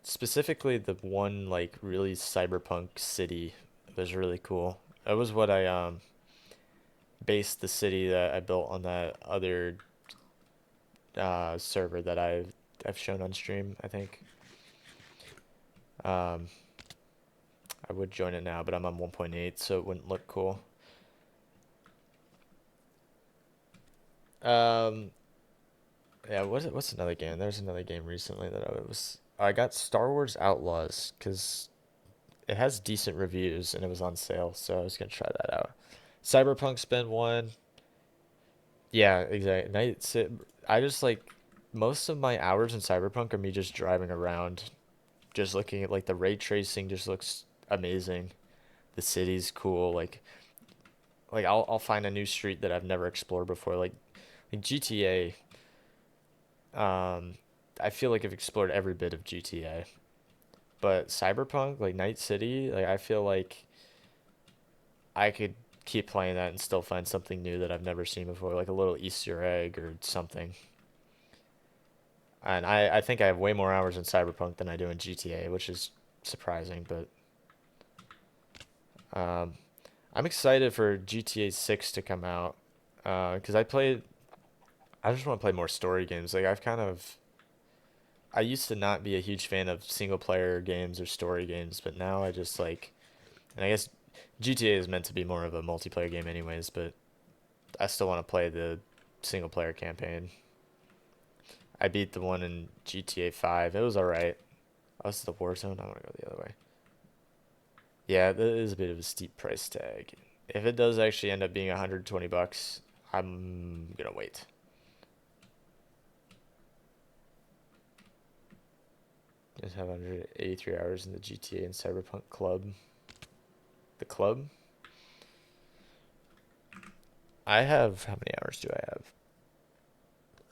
[SPEAKER 1] specifically the one like really cyberpunk city was really cool. That was what I based the city that I built on that other server that I've shown on stream, I think. Um, I would join it now, but I'm on 1.8, so it wouldn't look cool. Um, yeah, what's another game? There's another game recently that I got Star Wars Outlaws because it has decent reviews and it was on sale, so I was gonna try that out. Cyberpunk's been one. Yeah, exactly. I just like most of my hours in Cyberpunk are me just driving around, just looking at like the ray tracing just looks amazing. The city's cool. Like I'll find a new street that I've never explored before. Like GTA. I feel like I've explored every bit of GTA. But Cyberpunk, like Night City, like I feel like I could keep playing that and still find something new that I've never seen before, like a little Easter egg or something. And I think I have way more hours in Cyberpunk than I do in GTA, which is surprising, but um, I'm excited for GTA 6 to come out. Because I just want to play more story games. I used to not be a huge fan of single player games or story games, but now I just like, and I guess GTA is meant to be more of a multiplayer game anyways, but I still want to play the single player campaign. I beat the one in GTA 5. It was alright. Oh, the Warzone. I want to go the other way. Yeah, that is a bit of a steep price tag. If it does actually end up being 120 bucks, I'm gonna wait. Just have 183 hours in the GTA and Cyberpunk Club. The club? I have, how many hours do I have?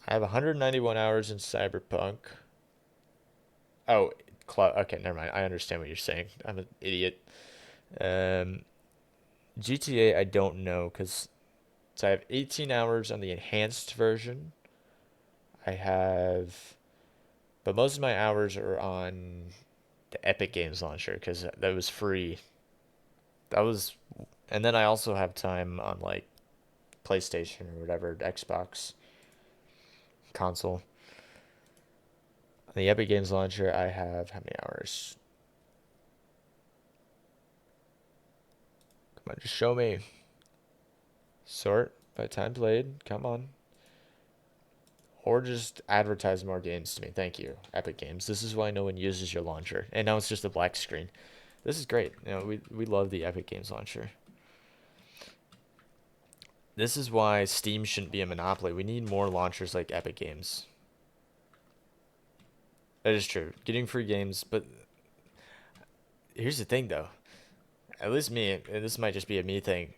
[SPEAKER 1] I have 191 hours in Cyberpunk. Oh, club. Okay, never mind. I understand what you're saying. I'm an idiot. Um, GTA, I don't know because so I have 18 hours on the enhanced version. I have, but most of my hours are on the Epic Games launcher because that was free. That was, and then I also have time on like PlayStation or whatever, Xbox console. On the Epic Games launcher, I have how many hours? Come on, just show me. Sort by time played. Come on. Or just advertise more games to me. Thank you, Epic Games. This is why no one uses your launcher. And now it's just a black screen. This is great. We love the Epic Games launcher. This is why Steam shouldn't be a monopoly. We need more launchers like Epic Games. That is true. Getting free games, but here's the thing though. At least me, and this might just be a me thing.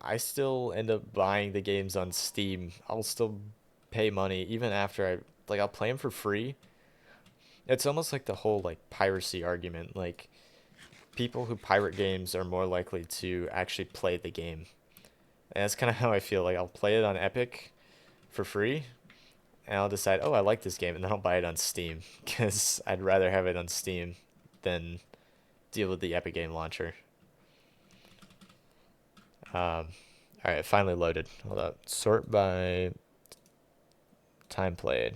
[SPEAKER 1] I still end up buying the games on Steam. I'll still pay money even after I'll play them for free. It's almost like the whole like piracy argument. Like people who pirate games are more likely to actually play the game. And that's kind of how I feel. Like I'll play it on Epic for free, and I'll decide, oh, I like this game, and then I'll buy it on Steam because I'd rather have it on Steam than deal with the Epic Game Launcher. All right, it finally loaded. Hold up. Sort by time played.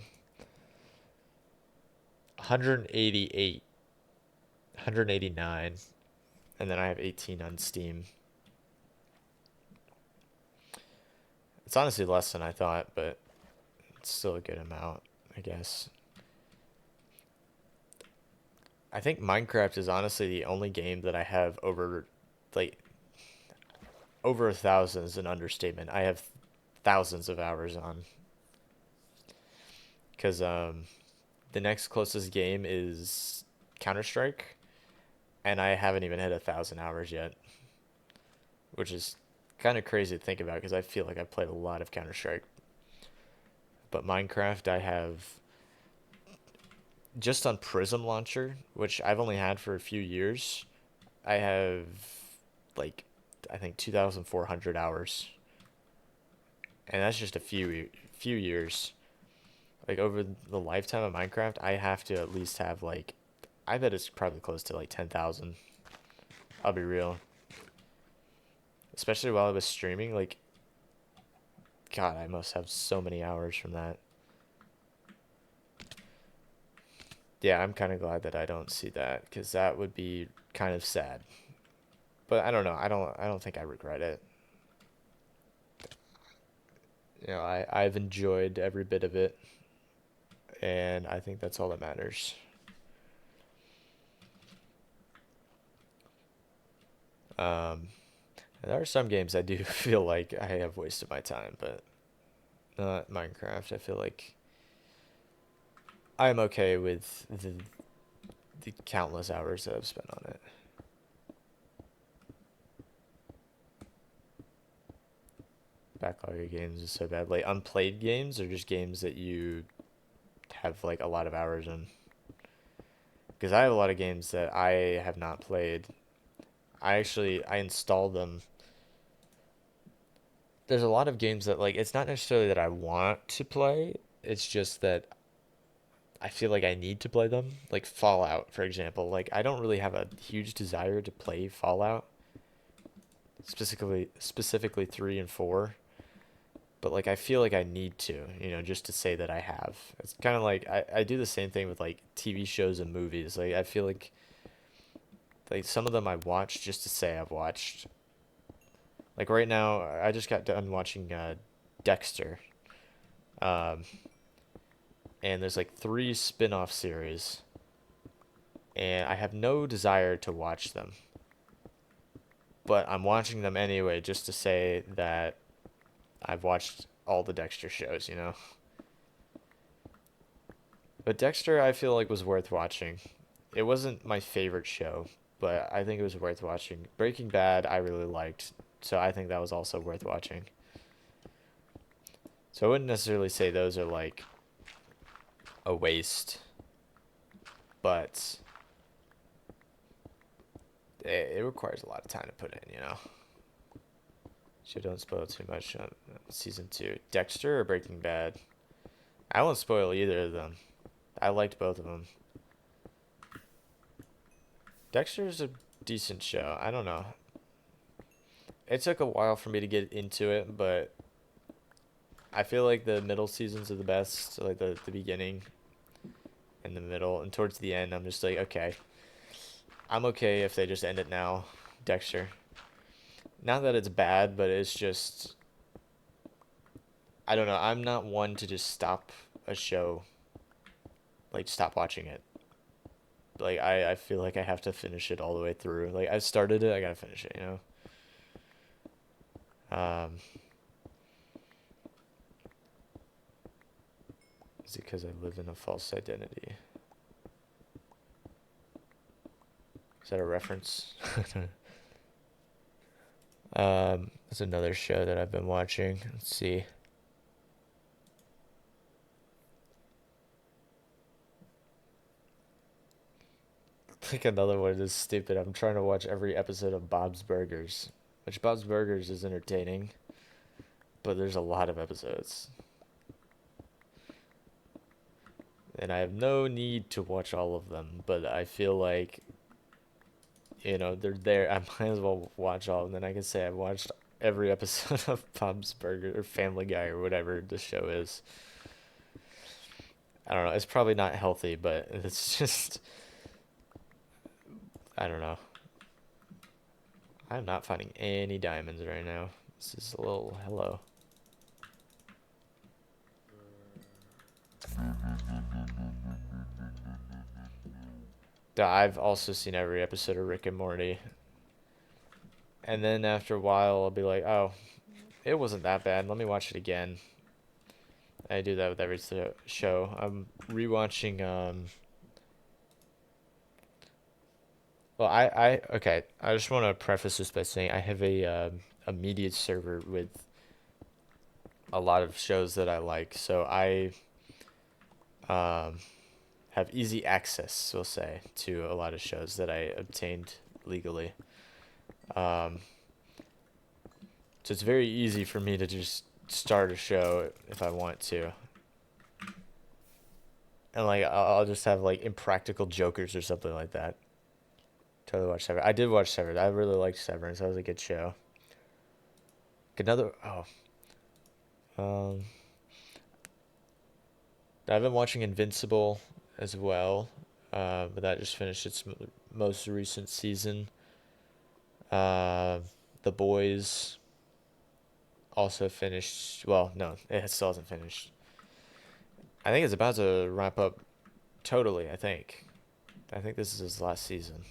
[SPEAKER 1] 188, 189, and then I have 18 on Steam. It's honestly less than I thought, but it's still a good amount, I guess. I think Minecraft is honestly the only game that I have like, over 1,000 is an understatement. I have thousands of hours on. Because the next closest game is Counter Strike, and I haven't even hit 1,000 hours yet, which is kind of crazy to think about because I feel like I've played a lot of Counter Strike. But Minecraft, I have just on Prism Launcher, which I've only had for a few years. I have like I think 2,400 hours, and that's just a few years. Like over the lifetime of Minecraft, I have to at least have like, I bet it's probably close to like 10,000. I'll be real. Especially while I was streaming, like, God, I must have so many hours from that. Yeah, I'm kind of glad that I don't see that because that would be kind of sad. But I don't know. I don't think I regret it. I've enjoyed every bit of it, and I think that's all that matters. Um, there are some games I do feel like I have wasted my time, but not Minecraft. I feel like I'm okay with the countless hours that I've spent on it. Backlog of games is so bad. Like unplayed games or just games that you have like a lot of hours in. Because I have a lot of games that I have not played. I installed them. There's a lot of games that like it's not necessarily that I want to play. It's just that I feel like I need to play them. Like Fallout, for example. Like I don't really have a huge desire to play Fallout, specifically 3 and 4. But like I feel like I need to, just to say that I have. It's kind of like I do the same thing with like TV shows and movies. Like I feel like some of them I watch just to say I've watched. Like right now, I just got done watching Dexter. Um, and there's like 3 spin-off series, and I have no desire to watch them. but I'm watching them anyway just to say that I've watched all the Dexter shows, you know. But Dexter, I feel like was worth watching. It wasn't my favorite show, but I think it was worth watching. Breaking Bad, I really liked, so I think that was also worth watching. So I wouldn't necessarily say those are like a waste, but it requires a lot of time to put in, you know. So don't spoil too much on season 2. Dexter or Breaking Bad? I won't spoil either of them. I liked both of them. Dexter's a decent show. I don't know. It took a while for me to get into it, but I feel like the middle seasons are the best. Like the beginning and the middle, and towards the end, I'm just like, okay, I'm okay if they just end it now. Dexter. Not that it's bad, but it's just, I don't know. I'm not one to just stop a show, like stop watching it. Like I feel like I have to finish it all the way through. Like I started it, I gotta finish it, you know. Um, is it because I live in a false identity? Is that a reference? That's another show that I've been watching. Let's see. Like another one is stupid. I'm trying to watch every episode of Bob's Burgers, which Bob's Burgers is entertaining, but there's a lot of episodes. And I have no need to watch all of them, but I feel like, you know, they're there. I might as well watch all of them. Then I can say I've watched every episode of Bob's Burger or Family Guy or whatever the show is. I don't know. It's probably not healthy, but it's just, I don't know. I'm not finding any diamonds right now. This is a little hello. I've also seen every episode of Rick and Morty. And then after a while, I'll be like, oh, it wasn't that bad. Let me watch it again. I do that with every show. I'm rewatching. Well, okay. I just want to preface this by saying I have a media server with a lot of shows that I like, so I um have easy access, we'll say, to a lot of shows that I obtained legally. Um, so it's very easy for me to just start a show if I want to. And like I'll just have like Impractical Jokers or something like that. Totally watch Severance. I did watch Severance. I really liked Severance. That was a good show. Another um I've been watching Invincible as well. But that just finished its most recent season. Uh, The Boys also finished. Well, no, it still hasn't finished. I think it's about to wrap up totally. I think this is his last season.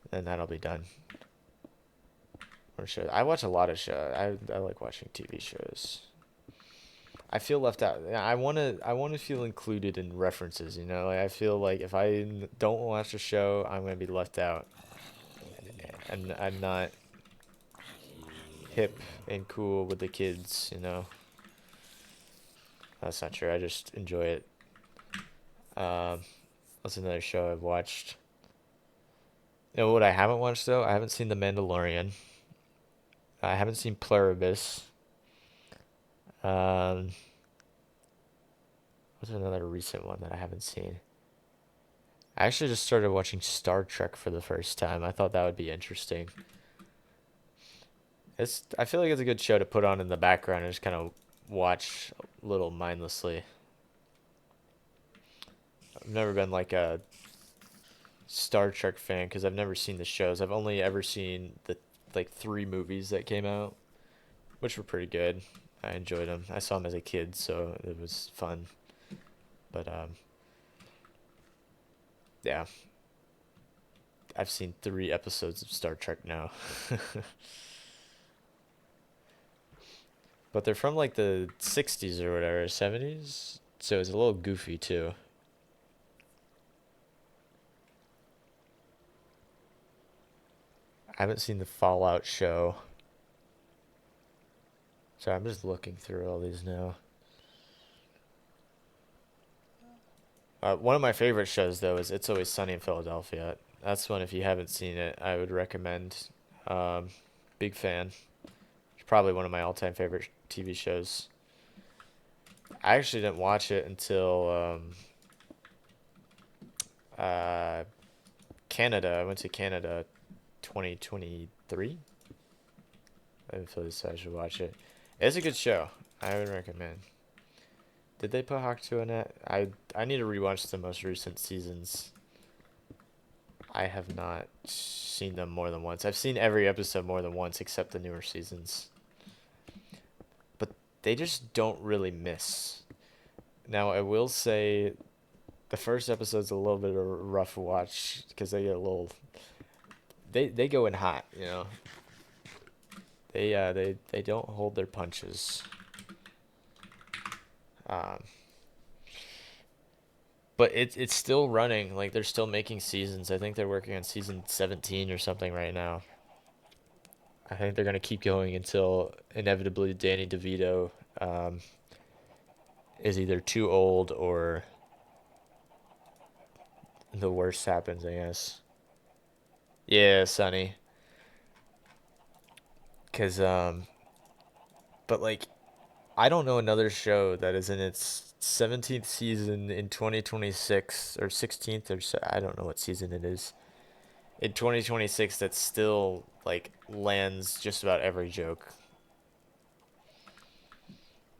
[SPEAKER 1] Then that'll be done. Or shows. I watch a lot of shows. I like watching TV shows. I feel left out. I wanna feel included in references. You know, like I feel like if I don't watch a show, I'm gonna be left out, and I'm not hip and cool with the kids. You know, that's not true. I just enjoy it. Um, that's another show I've watched. You know what I haven't watched though? I haven't seen The Mandalorian. I haven't seen Pluribus. Um, what's another recent one that I haven't seen? I actually just started watching Star Trek for the first time. I thought that would be interesting. I feel like it's a good show to put on in the background and just kind of watch a little mindlessly. I've never been like a Star Trek fan because I've never seen the shows. I've only ever seen the like 3 movies that came out, which were pretty good. I enjoyed them. I saw them as a kid, so it was fun. But yeah, I've seen 3 episodes of Star Trek now. But they're from like the 60s or whatever, 70s. So it's a little goofy too. I haven't seen the Fallout show. So I'm just looking through all these now. One of my favorite shows though is It's Always Sunny in Philadelphia. That's one if you haven't seen it, I would recommend. Um, Big fan. It's probably one of my all-time favorite TV shows. I actually didn't watch it until uh, Canada. I went to Canada 2023. I didn't feel this I should watch it. It's a good show. I would recommend. Did they put Hawk 2 in it? I need to rewatch the most recent seasons. I have not seen them more than once. I've seen every episode more than once except the newer seasons. But they just don't really miss. Now, I will say the first episode's a little bit of a rough watch because they get a little they go in hot, you know. They don't hold their punches. Um but it's still running. Like they're still making seasons. I think they're working on season 17 or something right now. I think they're gonna keep going until inevitably Danny DeVito um, is either too old or the worst happens. I guess. Yeah, Sonny. Cause but like I don't know another show that is in its 17th season in 2026 or 16th or so, I don't know what season it is. In 2026 that still like lands just about every joke.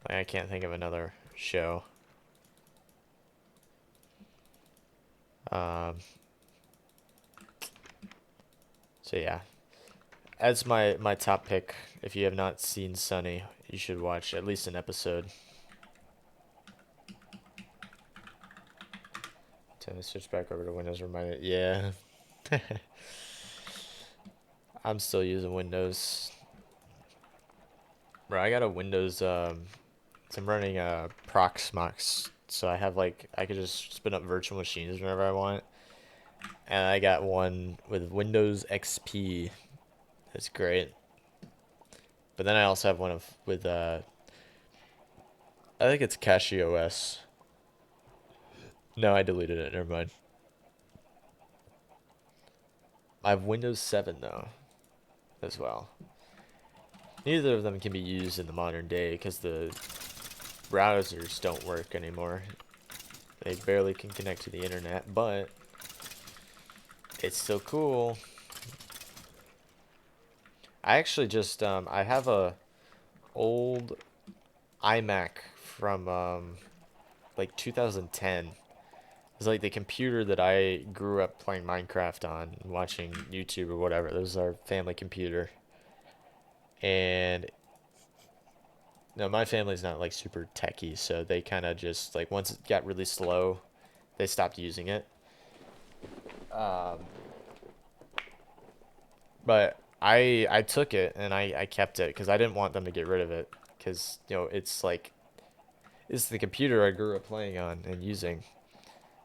[SPEAKER 1] Like, I can't think of another show. Um, so yeah, as my top pick, if you have not seen Sunny, you should watch at least an episode. To switch back over to Windows, remind yeah. I'm still using Windows. Bro, I got a Windows so I'm running Proxmox, so I have like I could just spin up virtual machines whenever I want. And I got one with Windows XP. That's great. But then I also have one with I think it's CachyOS. No, I deleted it. Never mind. I have Windows 7 though, as well. Neither of them can be used in the modern day because the browsers don't work anymore. They barely can connect to the internet, but it's still cool. I actually just I have a old iMac from like 2010. It's like the computer that I grew up playing Minecraft on, watching YouTube or whatever. This was our family computer. And no, my family's not like super techie, so they kind of just like once it got really slow, they stopped using it. Um, but I took it and I kept it because I didn't want them to get rid of it because you know it's like it's the computer I grew up playing on and using.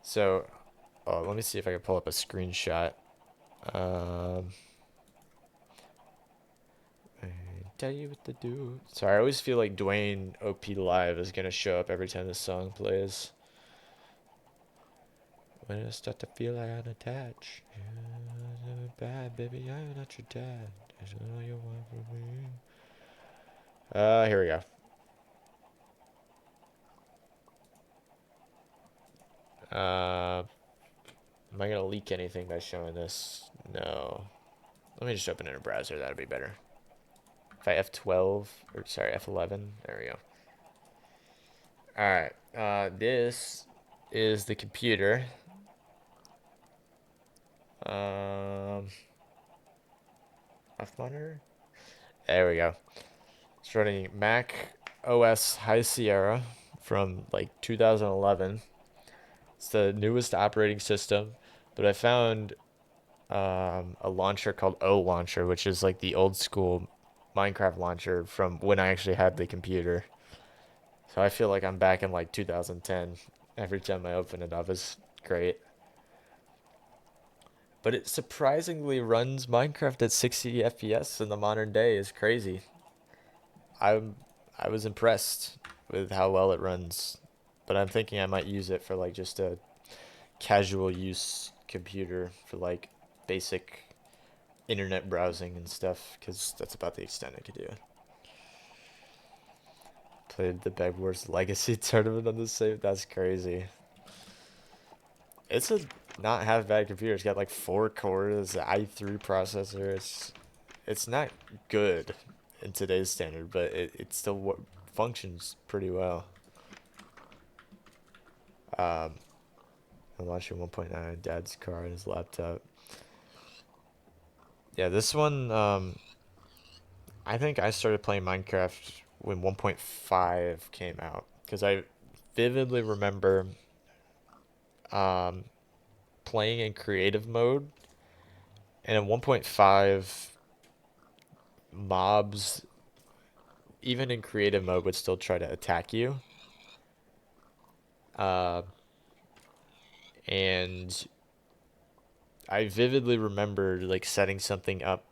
[SPEAKER 1] So, oh, let me see if I can pull up a screenshot. Um, I tell you what to do. Sorry, I always feel like Dwayne OP Live is gonna show up every time this song plays. When I start to feel like I'm attached, you're bad, baby, I'm not your dad. That's all you want from me. Here we go. Uh, am I gonna leak anything by showing this? No. Let me just open it in a browser. That'd be better. If I F12 or sorry F11, there we go. All right. This is the computer. Um, F monitor. There we go. It's running Mac OS High Sierra from like 2011. It's the newest operating system, but I found a launcher called O Launcher, which is like the old school Minecraft launcher from when I actually had the computer. So I feel like I'm back in like 2010. Every time I open it up, it's great. But it surprisingly runs Minecraft at 60 FPS in the modern day is crazy. I'm I was impressed with how well it runs. But I'm thinking I might use it for like just a casual use computer for like basic internet browsing and stuff because that's about the extent I could do. Played the Bed Wars Legacy tournament on the same. That's crazy. It's a not half bad computer. It's got like 4 cores, i3 processor. It's not good in today's standard, but it still functions pretty well. Um, I'm watching 1.9 dad's car and his laptop. Yeah, this one. I think I started playing Minecraft when 1.5 came out because I vividly remember um, playing in creative mode, and in 1.5, mobs, even in creative mode, would still try to attack you. Uh, and I vividly remember like setting something up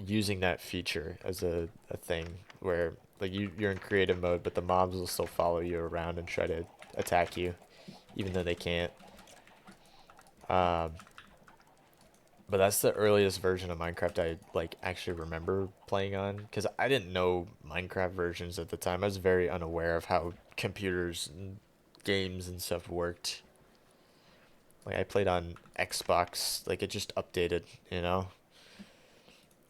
[SPEAKER 1] using that feature as a thing where like you're in creative mode, but the mobs will still follow you around and try to attack you, even though they can't. Um, but that's the earliest version of Minecraft I like actually remember playing on because I didn't know Minecraft versions at the time. I was very unaware of how computers and games and stuff worked. Like I played on Xbox, like it just updated, you know.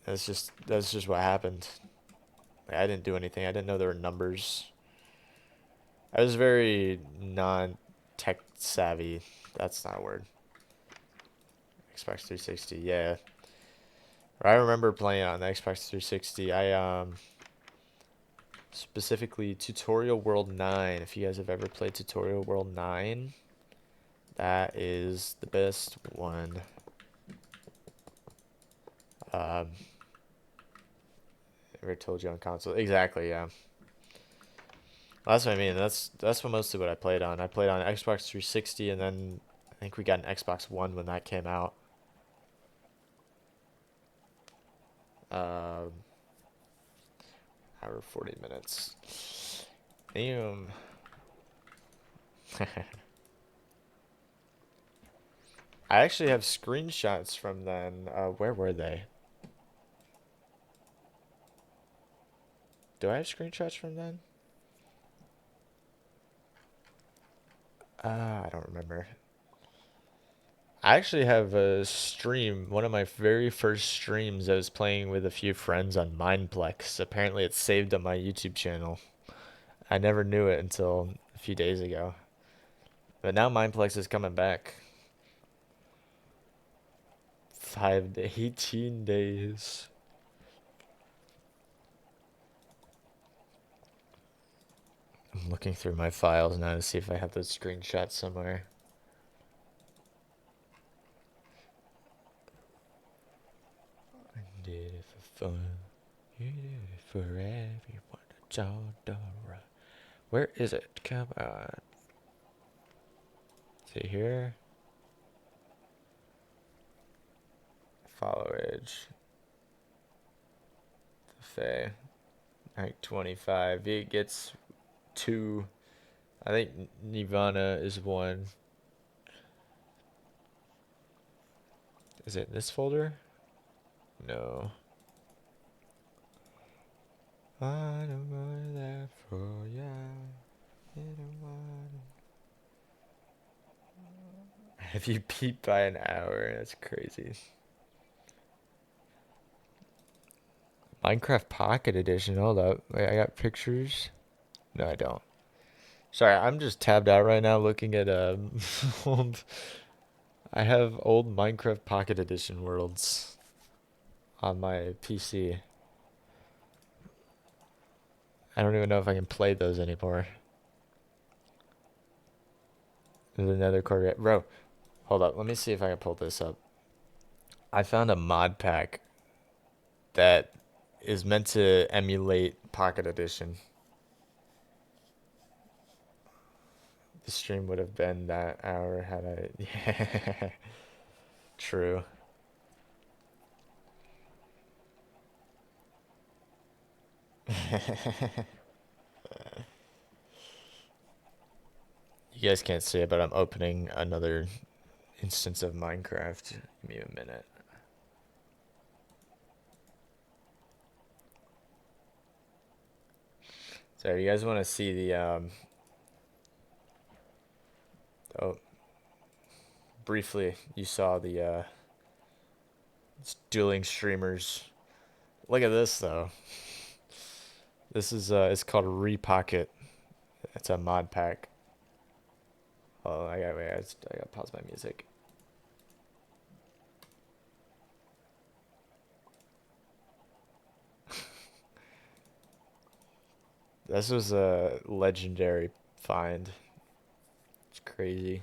[SPEAKER 1] That's just what happened. Like, I didn't do anything. I didn't know there were numbers. I was very non-tech savvy. That's not a word. Xbox 360, yeah. I remember playing on the Xbox 360. Specifically Tutorial World 9. If you guys have ever played Tutorial World 9, that is the best one. Um, ever told you on console? Exactly, yeah. Well, that's what I mean. That's what mostly what I played on. I played on Xbox 360, and then I think we got an Xbox One when that came out. Um, hour 40 minutes. Damn. I actually have screenshots from then. Where were they? Do I have screenshots from then? I don't remember. I actually have a stream, one of my very first streams. I was playing with a few friends on Mineplex. Apparently, it's saved on my YouTube channel. I never knew it until a few days ago. But now Mineplex is coming back. 18 days. I'm looking through my files now to see if I have those screenshots somewhere. I did it for fun. You did it for everyone. It's all done right. Where is it? Come on. See here? Follow Edge. Faye. Rank 25. It gets 2. I think Nirvana is 1. Is it in this folder? No. I don't want that for ya. Have you beat by an hour? That's crazy. Minecraft Pocket Edition. Hold up. Wait, I got pictures. No, I don't. Sorry, I'm just tabbed out right now looking at old. I have old Minecraft Pocket Edition worlds on my PC. I don't even know if I can play those anymore. There's another core. Bro, hold up. Let me see if I can pull this up. I found a mod pack that is meant to emulate Pocket Edition. The stream would have been that hour had I. Yeah, true. You guys can't see it, but I'm opening another instance of Minecraft. Give me a minute. So you guys want to see the oh, briefly you saw the dueling streamers. Look at this though. This is it's called Repocket. It's a mod pack. Oh, I got wait. I got to pause my music. This was a legendary find. It's crazy.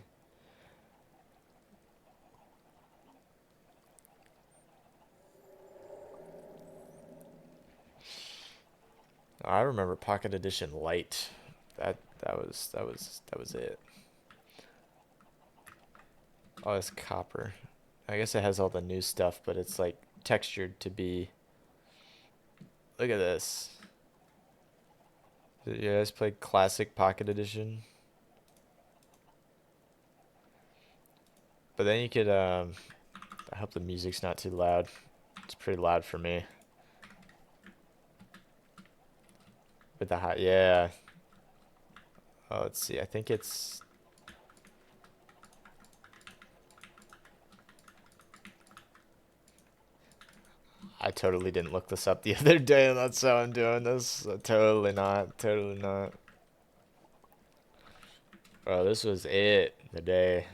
[SPEAKER 1] I remember Pocket Edition Lite. That was it. Oh, it's copper. I guess it has all the new stuff, but it's like textured to be. Look at this. You guys play Classic Pocket Edition? But then you could I hope the music's not too loud. It's pretty loud for me. With the high, yeah. Oh, let's see. I think it's. I totally didn't look this up the other day, and that's how I'm doing this. Totally not. Totally not. Oh, this was it. The day.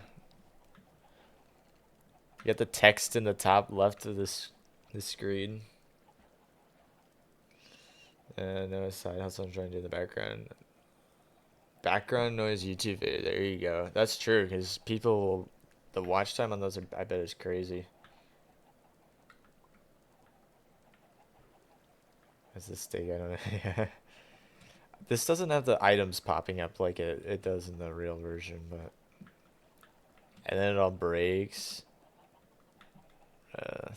[SPEAKER 1] You got the text in the top left of this screen. And no side hustle I'm trying to do in the background. Background noise YouTube video. There you go. That's true, because people, the watch time on those, I bet is crazy. Is this thing? I don't know. This doesn't have the items popping up like it does in the real version, but. And then it all breaks. Uh,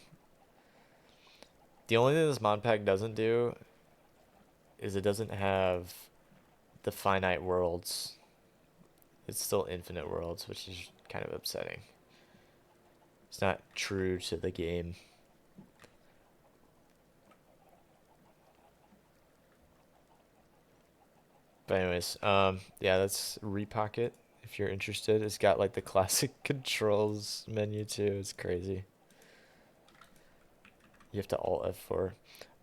[SPEAKER 1] the only thing this mod pack doesn't do is it doesn't have the finite worlds. It's still infinite worlds, which is kind of upsetting. It's not true to the game. But anyways, yeah, that's Repocket if you're interested. It's got like the classic controls menu too. It's crazy. You have to Alt F4.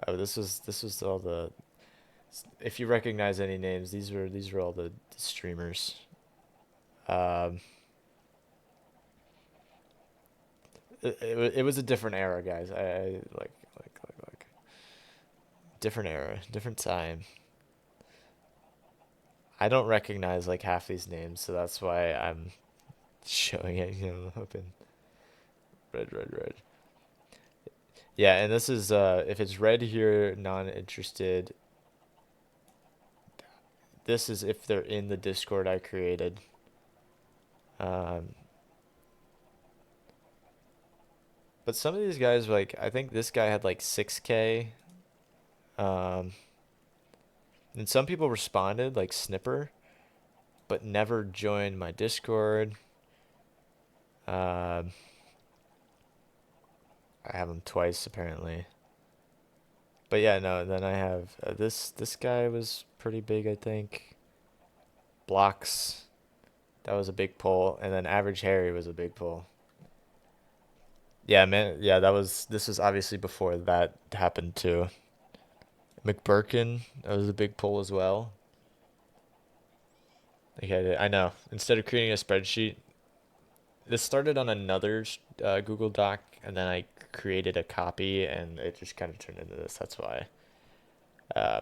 [SPEAKER 1] Oh, this was all the. If you recognize any names, these were all the streamers. Um, it was a different era, guys. I like different era, different time. I don't recognize like half these names, so that's why I'm showing it. Open red. Yeah, and this is if it's red here, non-interested. This is if they're in the Discord I created. Um, but some of these guys like I think this guy had like 6K. Um, and some people responded like Snipper, but never joined my Discord. Um, I have him twice apparently. But yeah, no. Then I have this guy was pretty big, I think. Blocks, that was a big pull, and then Average Harry was a big pull. Yeah, man. Yeah, this was obviously before that happened too. McBurkin, that was a big pull as well. Okay, I know. Instead of creating a spreadsheet, this started on another Google Doc, and then I created a copy, and it just kind of turned into this. That's why. Uh,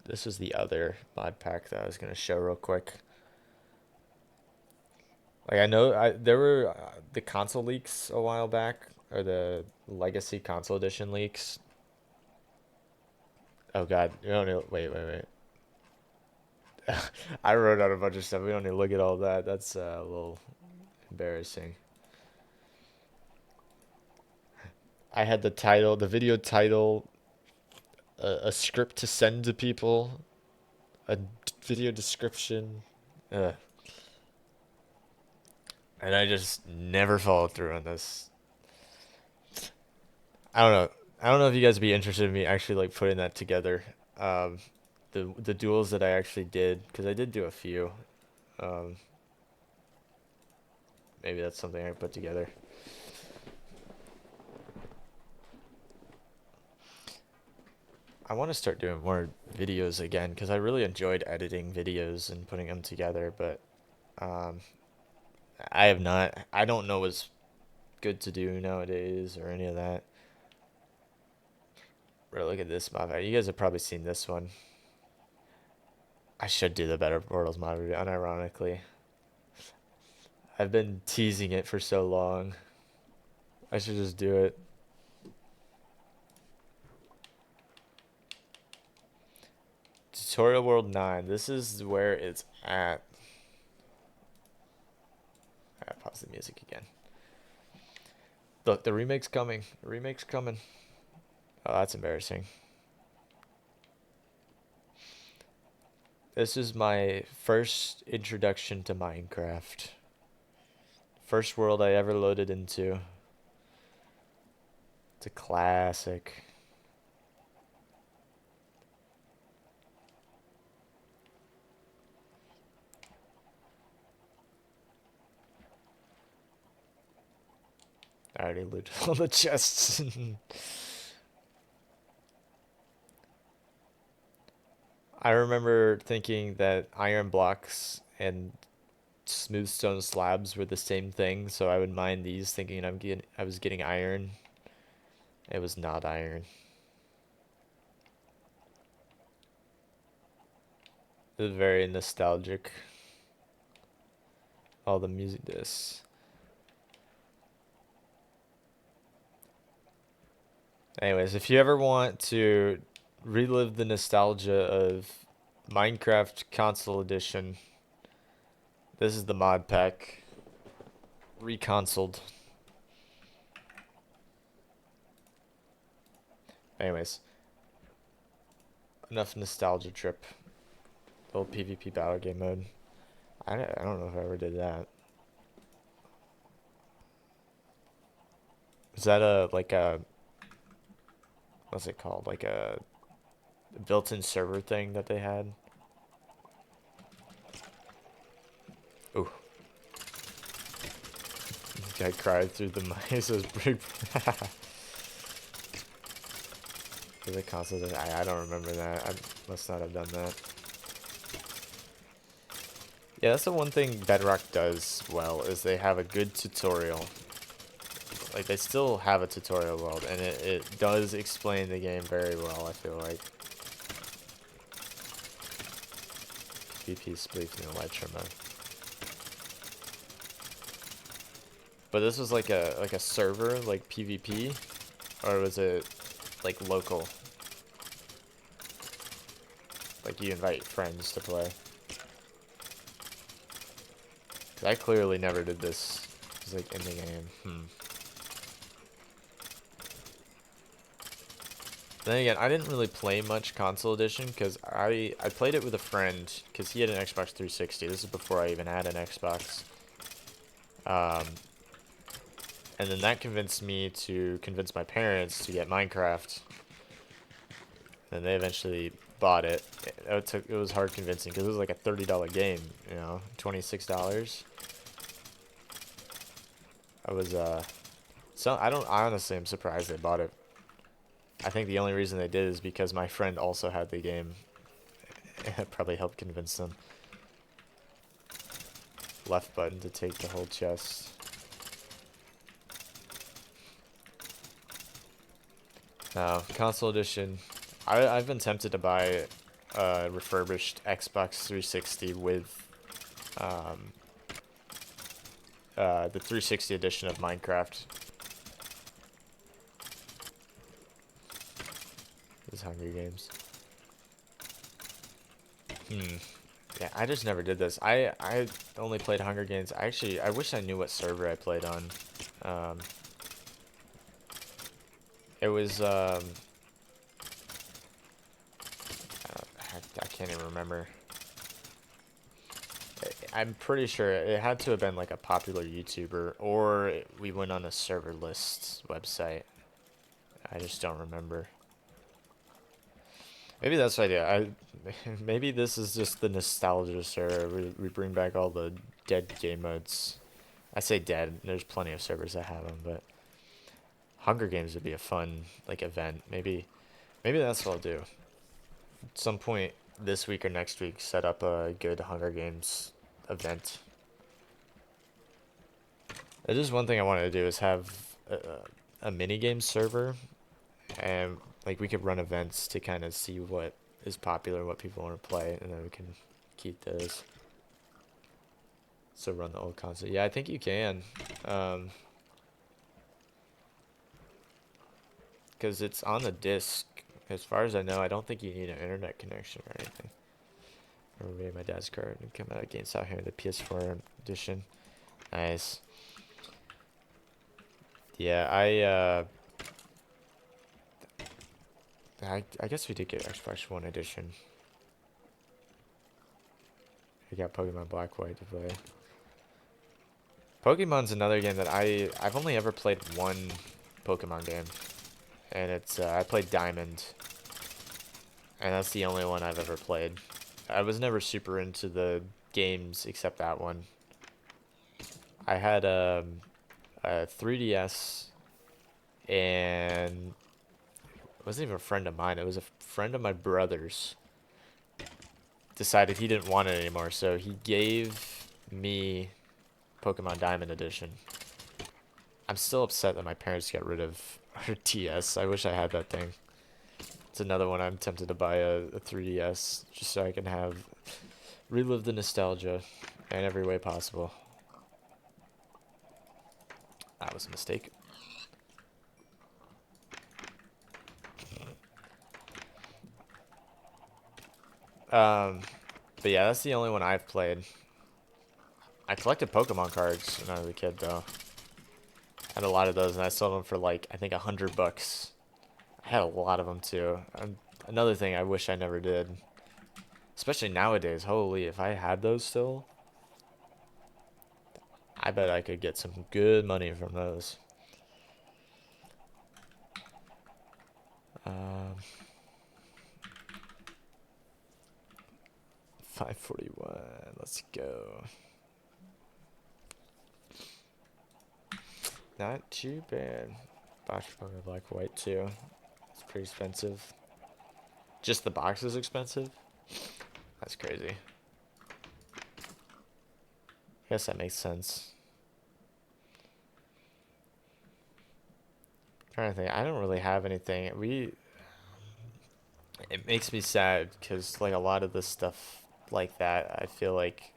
[SPEAKER 1] this was the other mod pack that I was gonna show real quick. Like I know there were the console leaks a while back, or the Legacy Console Edition leaks. Oh God, you don't need, wait. I wrote out a bunch of stuff. We don't need to look at all that. That's a little embarrassing. I had the title, the video title, a script to send to people, a video description, uh, and I just never followed through on this. I don't know. I don't know if you guys would be interested in me actually like putting that together. Um, the duels that I actually did, because I did do a few. Um, maybe that's something I put together. I want to start doing more videos again because I really enjoyed editing videos and putting them together, but um, I have not. I don't know what's good to do nowadays or any of that. Bro, look at this mod. You guys have probably seen this one. I should do the Better Portals mod review, unironically. I've been teasing it for so long. I should just do it. Tutorial World 9. This is where it's at. Alright, pause the music again. Look, the remake's coming. The remake's coming. Oh, that's embarrassing. This is my first introduction to Minecraft. First world I ever loaded into. It's a classic. I already looted all the chests. I remember thinking that iron blocks and smooth stone slabs were the same thing, so I would mine these thinking I was getting iron. It was not iron. It was very nostalgic. All the music discs. Anyways, if you ever want to relive the nostalgia of Minecraft Console Edition, this is the mod pack. Reconsoled. Anyways, enough nostalgia trip. The old PvP battle game mode. I don't know if I ever did that. Is that a like a what's it called? Like a built-in server thing that they had? Ooh, this guy cried through the mice. Was pretty. The console. I don't remember that. I must not have done that. Yeah, that's the one thing Bedrock does well is they have a good tutorial. Like they still have a tutorial world, and it does explain the game very well. I feel like. VP Spleef in Elytra mode. But this was like a server, like PvP, or was it like local? Like you invite friends to play. 'Cause I clearly never did this. It's like in the game. Then again, I didn't really play much console edition because I played it with a friend because he had an Xbox 360. This is before I even had an Xbox. And then that convinced me to convince my parents to get Minecraft. And they eventually bought it. It was hard convincing because it was like a $30 game, you know, $26. I was so I honestly am surprised they bought it. I think the only reason they did is because my friend also had the game. It probably helped convince them. Left button to take the whole chest. Now, console edition. I've been tempted to buy a refurbished Xbox 360 with the 360 edition of Minecraft. These Hunger Games. Yeah, I just never did this. I only played Hunger Games. I wish I knew what server I played on. Um, it was I can't even remember. I'm pretty sure it had to have been like a popular YouTuber, or we went on a server list website. I just don't remember. Maybe that's the idea. Maybe this is just the nostalgia server. We bring back all the dead game modes. I say dead. There's plenty of servers that have them, but Hunger Games would be a fun like event. Maybe that's what I'll do. At some point this week or next week, set up a good Hunger Games event. There's just one thing I wanted to do is have a mini game server, and like we could run events to kind of see what is popular, what people want to play, and then we can keep those. So run the old console. Yeah, I think you can. Because it's on the disc. As far as I know, I don't think you need an internet connection or anything. Or my dad's card and come out of games out here, the PS4 edition. Nice. Yeah, I guess we did get Xbox One edition. We got Pokemon Black White to play. Pokemon's another game that I've only ever played one Pokemon game, and it's I played Diamond, and that's the only one I've ever played. I was never super into the games except that one. I had a 3DS, and it wasn't even a friend of mine. It was a friend of my brother's. Decided he didn't want it anymore, so he gave me Pokemon Diamond Edition. I'm still upset that my parents got rid of our DS. I wish I had that thing. It's another one I'm tempted to buy a 3DS just so I can relive the nostalgia in every way possible. That was a mistake. But yeah, that's the only one I've played. I collected Pokemon cards when I was a kid, though. I had a lot of those, and I sold them for like I think $100. I had a lot of them too. Another thing I wish I never did, especially nowadays. Holy, if I had those still, I bet I could get some good money from those. 541. Let's go. Not too bad. Box Pokemon Black White too. It's pretty expensive. Just the box is expensive? That's crazy. I guess that makes sense. I'm trying to think. I don't really have anything. It makes me sad because like a lot of the stuff like that, I feel like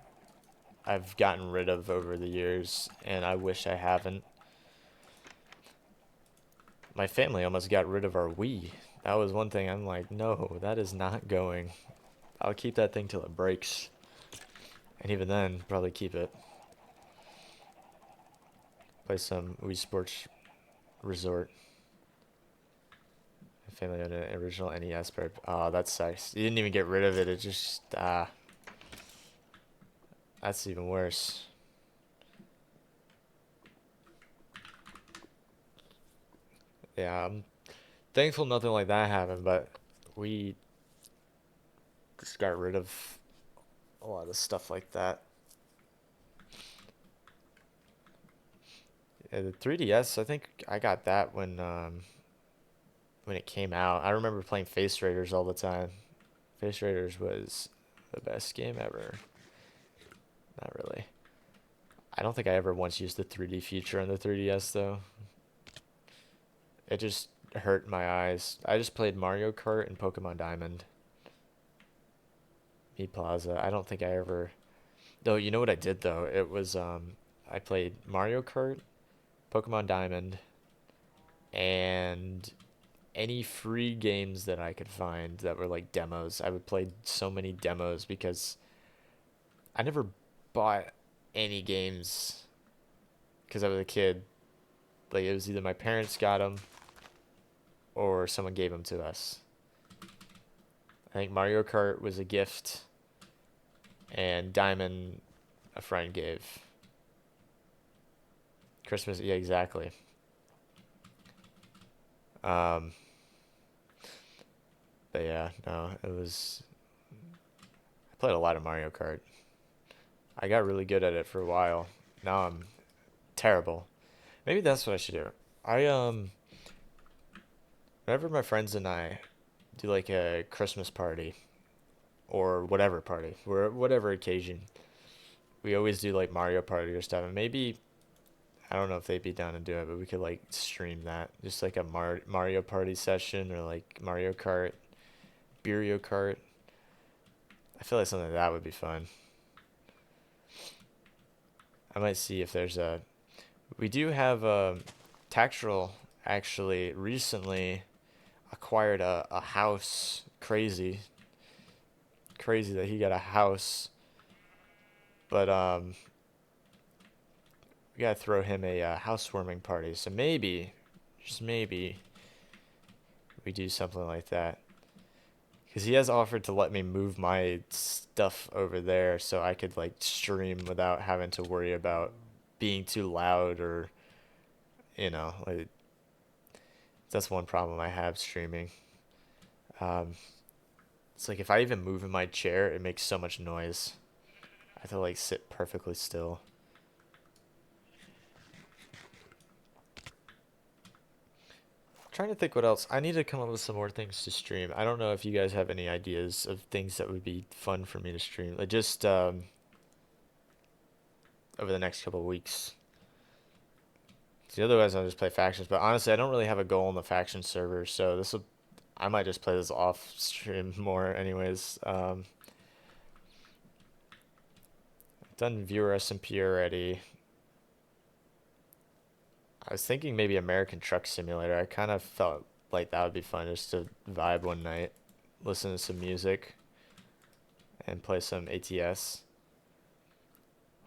[SPEAKER 1] I've gotten rid of over the years, and I wish I haven't. My family almost got rid of our Wii. That was one thing I'm like, no, that is not going. I'll keep that thing till it breaks. And even then, probably keep it. Play some Wii Sports Resort. My family owned an original NES, but oh, that sucks. You didn't even get rid of it. It just that's even worse. Yeah, I'm thankful nothing like that happened, but we just got rid of a lot of stuff like that. Yeah, the 3DS, I think I got that when it came out. I remember playing Face Raiders all the time. Face Raiders was the best game ever. Not really. I don't think I ever once used the 3D feature on the 3DS though. It just hurt my eyes. I just played Mario Kart and Pokemon Diamond. Meat Plaza. I don't think I ever. Though you know what I did though? It was I played Mario Kart, Pokemon Diamond, and any free games that I could find that were like demos. I would play so many demos because I never bought any games because I was a kid. Like it was either my parents got them or someone gave them to us. I think Mario Kart was a gift, and Diamond a friend gave. Christmas, yeah, exactly. Um, but yeah, no, it was. I played a lot of Mario Kart. I got really good at it for a while. Now I'm terrible. Maybe that's what I should do. I whenever my friends and I do like a Christmas party or whatever party, or whatever occasion, we always do like Mario Party or stuff. And maybe I don't know if they'd be down to do it, but we could like stream that, just like a Mario Party session or like Mario Kart, Beerio Kart. I feel like something like that would be fun. I might see if there's a. We do have Tactual actually recently acquired a house. Crazy that he got a house, but we gotta throw him a housewarming party. So maybe, just maybe, we do something like that. Because he has offered to let me move my stuff over there so I could like stream without having to worry about being too loud or like that's one problem I have streaming. Um, it's like if I even move in my chair, it makes so much noise. I have to like sit perfectly still. Trying to think what else. I need to come up with some more things to stream. I don't know if you guys have any ideas of things that would be fun for me to stream. Like just over the next couple of weeks. See, otherwise I'll just play factions. But honestly, I don't really have a goal on the faction server, so this will. I might just play this off stream more, anyways. Done viewer SMP already. I was thinking maybe American Truck Simulator. I kind of felt like that would be fun just to vibe one night, listen to some music, and play some ATS.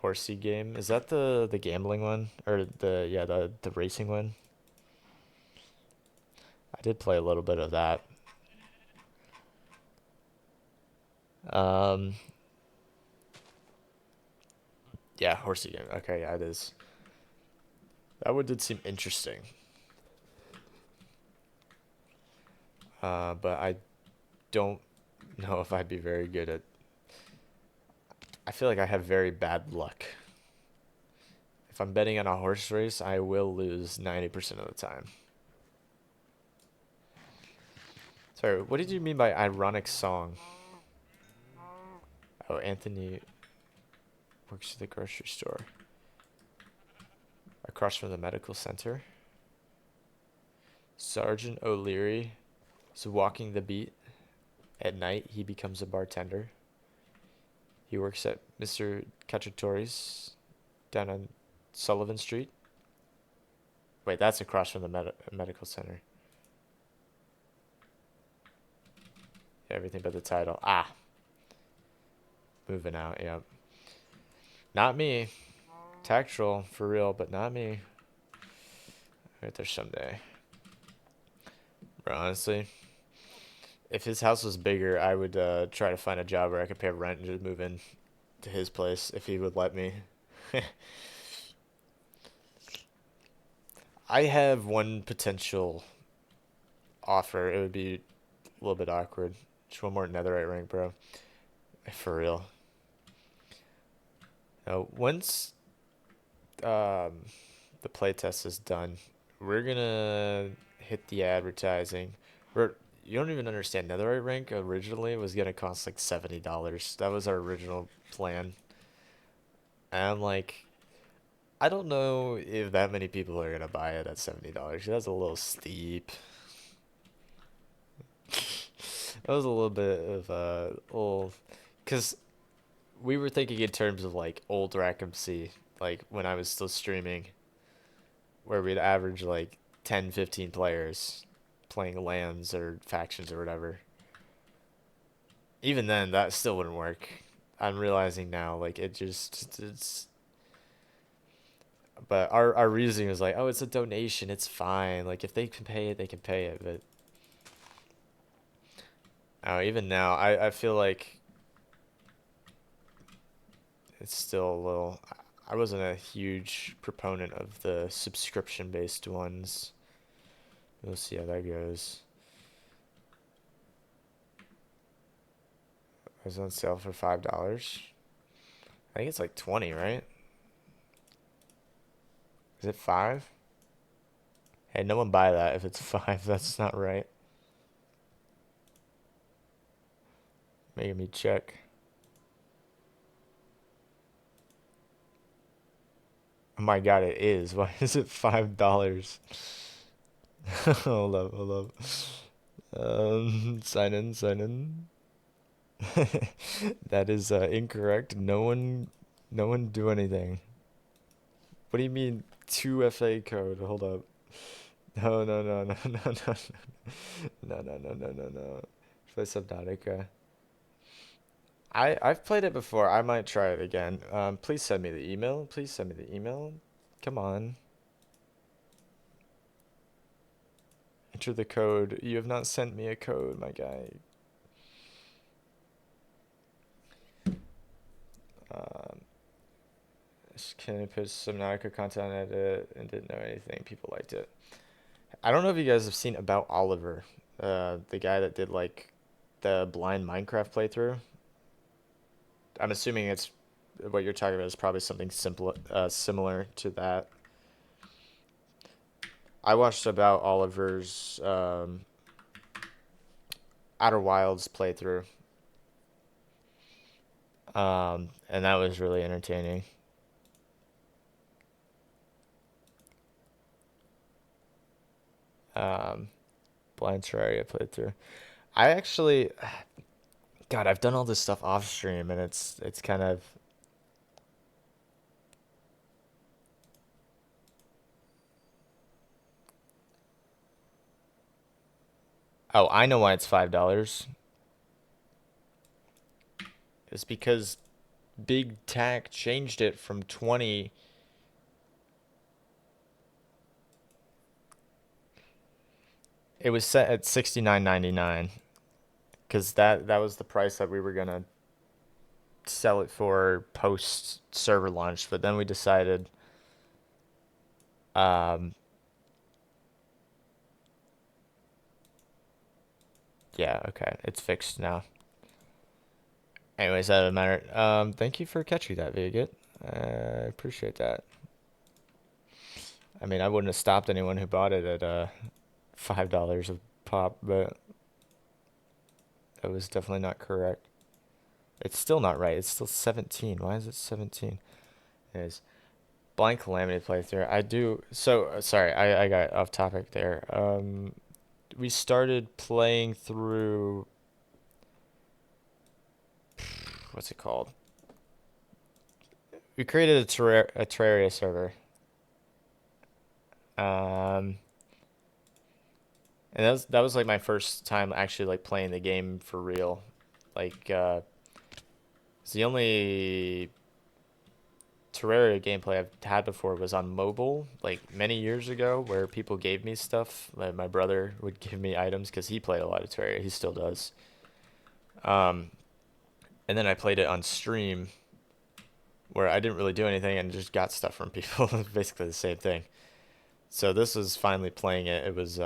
[SPEAKER 1] Horsey game. Is that the gambling one or the racing one? I did play a little bit of that. Um, yeah, horsey game. Okay, yeah, it is. That one did seem interesting. But I don't know if I'd be very good at. I feel like I have very bad luck. If I'm betting on a horse race, I will lose 90% of the time. Sorry, what did you mean by ironic song? Oh, Anthony works at the grocery store. Across from the medical center. Sergeant O'Leary is walking the beat. At night, he becomes a bartender. He works at Mr. Cacciatore's down on Sullivan Street. Wait, that's across from the medical center. Yeah, everything but the title. Ah, moving out. Yep. Not me. Tactual for real, but not me. Right there someday. But honestly, if his house was bigger, I would try to find a job where I could pay rent and just move in to his place if he would let me. I have one potential offer. It would be a little bit awkward. Just one more netherite rank, bro. For real. Now, once um, the playtest is done, we're gonna hit the advertising. We're You don't even understand. Netherite rank originally was gonna cost like $70. That was our original plan. And I'm like, I don't know if that many people are gonna buy it at $70. That's a little steep. That was a little bit of a little, because we were thinking in terms of like old Rackham C. like when I was still streaming, where we'd average like 10, 15 players playing lands or factions or whatever. Even then, that still wouldn't work. I'm realizing now, like it's. But our reasoning was like, oh, it's a donation, it's fine. Like if they can pay it, they can pay it. But even now, I feel like it's still a little. I wasn't a huge proponent of the subscription based ones. We'll see how that goes. It was on sale for $5. I think it's like 20, right? Is it 5? Hey, no one buy that if it's 5. That's not right. Making me check. Oh my god, it is. Why is it $5? Hold up, hold up. Sign in, sign in. That is incorrect. No one do anything. What do you mean 2FA code? Hold up. No, no, no, no, no, no, no, no, no, no, no, no. Play Subnautica. I've played it before. I might try it again. Please send me the email. Please send me the email. Come on. Enter the code. You have not sent me a code, my guy. Um, can I put Subnautica content on it and didn't know anything. People liked it. I don't know if you guys have seen About Oliver, the guy that did like the blind Minecraft playthrough. I'm assuming it's what you're talking about is probably something simple, similar to that. I watched About Oliver's Outer Wilds playthrough, and that was really entertaining. Um, Blind Terraria playthrough. I actually, God, I've done all this stuff off stream, and it's kind of. Oh, I know why it's $5. It's because Big Tac changed it from 20. It was set at 69.99 because that was the price that we were gonna sell it for post server launch. But then we decided, um, yeah, okay, it's fixed now. Anyways, that doesn't matter. Thank you for catching that, Vegat. I appreciate that. I mean, I wouldn't have stopped anyone who bought it at $5 a pop, but that was definitely not correct. It's still not right. It's still 17. Why is it 17? It is. Blind Calamity playthrough. I do. So, sorry, I got off topic there. We started playing through. What's it called? We created a Terraria server. Um, and that was like my first time actually like playing the game for real. Like, it's the only Terraria gameplay I've had before was on mobile, like many years ago, where people gave me stuff. Like my brother would give me items because he played a lot of Terraria. He still does. Um, and then I played it on stream, where I didn't really do anything and just got stuff from people. Basically the same thing. So this was finally playing it. It was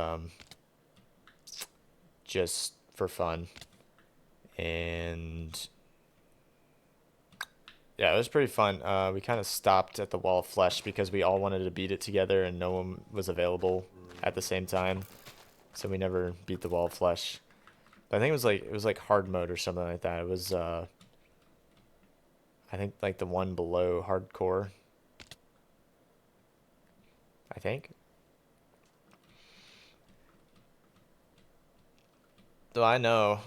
[SPEAKER 1] just for fun, and yeah, it was pretty fun. We kind of stopped at the Wall of Flesh because we all wanted to beat it together and no one was available at the same time. So we never beat the Wall of Flesh. But I think it was like hard mode or something like that. It was I think like the one below hardcore. I think. Though I know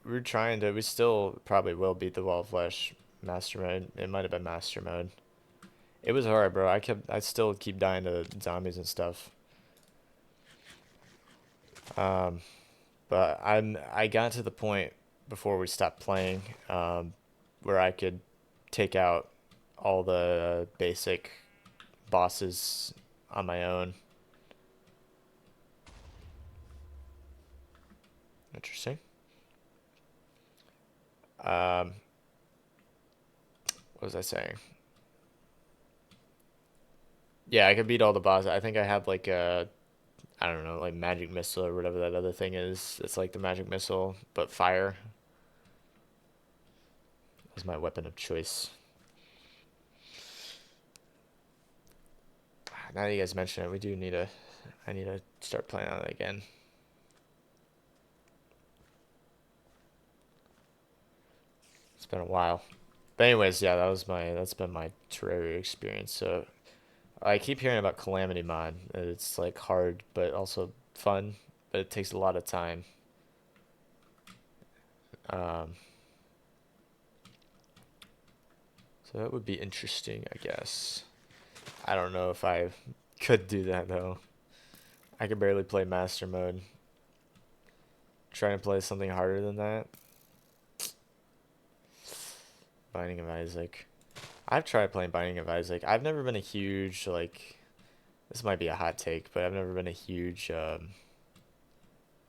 [SPEAKER 1] we're trying to. We still probably will beat the Wall of Flesh master mode. It might have been master mode. It was hard, bro. I still keep dying to zombies and stuff. Um, but I got to the point before we stopped playing, where I could take out all the basic bosses on my own. Interesting. Um, what was I saying? Yeah, I could beat all the bosses. I think I have like a, I don't know, like magic missile or whatever that other thing is. It's like the magic missile, but fire is my weapon of choice. Now that you guys mention it, we do need to. I need to start playing on it again. It's been a while. But anyways, yeah, that's been my Terraria experience. So I keep hearing about Calamity Mod. It's like hard but also fun, but it takes a lot of time. Um, so that would be interesting, I guess. I don't know if I could do that though. I could barely play Master Mode. Trying to play something harder than that. Binding of Isaac. I've tried playing Binding of Isaac. I've never been a huge like. This might be a hot take, but I've never been a huge. What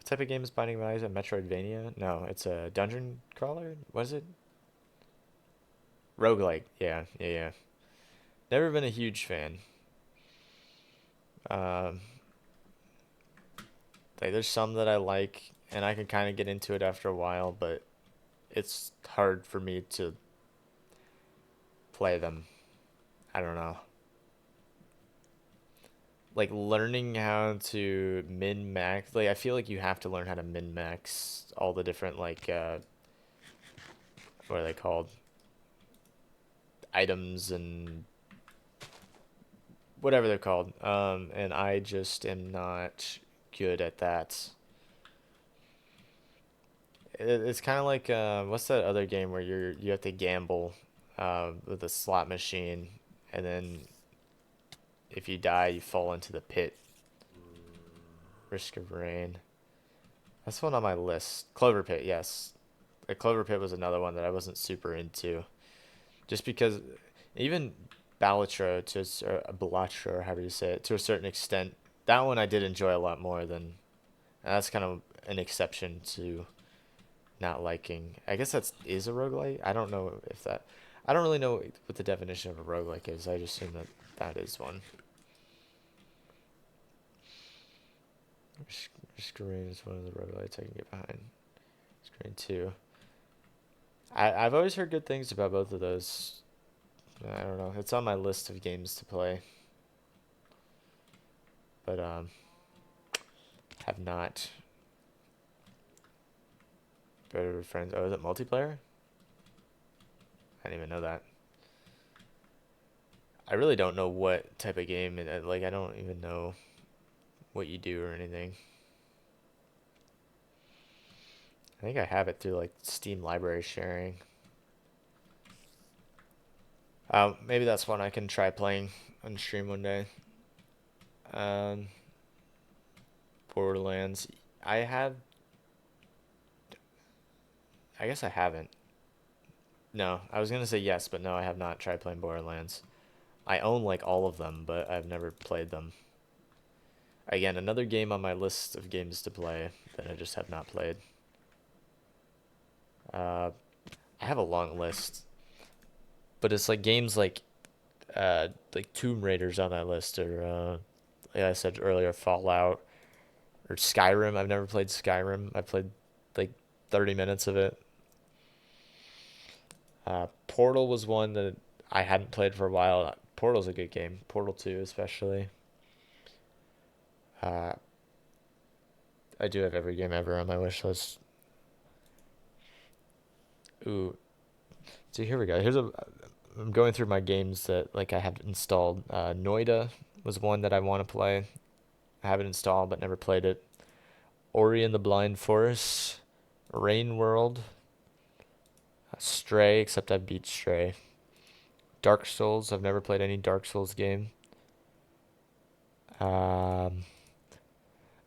[SPEAKER 1] type of game is Binding of Isaac? Metroidvania? No, it's a dungeon crawler. What is it? Roguelike. Yeah, yeah, yeah. Never been a huge fan. Um, like there's some that I like, and I can kind of get into it after a while, but it's hard for me to play them. I don't know. Like learning how to min max. Like I feel like you have to learn how to min max all the different like what are they called? Items and whatever they're called. And I just am not good at that. It's kind of like what's that other game where you have to gamble with a slot machine, and then if you die, you fall into the pit. Risk of Rain. That's one on my list. Clover Pit, yes. The Clover Pit was another one that I wasn't super into, just because even Balatro or Balatro, or however you say it, to a certain extent, that one I did enjoy a lot more than. And that's kind of an exception to not liking. I guess that is a roguelike. I don't know if that. I don't really know what the definition of a roguelike is. I just assume that that is one. Screen is one of the roguelites I can get behind. Screen 2. I've always heard good things about both of those. I don't know. It's on my list of games to play, but have not. Better friends. Oh, is it multiplayer? I didn't even know that. I really don't know what type of game. Like I don't even know what you do or anything. I think I have it through like Steam library sharing. Maybe that's one I can try playing on stream one day. Um, Borderlands. I have. I guess I haven't. No, I was gonna say yes, but no, I have not tried playing Borderlands. I own like all of them, but I've never played them. Again, another game on my list of games to play that I just have not played. Uh, I have a long list, but it's like games like Tomb Raider's on that list, or like I said earlier, Fallout or Skyrim. I've never played Skyrim. I played like 30 minutes of it. Portal was one that I hadn't played for a while. Portal's a good game. Portal 2 especially. Uh, I do have every game ever on my wish list. Ooh, so here we go. I'm going through my games that like I have installed. Noida was one that I want to play. I have it installed but never played it. Ori and the Blind Forest, Rain World, Stray, except I beat Stray. Dark Souls. I've never played any Dark Souls game. Um,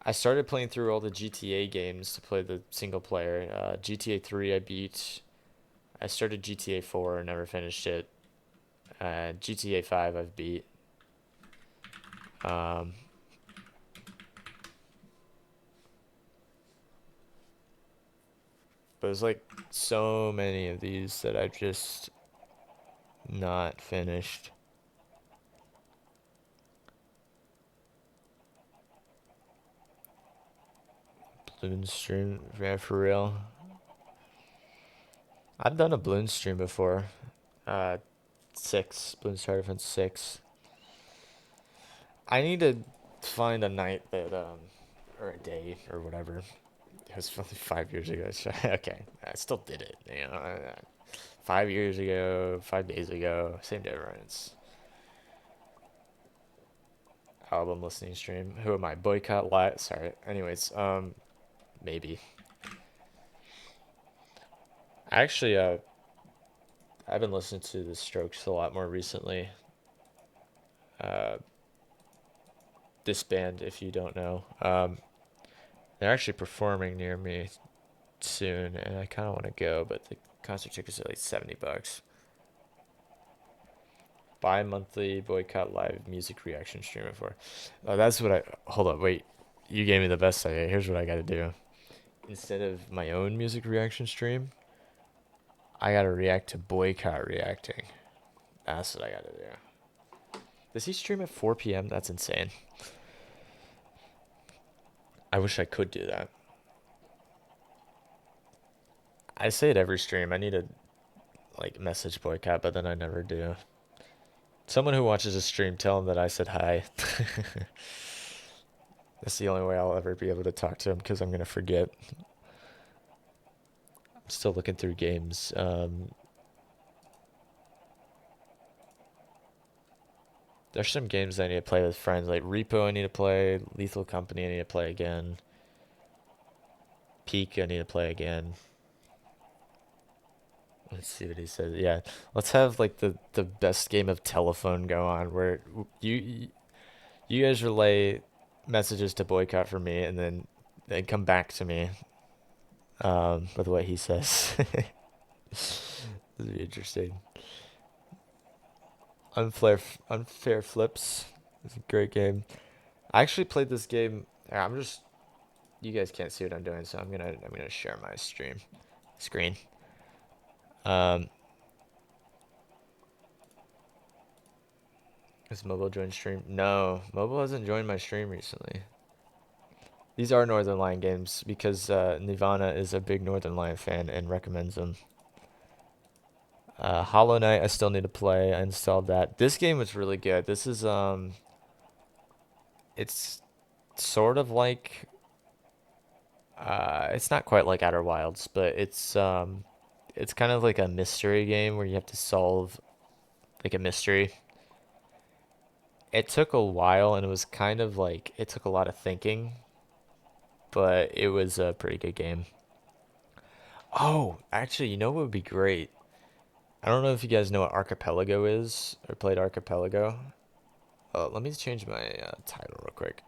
[SPEAKER 1] I started playing through all the GTA games to play the single player. GTA 3 I beat. I started GTA 4 and never finished it. GTA 5 I've beat. Um, but there's like so many of these that I've just not finished. Bloon stream, yeah, for real. I've done a Bloon stream before. Uh, six Bloon Star Defense 6. I need to find a night that or a day or whatever. It was only 5 years ago. So, okay, I still did it. 5 years ago, 5 days ago, same difference. Album listening stream. Who am I? Boycott Live. Sorry. Anyways, maybe. Actually, I've been listening to the Strokes a lot more recently. Uh, this band, if you don't know, they're actually performing near me soon, and I kind of want to go, but the concert tickets are like $70. Bi-monthly Boycott Live music reaction stream before. Oh, that's what I. Hold up, wait. You gave me the best idea. Here's what I gotta do. Instead of my own music reaction stream, I gotta react to Boycott reacting. That's what I gotta do. Does he stream at 4 p.m.? That's insane. I wish I could do that. I say it every stream. I need to like message Boycott, but then I never do. Someone who watches a stream, tell him that I said hi. That's the only way I'll ever be able to talk to him because I'm gonna forget. I'm still looking through games. There's some games I need to play with friends, like Repo I need to play, Lethal Company I need to play again, Peak I need to play again. Let's see what he says. Yeah, let's have like the best game of telephone go on where you guys relay messages to Boycott for me, and then they come back to me with what he says. This would be interesting. Unfair Flips. It's a great game. I actually played this game. I'm just you guys can't see what I'm doing, so I'm gonna share my screen. Um, has mobile joined stream? No, mobile hasn't joined my stream recently. These are Northern Lion games because Nirvana is a big Northern Lion fan and recommends them. Hollow Knight I still need to play. I installed that. This game was really good. This is it's sort of like it's not quite like Outer Wilds, but it's kind of like a mystery game where you have to solve like a mystery. It took a while and it was kind of like it took a lot of thinking, but it was a pretty good game. Oh, actually, you know what would be great? I don't know if you guys know what Archipelago is or played Archipelago. Let me change my title real quick.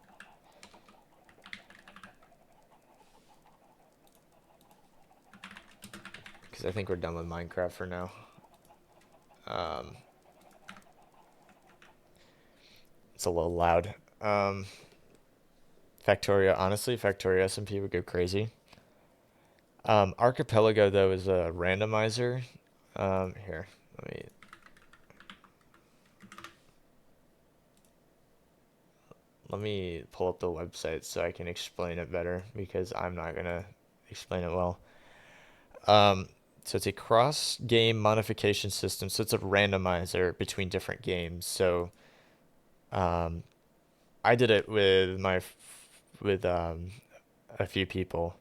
[SPEAKER 1] Because I think we're done with Minecraft for now. Um, it's a little loud. Factorio, honestly, Factorio SMP would go crazy. Archipelago, though, is a randomizer. Here, let me pull up the website so I can explain it better because I'm not gonna explain it well. Um, so it's a cross-game modification system. So it's a randomizer between different games. So um, I did it with a few people,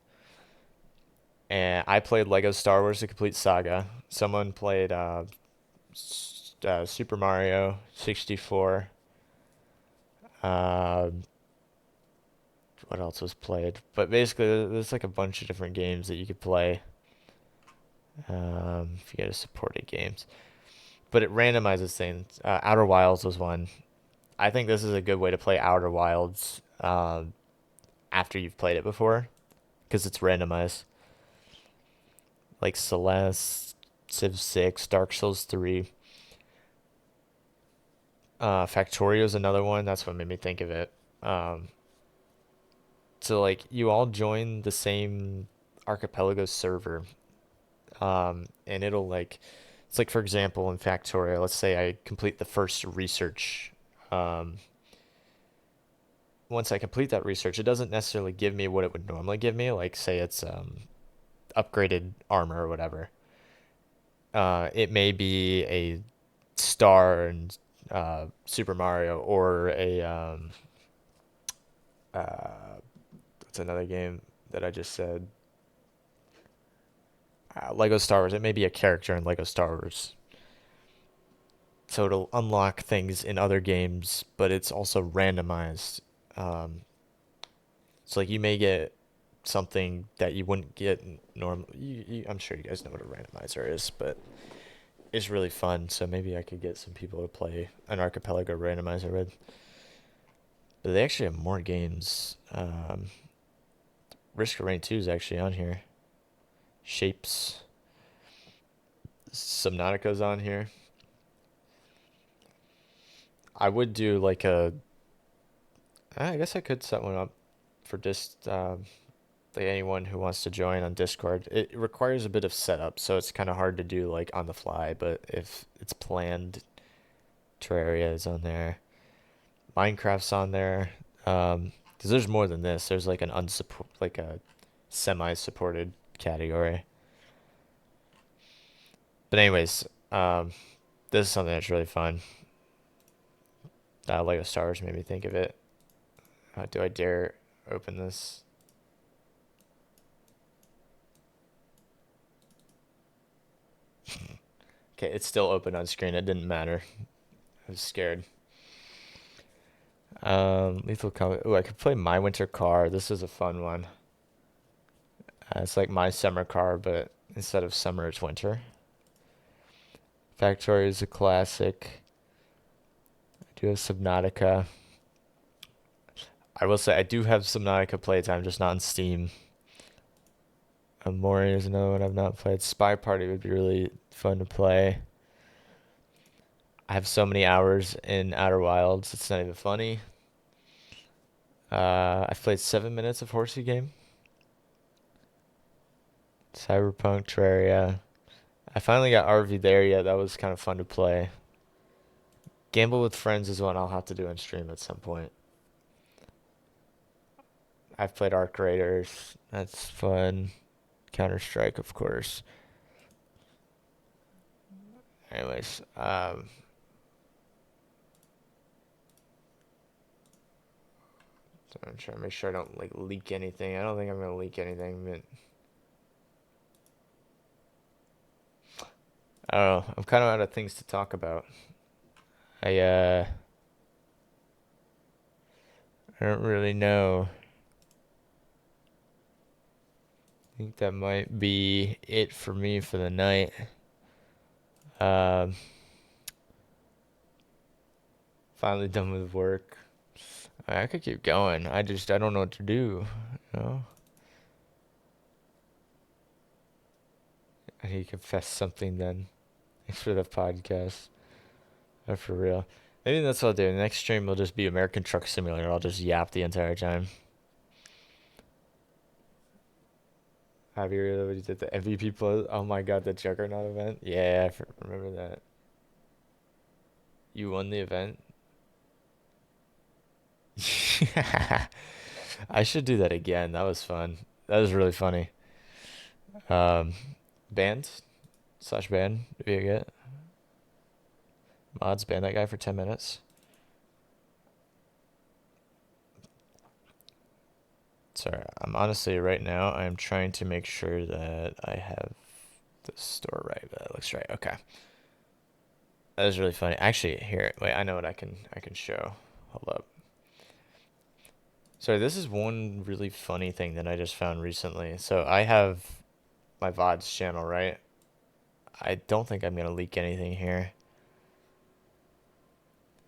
[SPEAKER 1] and I played Lego Star Wars: The Complete Saga. Someone played Super Mario 64. Um, what else was played? But basically, there's like a bunch of different games that you could play if you go to supported games. but it randomizes things. Outer Wilds was one. I think this is a good way to play Outer Wilds after you've played it before, because it's randomized. Like Celeste, Civ 6, Dark Souls 3. Factorio is another one. That's what made me think of it. Um, so like you all join the same archipelago server, and it'll like it's like for example in Factorio, let's say I complete the first research. Um, Once I complete that research, it doesn't necessarily give me what it would normally give me. Like say it's upgraded armor or whatever. It may be a star in Super Mario or a what's another game that I just said? Lego Star Wars. It may be a character in Lego Star Wars. So it'll unlock things in other games, but it's also randomized. Um, so like you may get something that you wouldn't get normally. I'm sure you guys know what a randomizer is, but it's really fun. So maybe I could get some people to play an Archipelago randomizer with. But they actually have more games. Risk of Rain 2 is actually on here. Shapes. Subnautica's on here. I would do like a. I guess I could set one up for just like anyone who wants to join on Discord. It requires a bit of setup, so it's kind of hard to do like on the fly. But if it's planned, Terraria is on there. Minecraft's on there. Because there's more than this. There's like an unsupport, like a semi-supported category. But anyways, this is something that's really fun. Lego Star Wars made me think of it. Do I dare open this? Okay, it's still open on screen. It didn't matter. I was scared. Lethal Company. Oh, I could play My Winter Car. This is a fun one. It's like My Summer Car, but instead of summer, it's winter. Factorio is a classic. I do have Subnautica. I will say I do have Subnautica playtime, just not on Steam. Mori is another one I've not played. Spy Party would be really fun to play. I have so many hours in Outer Wilds, it's not even funny. I've played 7 minutes of Horsey Game. Cyberpunk Terraria. I finally got RV there yet. That was kind of fun to play. Gamble with Friends is one I'll have to do on stream at some point. I've played Arc Raiders. That's fun. Counter Strike, of course. Anyways, so I'm trying to make sure I don't like leak anything. I don't think I'm gonna leak anything, but I don't know. I'm kind of out of things to talk about. I uh, I don't really know. I think that might be it for me for the night. Um, Finally done with work. I could keep going. I don't know what to do. You know, I need to confess something then. Thanks for the podcast. For real. Maybe that's what I'll do. The next stream will just be American Truck Simulator. I'll just yap the entire time. Have you really did the MVP plus? Oh my god, the Juggernaut event? Yeah, remember that. You won the event? I should do that again. That was fun. That was really funny. Um, Band slash ban if you get mods, ban that guy for 10 minutes. Sorry, I'm honestly right now I'm trying to make sure that I have the store right. That looks right. Okay. That was really funny. Actually, here, wait, I know what I can show. Hold up. Sorry, this is one really funny thing that I just found recently. So I have my VODs channel, right? I don't think I'm gonna leak anything here.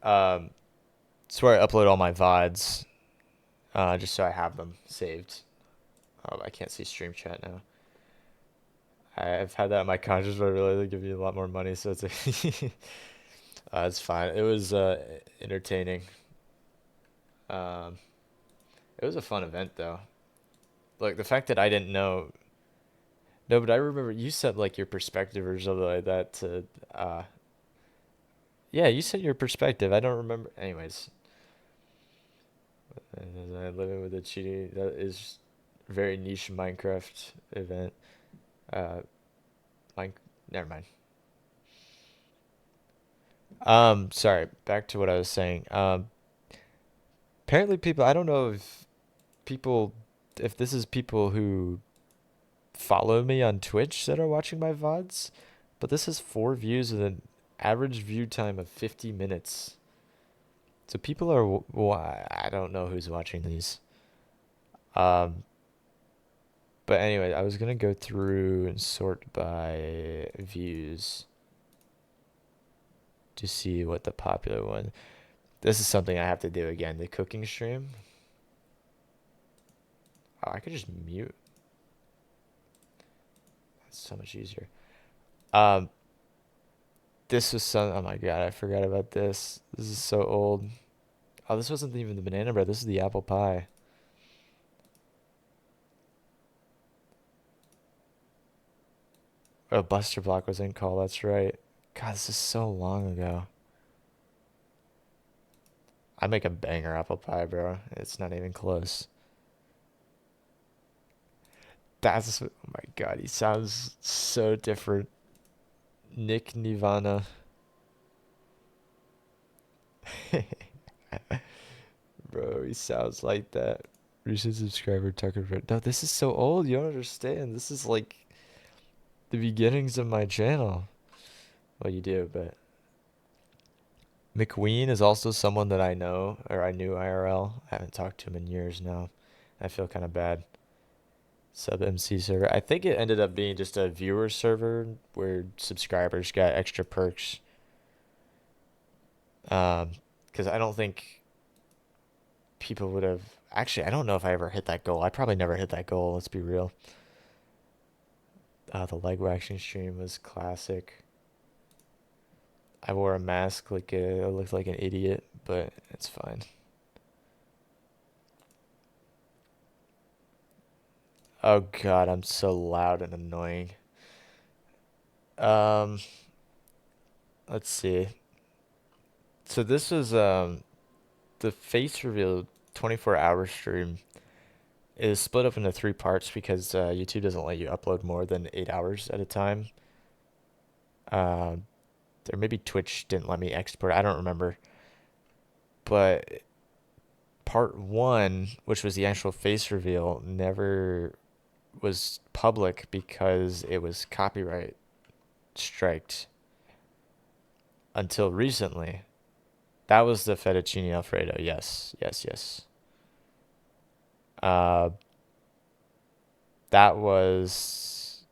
[SPEAKER 1] Um, it's where I upload all my VODs, just so I have them saved. Oh, I can't see stream chat now. I've had that in my conscience, but I realized they give you a lot more money, so it's fine. It was entertaining. Um, it was a fun event though. Like the fact that I didn't know. No, but I remember you said like your perspective or something like that to. Yeah, you said your perspective. I don't remember. Anyways, I living with a cheating. That is very niche Minecraft event. Uh, Mine. Never mind. Sorry. Back to what I was saying. Apparently people. I don't know if people, if this is people who follow me on Twitch that are watching my VODs, but this is 4 views with an average view time of 50 minutes. So people are, I don't know who's watching these. Um, but anyway, I was gonna go through and sort by views to see what the popular one. This is something I have to do again. The cooking stream. Oh, I could just mute. That's so much easier. Um, this was some. Oh my god, I forgot about this. This is so old. Oh, this wasn't even the banana bread. This is the apple pie. Oh, Buster Block was in call. That's right. God, this is so long ago. I make a banger apple pie, bro. It's not even close. Oh my god, he sounds so different. Nick Nirvana. Bro, he sounds like that. Recent subscriber Tucker. No, this is so old. You don't understand. This is like the beginnings of my channel. Well, you do, but McQueen is also someone that I know, or I knew IRL. I haven't talked to him in years now. I feel kind of bad. Sub MC server. I think it ended up being just a viewer server where subscribers got extra perks. Because I don't think people would have. Actually, I don't know if I ever hit that goal. I probably never hit that goal. Let's be real. The leg waxing stream was classic. I wore a mask I looked like an idiot, but it's fine. Oh god, I'm so loud and annoying. Um, let's see. So this was the face reveal 24-hour stream is split up into 3 parts because YouTube doesn't let you upload more than 8 hours at a time. Uh, or maybe Twitch didn't let me export. I don't remember. But part one, which was the actual face reveal, never was public because it was copyright striked until recently. That was the fettuccine alfredo. Yes, yes, yes. Uh, that was.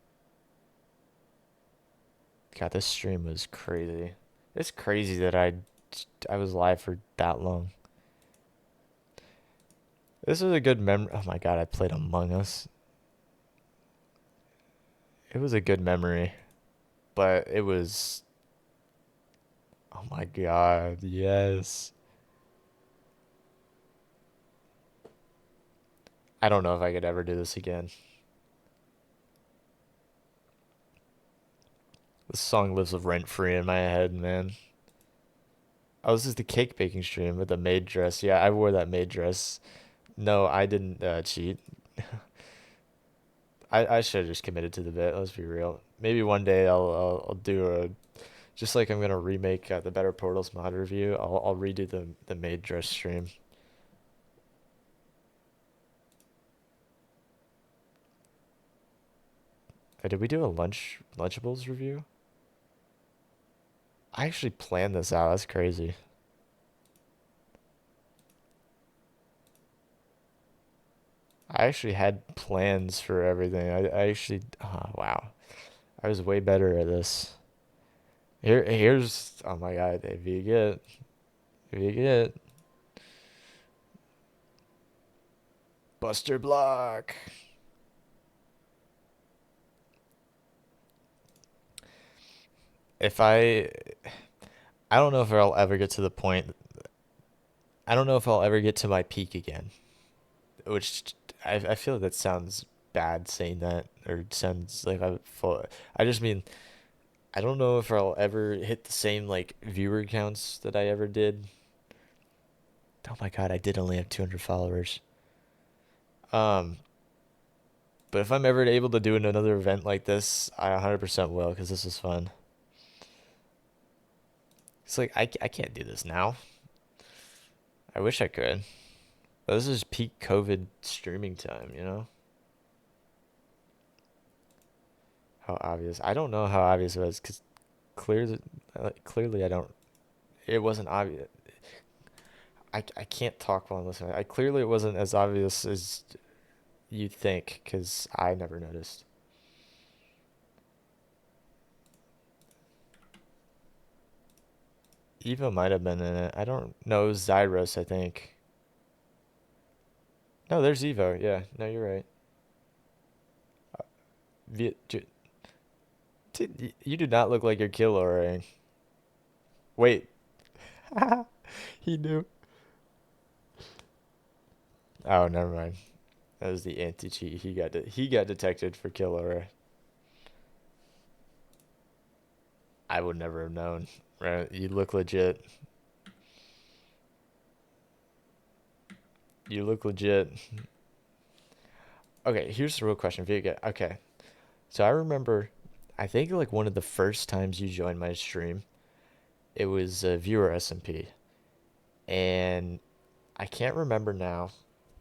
[SPEAKER 1] God, this stream was crazy. It's crazy that I was live for that long. This was a good memory. Oh my god, I played Among Us. It was a good memory, but it was. Oh my god, yes. I don't know if I could ever do this again. This song lives rent free in my head, man. Oh, this is the cake baking stream with the maid dress. Yeah, I wore that maid dress. No, I didn't cheat. I should have just committed to the bit. Let's be real. Maybe one day I'll do a just like I'm gonna remake the Better Portals mod review. I'll redo the maid dress stream. Did we do a Lunchables review? I actually planned this out. That's crazy. I actually had plans for everything. I actually, oh, wow. I was way better at this. Here's, oh my God, if you get, If you get Buster Block. If I don't know if I'll ever get to the point. I don't know if I'll ever get to my peak again. Which I feel that sounds bad saying that, or sounds like I'm full. I just mean I don't know if I'll ever hit the same like viewer counts that I ever did. Oh my god, I did only have 200 followers. Um, but if I'm ever able to do another event like this, I 100% will because this is fun. It's like I can't do this now. I wish I could. But this is peak COVID streaming time, you know? How obvious. I don't know how obvious it was because clearly I don't. It wasn't obvious. I can't talk while I'm listening. I clearly it wasn't as obvious as you'd think because I never noticed. Eva might have been in it. I don't know. It was Zyros, I think. No, there's Evo. Yeah, no, you're right. Dude, you do not look like your killer, Orang. Wait, he knew. Oh, never mind. That was the anti-cheat. He got detected for killer. I would never have known. Right? You look legit. You look legit. Okay, here's the real question for you. Okay, so I remember, I think like one of the first times you joined my stream, it was a viewer SMP, and I can't remember now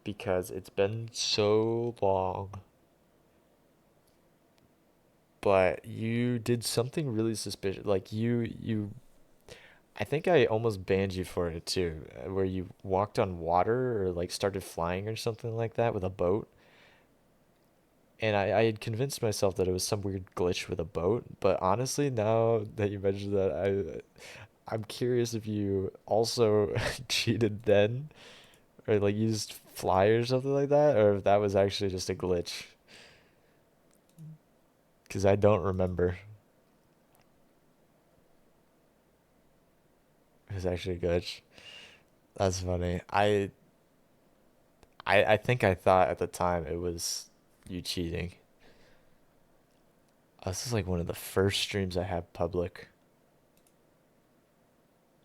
[SPEAKER 1] because it's been so long. But you did something really suspicious. Like I think I almost banned you for it too, where you walked on water or like started flying or something like that with a boat. And I had convinced myself that it was some weird glitch with a boat, but honestly, now that you mentioned that, I'm curious if you also cheated then, or like used fly or something like that, or if that was actually just a glitch. Because I don't remember. It was actually a glitch. That's funny. I think I thought at the time it was you cheating. This is like one of the first streams I have public.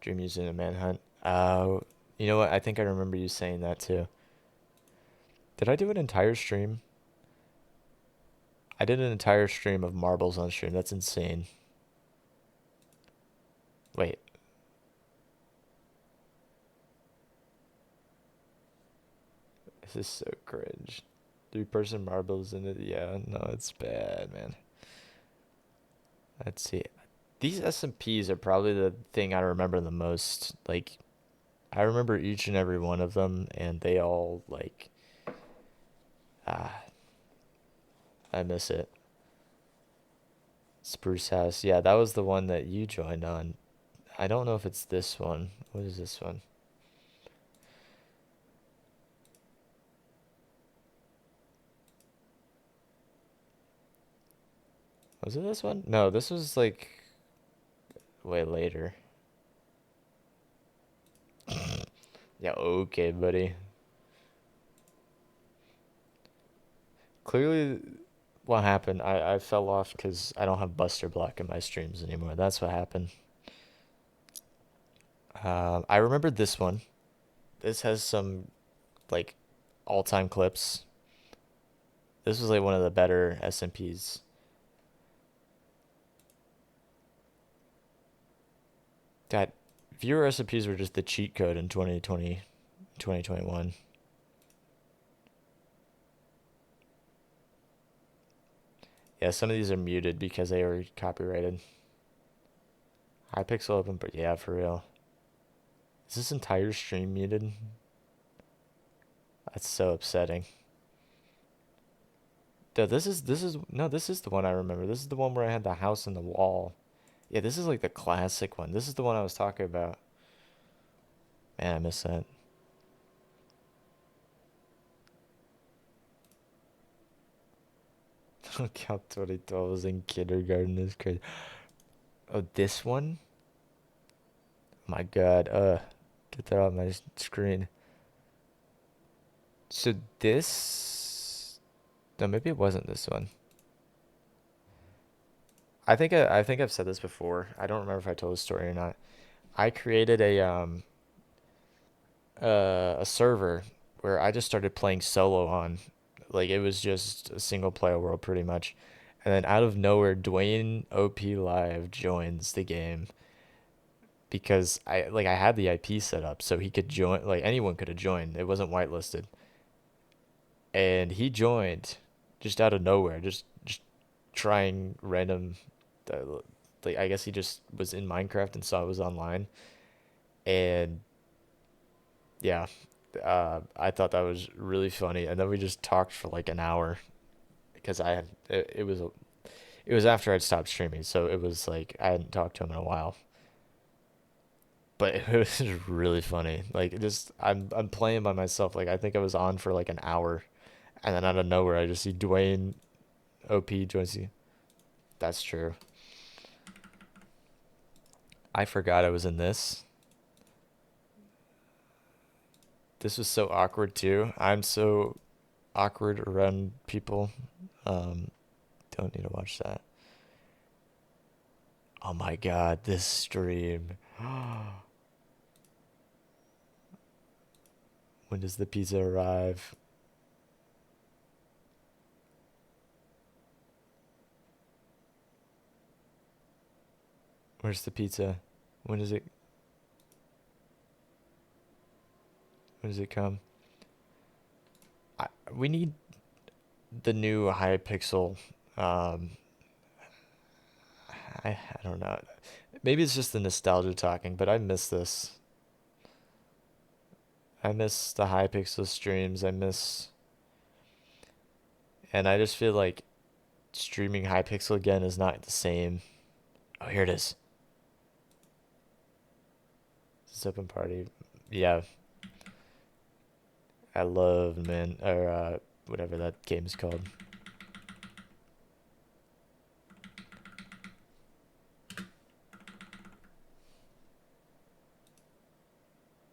[SPEAKER 1] Dream using a manhunt. You know what? I think I remember you saying that too. Did I do an entire stream? I did an entire stream of marbles on stream. That's insane. Wait, this is so cringe. Three-person marbles in it. Yeah, no, it's bad, man. Let's see. These SMPs are probably the thing I remember the most. Like, I remember each and every one of them, and they all like, ah, I miss it. Spruce House. Yeah, that was the one that you joined on. I don't know if it's this one. What is this one? Was it this one? No, this was like way later. Yeah, okay, buddy. Clearly, what happened, I fell off because I don't have Buster Block in my streams anymore. That's what happened. I remember this one. This has some, like, all-time clips. This was, like, one of the better SMPs. God, viewer SMPs were just the cheat code in 2020, 2021. Yeah, some of these are muted because they were copyrighted. Hypixel open, but yeah, for real. Is this entire stream muted? That's so upsetting. Dude, this is no, this is the one I remember. This is the one where I had the house in the wall. Yeah, this is like the classic one. This is the one I was talking about. Man, I miss that. Look how 2012 was in kindergarten is crazy. Oh, this one? My God. Get that off my screen. So this. No, maybe it wasn't this one. I think I've said this before. I don't remember if I told this story or not. I created a server where I just started playing solo on. Like it was just a single player world pretty much. And then out of nowhere, Dwayne OP Live joins the game because I had the IP set up so he could join, like anyone could have joined. It wasn't whitelisted. And he joined just out of nowhere, just trying random uh, like I guess he just was in Minecraft and saw it was online. And yeah, I thought that was really funny. And then we just talked for like an hour because it was after I'd stopped streaming, so it was like I hadn't talked to him in a while. But it was really funny. Like just I'm playing by myself. Like I think I was on for like an hour, and then out of nowhere I just see Dwayne OP joins you. That's true. I forgot I was in this. This was so awkward too. I'm so awkward around people. Um, don't need to watch that. Oh my God, this stream. When does the pizza arrive? Where's the pizza? When does it when does it come? We need the new Hypixel. Um, I don't know. Maybe it's just the nostalgia talking, but I miss this. I miss the Hypixel streams. And I just feel like streaming Hypixel again is not the same. Oh, here it is. This open party. Yeah, I love man or whatever that game is called.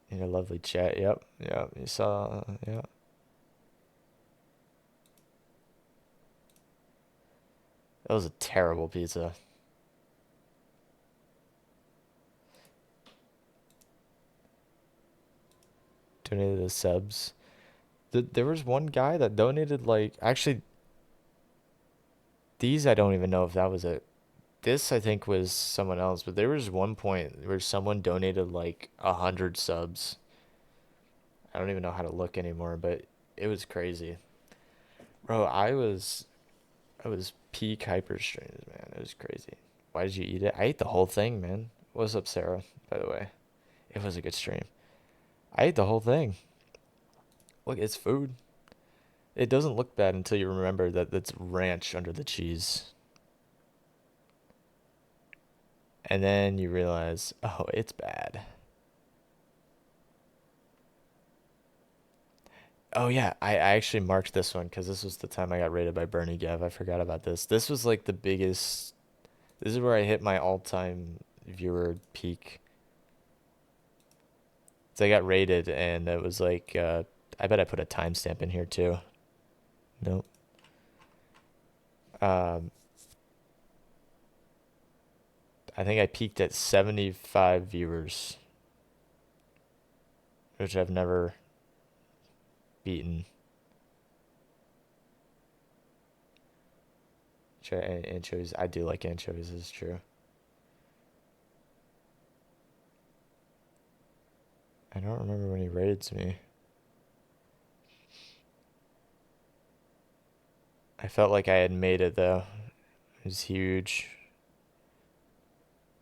[SPEAKER 1] In a lovely chat. Yep. Yep. You saw. Yeah. That was a terrible pizza. Donated the subs. There was one guy that donated like actually these I don't even know if that was it. This I think was someone else, but there was one point where someone donated like 100 subs. I don't even know how to look anymore, but it was crazy. Bro, I was peak hyper streams, man. It was crazy. Why did you eat it? I ate the whole thing, man. What's up, Sarah? By the way, it was a good stream. I ate the whole thing. Look, it's food. It doesn't look bad until you remember that it's ranch under the cheese. And then you realize, oh, it's bad. Oh yeah, I actually marked this one because this was the time I got raided by Bernie Gev. I forgot about this. This was like the biggest. This is where I hit my all-time viewer peak. So I got raided, and it was like, I bet I put a timestamp in here too. Nope. Um, I think I peaked at 75 viewers, which I've never beaten. Anchovies. I do like anchovies. It's true. I don't remember when he raided me. I felt like I had made it though. It was huge.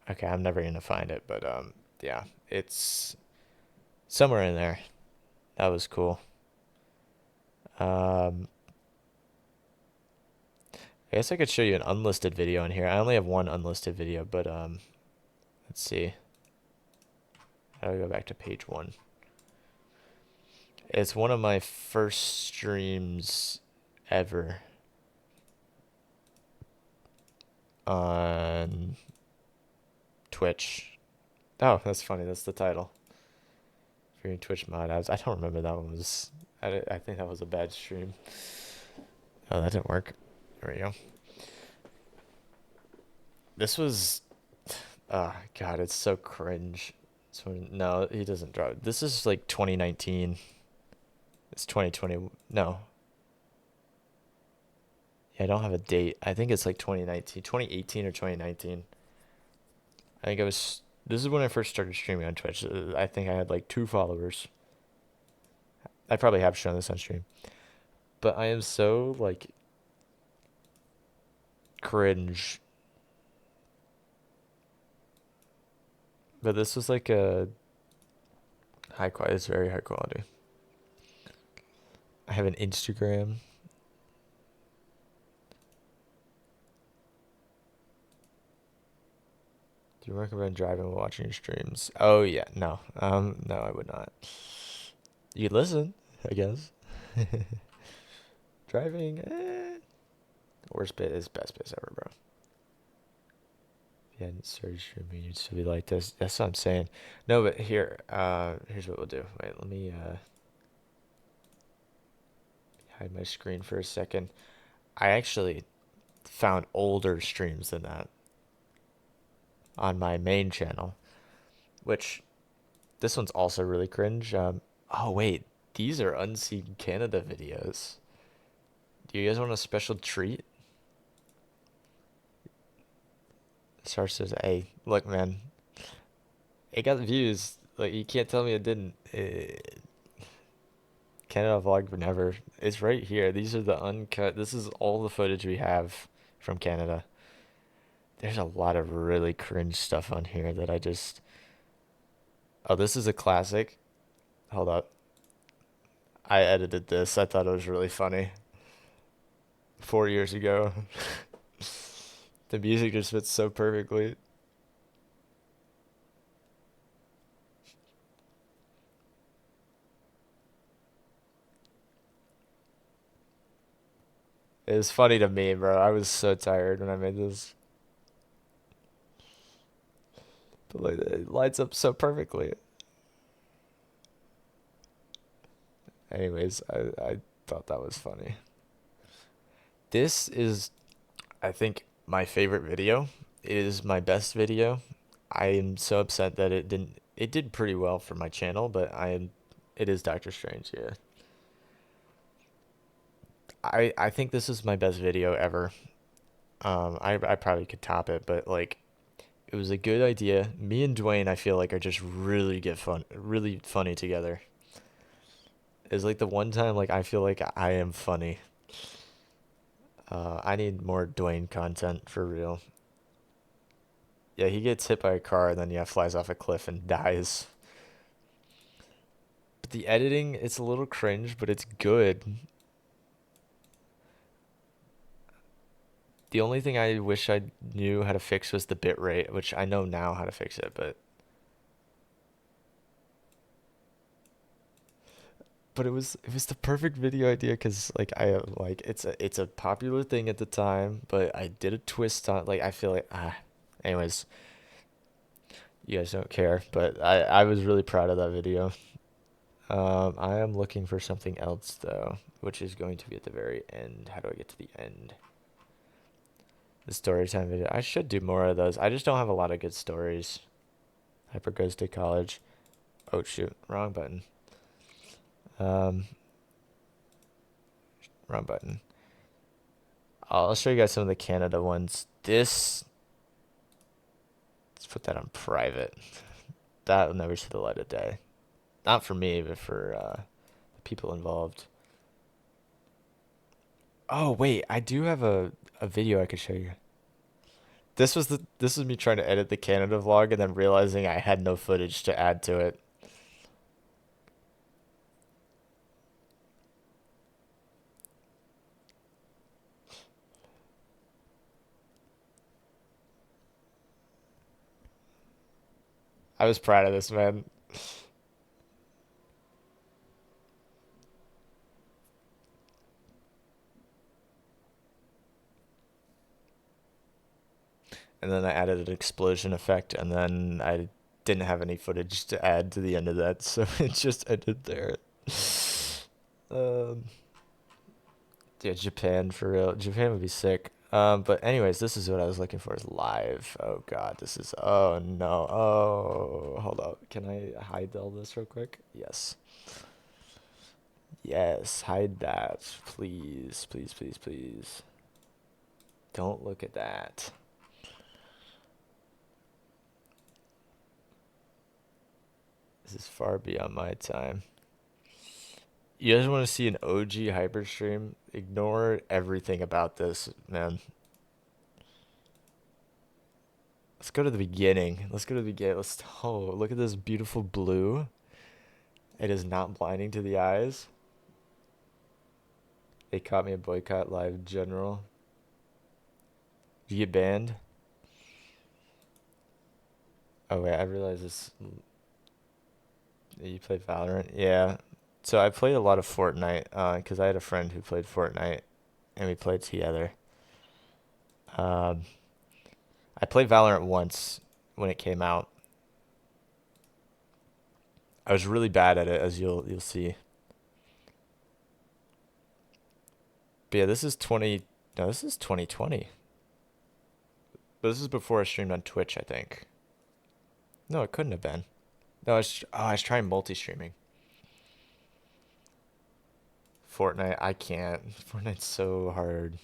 [SPEAKER 1] Okay, I'm never gonna find it, but yeah, it's somewhere in there. That was cool. Um, I guess I could show you an unlisted video in here. I only have one unlisted video, but let's see. How do I go back to page one? It's one of my first streams ever on Twitch. Oh, that's funny. That's the title. For your Twitch mod ads. I don't remember that one was. I think that was a bad stream. Oh, that didn't work. There we go. This was. God, it's so cringe. So no, he doesn't draw. This is like 2019. It's 2020. No. Yeah, I don't have a date. I think it's like 2019, 2018 or 2019. I think I was. This is when I first started streaming on Twitch. I think I had like 2 followers. I probably have shown this on stream. But I am so like cringe. But this was like a high quality. It's very high quality. I have an Instagram. Do you recommend driving while watching your streams? Oh yeah, no. No, I would not. You listen, I guess. Driving, worst bit is best bit ever, bro. If you hadn't started streaming, you'd still be like this. That's what I'm saying. No, but here, here's what we'll do. Wait, let me hide my screen for a second. I actually found older streams than that on my main channel, which this one's also really cringe. Oh wait, these are Unseen Canada videos. Do you guys want a special treat? Star says, "Hey, look, man, it got views. Like you can't tell me it didn't. Canada vlog never. It's right here. These are the uncut. This is all the footage we have from Canada. There's a lot of really cringe stuff on here that I just. Oh, this is a classic. Hold up. I edited this. I thought it was really funny. 4 years ago. The music just fits so perfectly. It was funny to me, bro. I was so tired when I made this. But like, it lights up so perfectly. Anyways, I thought that was funny. This is, I think, my favorite video. It is my best video. I am so upset that it didn't. It did pretty well for my channel, but I am. It is Doctor Strange, yeah. I think this is my best video ever. I probably could top it, but like, it was a good idea. Me and Dwayne, I feel like, are just really funny together. It's like the one time like I feel like I am funny. I need more Dwayne content for real. Yeah, he gets hit by a car and then yeah, flies off a cliff and dies. But the editing, it's a little cringe, but it's good. The only thing I wish I knew how to fix was the bitrate, which I know now how to fix it, but it was the perfect video idea because like I like it's a popular thing at the time, but I did a twist on like I feel like anyways, you guys don't care, but I was really proud of that video. I am looking for something else though, which is going to be at the very end. How do I get to the end? The story time video. I should do more of those. I just don't have a lot of good stories. Hyper goes to college. Oh shoot, wrong button. Um, wrong button. I'll show you guys some of the Canada ones. Let's put that on private. That will never see the light of day. Not for me, but for the people involved. Oh wait, I do have a video I could show you. This was me trying to edit the Canada vlog and then realizing I had no footage to add to it. I was proud of this, man. and then I added an explosion effect, and then I didn't have any footage to add to the end of that, so it just ended there. Um, yeah, Japan for real. Japan would be sick. But anyways, this is what I was looking for is live. Oh God, this is, oh no. Oh, hold up. Can I hide all this real quick? Yes. Yes, hide that. Please, please, please, please. Don't look at that. This is far beyond my time. You guys want to see an OG hyperstream? Ignore everything about this, man. Let's go to the beginning. Let's go to the beginning. Oh, look at this beautiful blue. It is not blinding to the eyes. They caught me a boycott live general. Did you get banned? Oh wait, I realize this. You play Valorant? Yeah. So I played a lot of Fortnite, because I had a friend who played Fortnite, and we played together. Um, I played Valorant once when it came out. I was really bad at it, as you'll see. But yeah, this is 20. No, this is 2020. But this is before I streamed on Twitch, I think. No, it couldn't have been. No, I was trying multi-streaming. Fortnite, I can't. Fortnite's so hard.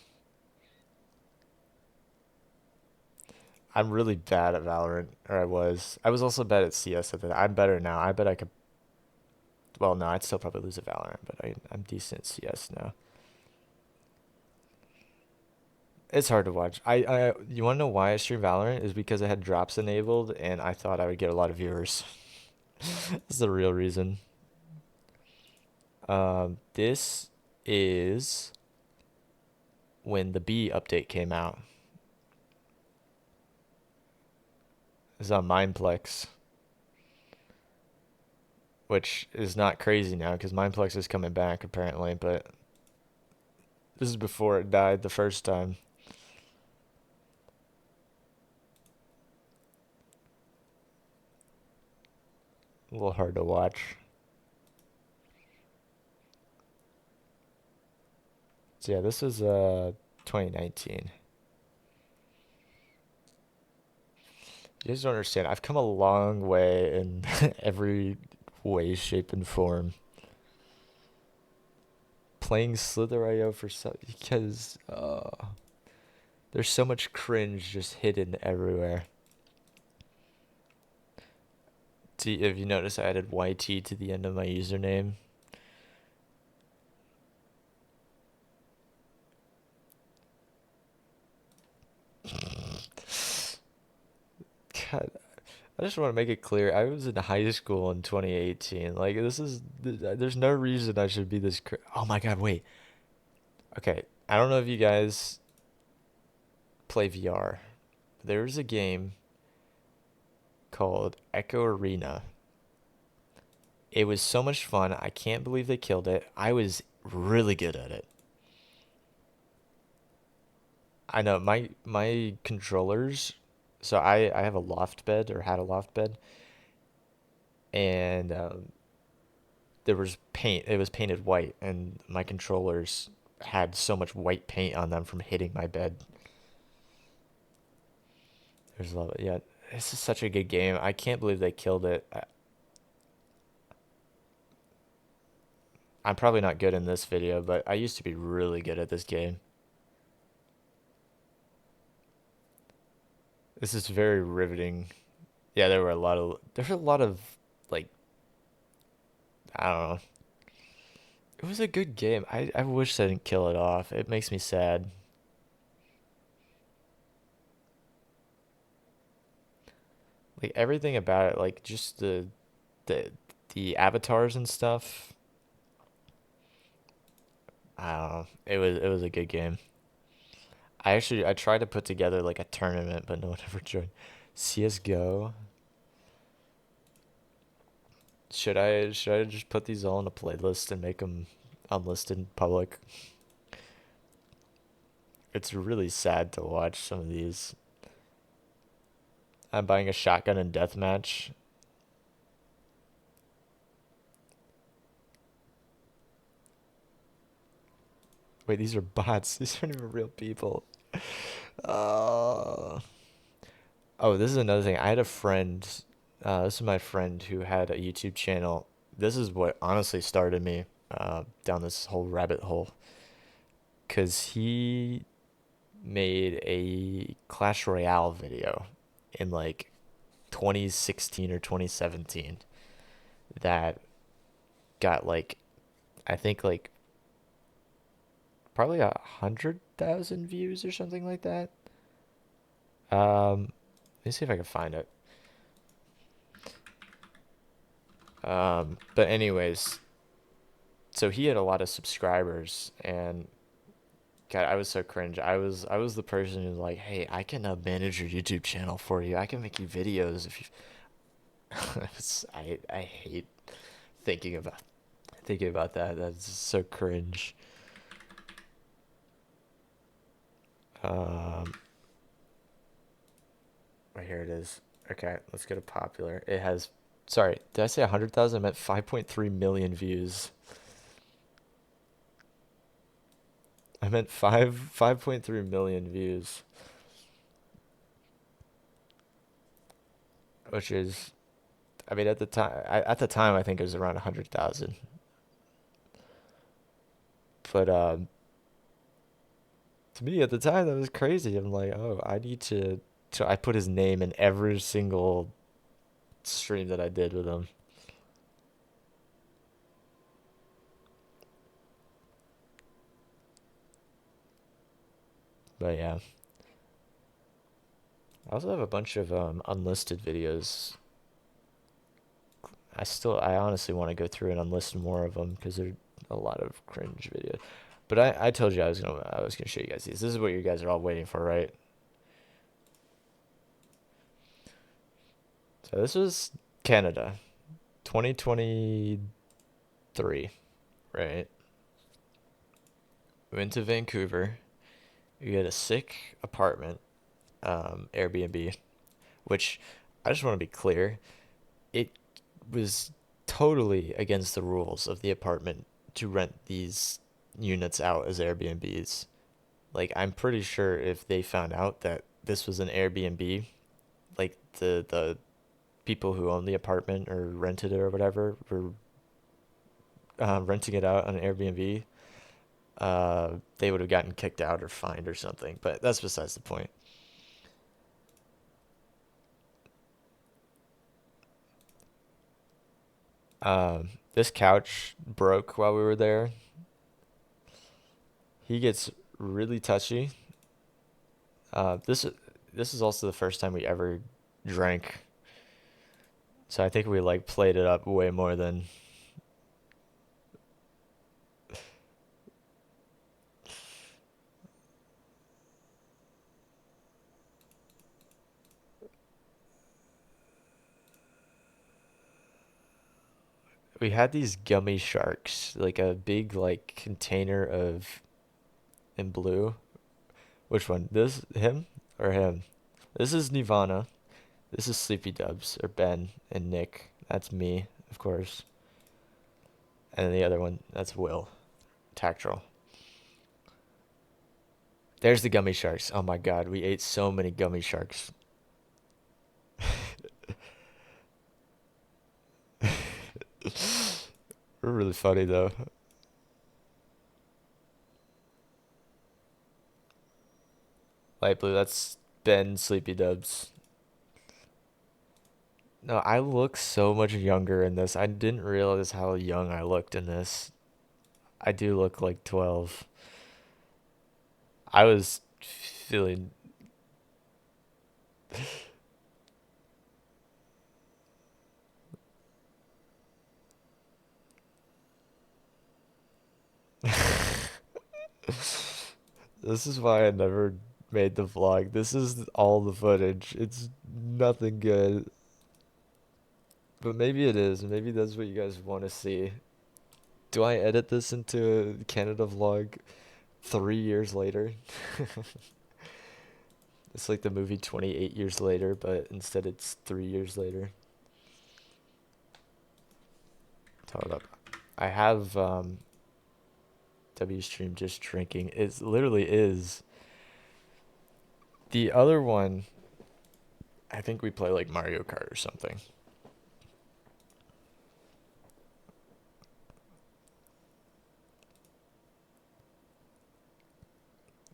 [SPEAKER 1] I'm really bad at Valorant, or I was. I was also bad at CS at the time. I'm better now. I bet I could. Well, no, I'd still probably lose at Valorant, but I'm decent at CS now. It's hard to watch. You want to know why I stream Valorant? Is because I had drops enabled, and I thought I would get a lot of viewers. That's the real reason. This is when the B update came out. It's on Mineplex, which is not crazy now because Mineplex is coming back apparently, but this is before it died the first time. A little hard to watch. So yeah, this is 2019. You guys don't understand. I've come a long way in every way, shape, and form. Playing Slither.io for so because there's so much cringe just hidden everywhere. See, if you notice, I added YT to the end of my username. God, I just want to make it clear. I was in high school in 2018. Like, there's no reason I should be this. Oh my God, wait. Okay, I don't know if you guys play VR. There's a game called Echo Arena. It was so much fun. I can't believe they killed it. I was really good at it. I know my controllers. So I have a loft bed or had a loft bed, and there was paint. It was painted white, and my controllers had so much white paint on them from hitting my bed. There's a lot. Yeah, this is such a good game. I can't believe they killed it. I'm probably not good in this video, but I used to be really good at this game. This is very riveting. Yeah, there were a lot of like I don't know. It was a good game. I wish they didn't kill it off. It makes me sad. Like everything about it, like just the the avatars and stuff. I don't know. It was a good game. I tried to put together like a tournament, but no one ever joined. CS:GO. Should I just put these all in a playlist and make them unlisted in public? It's really sad to watch some of these. I'm buying a shotgun in deathmatch. Wait, these are bots. These aren't even real people. Uh, oh, this is another thing. I had a friend. This is my friend who had a YouTube channel. This is what honestly started me down this whole rabbit hole. Cause he made a Clash Royale video in like 2016 or 2017 that got like I think like probably 100,000 views or something like that. Let me see if I can find it. But anyways, so he had a lot of subscribers, and God, I was so cringe. I was the person who's like, hey, I can manage your YouTube channel for you. I can make you videos if you. I hate thinking about thinking about that. That's so cringe. Um, right here it is. Okay, let's go to popular. It has. Sorry, did I say 100,000? I meant 5.3 million views. I meant 5.3 million views, which is, I mean, at the time, I think it was around 100,000. But to me at the time, that was crazy. I'm like, oh, I need to. So I put his name in every single stream that I did with him. But yeah, I also have a bunch of unlisted videos. I honestly want to go through and unlist more of them because there are a lot of cringe videos. But I told you I was gonna show you guys these. This is what you guys are all waiting for, right? So this was Canada, 2023, right? We went to Vancouver. We had a sick apartment, Airbnb, which I just want to be clear, it was totally against the rules of the apartment to rent these units out as Airbnbs. Like, I'm pretty sure if they found out that this was an Airbnb, like the people who own the apartment or rented it or whatever were renting it out on Airbnb, they would have gotten kicked out or fined or something. But that's besides the point. This couch broke while we were there. He gets really touchy. This is also the first time we ever drank, so I think we like played it up way more than we had these gummy sharks, like a big like container of in blue. Which one? This him or him? This is Nirvana. This is Sleepy Dubs or Ben and Nick. That's me, of course. And then the other one, that's Will. Tactile. There's the gummy sharks. Oh my god, we ate so many gummy sharks. We're really funny though. Light blue, that's Ben Sleepy Dubs. No, I look so much younger in this. I didn't realize how young I looked in this. I do look like 12. I was feeling. This is why I never made the vlog. This is all the footage. It's nothing good. But maybe it is. Maybe that's what you guys want to see. Do I edit this into a Canada vlog 3 years later? It's like the movie 28 Years Later, but instead it's 3 years later. Hold up. I have W stream just drinking. It literally is. The other one, I think we play like Mario Kart or something.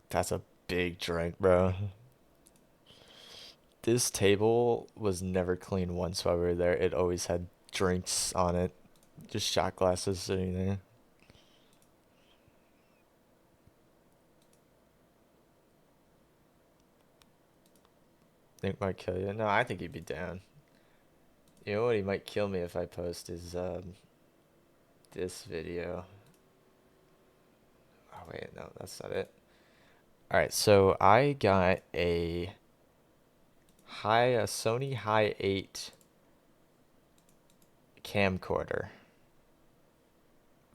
[SPEAKER 1] That's a big drink, bro. This table was never clean once while we were there. It always had drinks on it, just shot glasses sitting there. Think might kill you. No, I think he'd be down. You know what? He might kill me if I post is this video. Oh wait, no, that's not it. All right, so I got a Sony Hi8 camcorder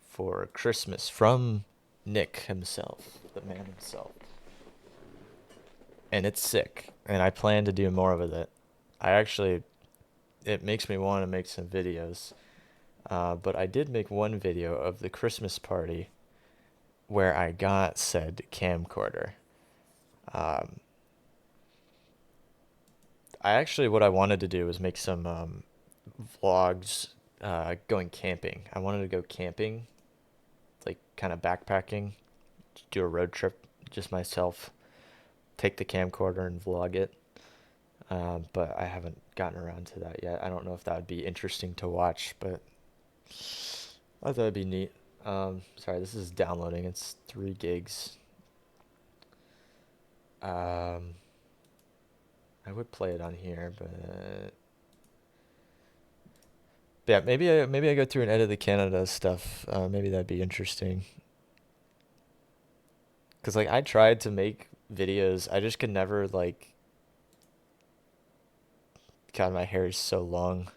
[SPEAKER 1] for Christmas from Nick himself, the man himself. And it's sick, and I plan to do more with it. It makes me want to make some videos. But I did make one video of the Christmas party where I got said camcorder. Um, what I wanted to do was make some vlogs going camping. I wanted to go camping, like kind of backpacking, do a road trip, just myself, take the camcorder and vlog it. But I haven't gotten around to that yet. I don't know if that would be interesting to watch, but I thought it'd be neat. Sorry, this is downloading. It's 3 gigs. Um, I would play it on here, but yeah, maybe I go through and edit the Canada stuff. Maybe that'd be interesting. Cause like I tried to make videos, I just could never like. God, my hair is so long.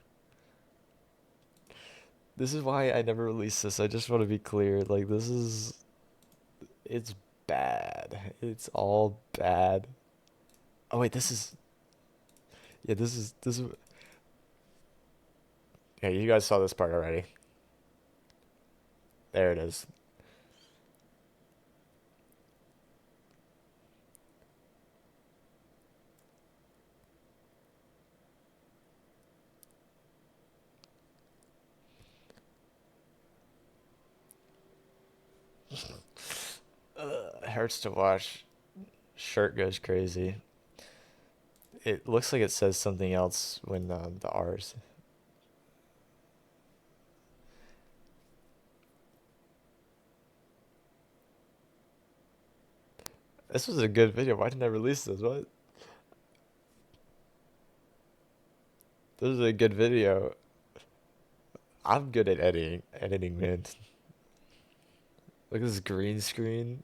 [SPEAKER 1] This is why I never release this. I just want to be clear. Like it's bad. It's all bad. Oh wait, yeah, this is yeah, you guys saw this part already. There it is. It hurts to watch. Shirt goes crazy. It looks like it says something else when the R's. This was a good video. Why didn't I release this? What? This is a good video. I'm good at editing, man. Look at this green screen.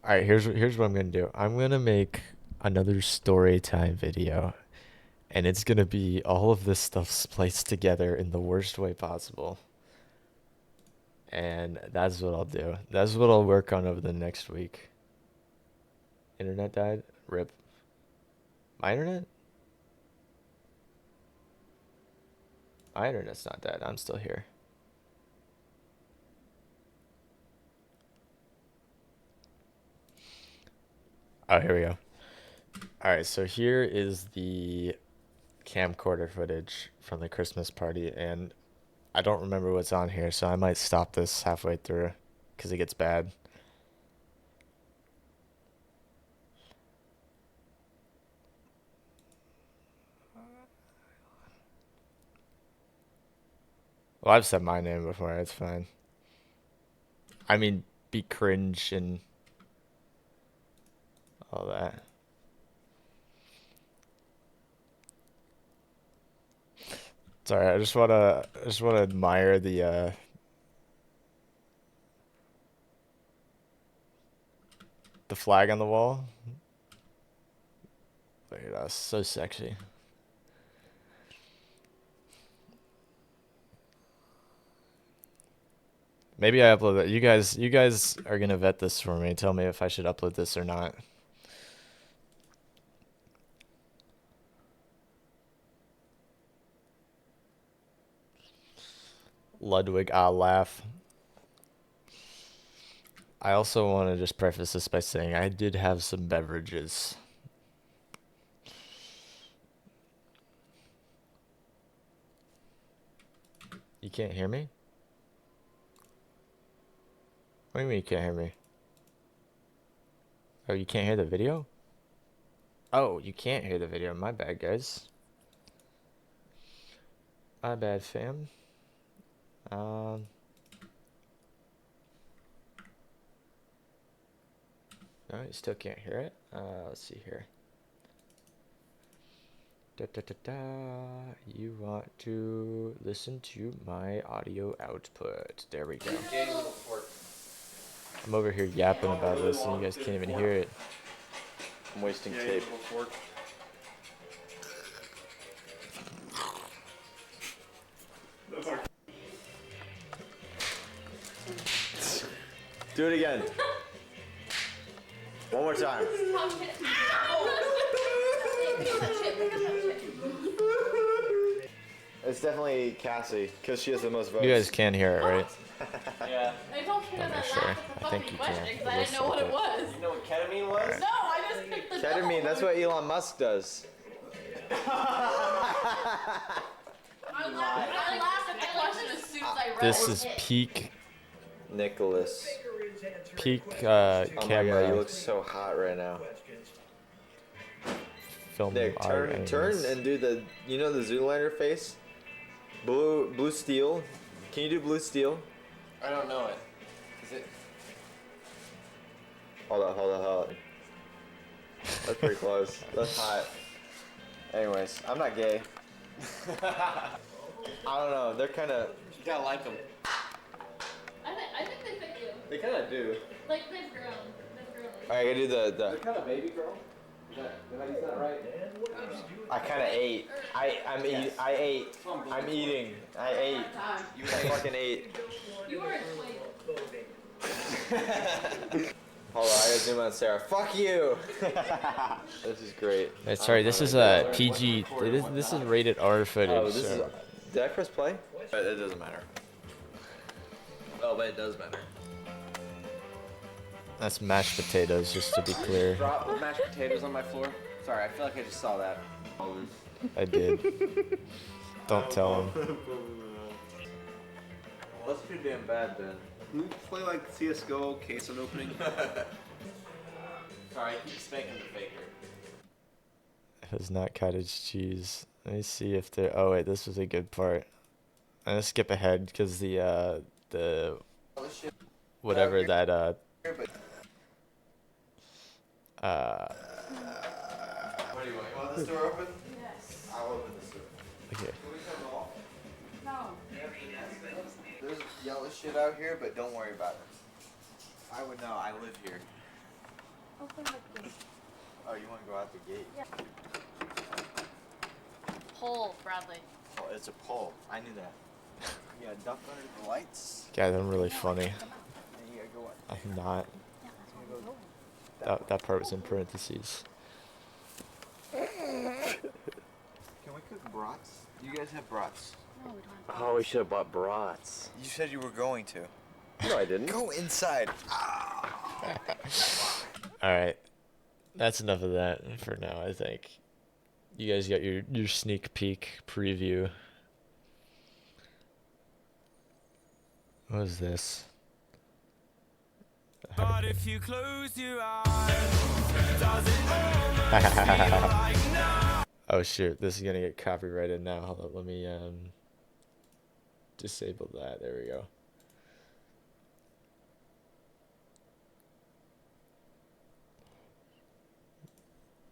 [SPEAKER 1] All right, here's what I'm gonna do. I'm gonna make another story time video, and it's gonna be all of this stuff spliced together in the worst way possible. And that's what I'll do. That's what I'll work on over the next week. Internet died. Rip. My internet? My internet's not dead. I'm still here. Oh, here we go. All right, so here is the camcorder footage from the Christmas party, and I don't remember what's on here, so I might stop this halfway through because it gets bad. Well, I've said my name before. It's fine. I mean, be cringe and all that. Sorry, I just wanna admire the flag on the wall. Look at us, so sexy. Maybe I upload it. You guys are gonna vet this for me. Tell me if I should upload this or not. Ludwig, I'll laugh. I also want to just preface this by saying I did have some beverages. You can't hear me? What do you mean you can't hear me? Oh, you can't hear the video? Oh, you can't hear the video. My bad, guys. My bad, fam. No, you still can't hear it. Let's see here. Da, da, da, da. You want to listen to my audio output. There we go. I'm over here yapping about this and you guys can't even hear it. I'm wasting tape. Do it again. One more time. It's definitely Cassie, because she has the most votes. You guys can hear it, right?
[SPEAKER 2] Yeah.
[SPEAKER 3] I told Kara that
[SPEAKER 1] Sure.
[SPEAKER 3] laugh at the
[SPEAKER 1] I think
[SPEAKER 3] fucking
[SPEAKER 1] you can.
[SPEAKER 3] question because I didn't know what it was.
[SPEAKER 2] You know what ketamine was?
[SPEAKER 3] No, I just picked the
[SPEAKER 1] Ketamine, that's what Elon Musk does.
[SPEAKER 3] I laughed at the question as soon as I read
[SPEAKER 1] This
[SPEAKER 3] it.
[SPEAKER 1] is peak
[SPEAKER 4] Nicholas.
[SPEAKER 1] camera
[SPEAKER 4] Oh my god, you look so hot right now.
[SPEAKER 1] film
[SPEAKER 4] Nick,
[SPEAKER 1] art
[SPEAKER 4] turn
[SPEAKER 1] angles.
[SPEAKER 4] and do the, you know the Zoolander face? Blue steel. Can you do blue steel?
[SPEAKER 2] I don't know it. Is it?
[SPEAKER 4] Hold on. That's pretty close. That's hot. Anyways, I'm not gay. I don't know, they're kind of...
[SPEAKER 2] You gotta like them.
[SPEAKER 3] I think they fit you.
[SPEAKER 4] They kind of do.
[SPEAKER 3] Like they've grown. They've grown.
[SPEAKER 4] Alright, I gotta do the...
[SPEAKER 2] kind of baby girl. Did I use that right?
[SPEAKER 4] I kind of ate. I ate. I'm eating. I ate. I fucking ate.
[SPEAKER 3] You are a twink.
[SPEAKER 4] Hold on, I gotta zoom on Sarah. Fuck you! This is great.
[SPEAKER 1] Sorry, this is PG. This is rated R footage.
[SPEAKER 4] Oh, this is...
[SPEAKER 1] so.
[SPEAKER 4] Did I press play?
[SPEAKER 2] It doesn't matter. Oh, but it does matter.
[SPEAKER 1] That's mashed potatoes, just to be clear.
[SPEAKER 2] Drop the mashed potatoes on my floor. Sorry, I feel like I just saw that.
[SPEAKER 1] I did. Don't tell him.
[SPEAKER 4] What's too damn bad, Ben?
[SPEAKER 2] Can we play like CSGO case on opening? Sorry, I keep spanking the baker.
[SPEAKER 1] It was not cottage cheese. Let me see if there. Oh wait, this was a good part. I'm gonna skip ahead because the whatever that
[SPEAKER 4] What do you want? You want this door open?
[SPEAKER 3] Yes.
[SPEAKER 4] I'll open this door.
[SPEAKER 1] okay.
[SPEAKER 4] Can we turn it off?
[SPEAKER 3] No.
[SPEAKER 4] There's yellow shit out here, but don't worry about it. I would know. I live here.
[SPEAKER 3] Open the gate.
[SPEAKER 4] Oh, you want to go out the gate?
[SPEAKER 3] Yeah. Pull, Bradley.
[SPEAKER 4] Oh, it's a pole. I knew that. You gotta duck under the lights.
[SPEAKER 1] Guys, I'm really funny.
[SPEAKER 4] And you gotta go up.
[SPEAKER 1] I'm not.
[SPEAKER 3] Yeah, that's where we're going.
[SPEAKER 1] That part was in parentheses.
[SPEAKER 4] Can we cook brats? You guys have brats.
[SPEAKER 3] No, we don't have
[SPEAKER 4] Oh, we should have bought brats. You said you were going to.
[SPEAKER 2] No, I didn't.
[SPEAKER 4] Go inside.
[SPEAKER 1] All right, that's enough of that for now. I think you guys got your sneak peek preview. What is this?
[SPEAKER 5] But if you close your eyes, does it almost feel like no?
[SPEAKER 1] Oh shoot, this is gonna get copyrighted now. Hold on, let me disable that. There we go.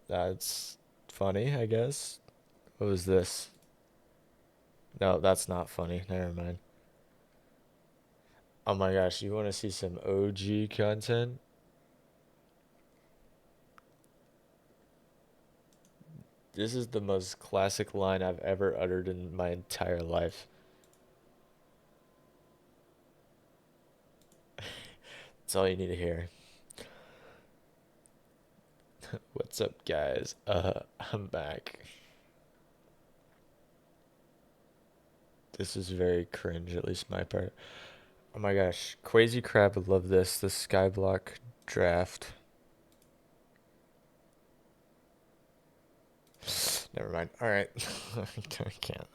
[SPEAKER 1] That's funny, I guess. What was this? No, that's not funny. Never mind. Oh my gosh, you want to see some OG content? This is the most classic line I've ever uttered in my entire life. That's all you need to hear. What's up, guys? I'm back. This is very cringe, at least my part. Oh my gosh, Quasi Crab would love this. The Skyblock draft. Never mind. All right. I can't.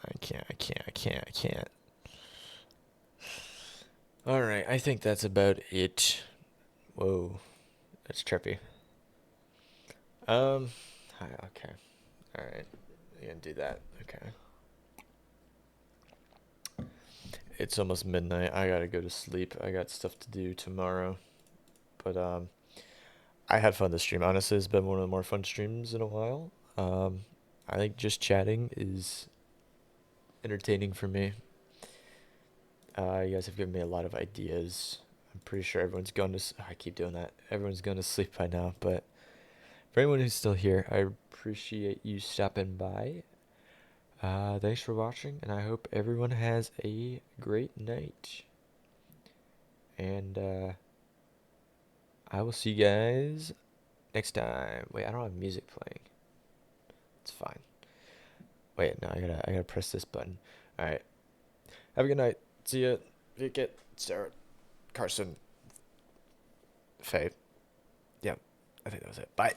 [SPEAKER 1] All right. I think that's about it. Whoa, that's trippy. Hi. Okay. All right. You're gonna do that. Okay. It's almost midnight. I gotta go to sleep. I got stuff to do tomorrow. But I had fun this stream. Honestly, it's been one of the more fun streams in a while. I think just chatting is entertaining for me. You guys have given me a lot of ideas. I'm pretty sure everyone's going to. I keep doing that. Everyone's going to sleep by now. But for anyone who's still here, I appreciate you stopping by. Thanks for watching, and I hope everyone has a great night. And I will see you guys next time. Wait, I don't have music playing. It's fine. Wait, no, I gotta press this button. All right. Have a good night. See ya. Vicket, Sarah, Carson, Faye. Yeah, I think that was it. Bye.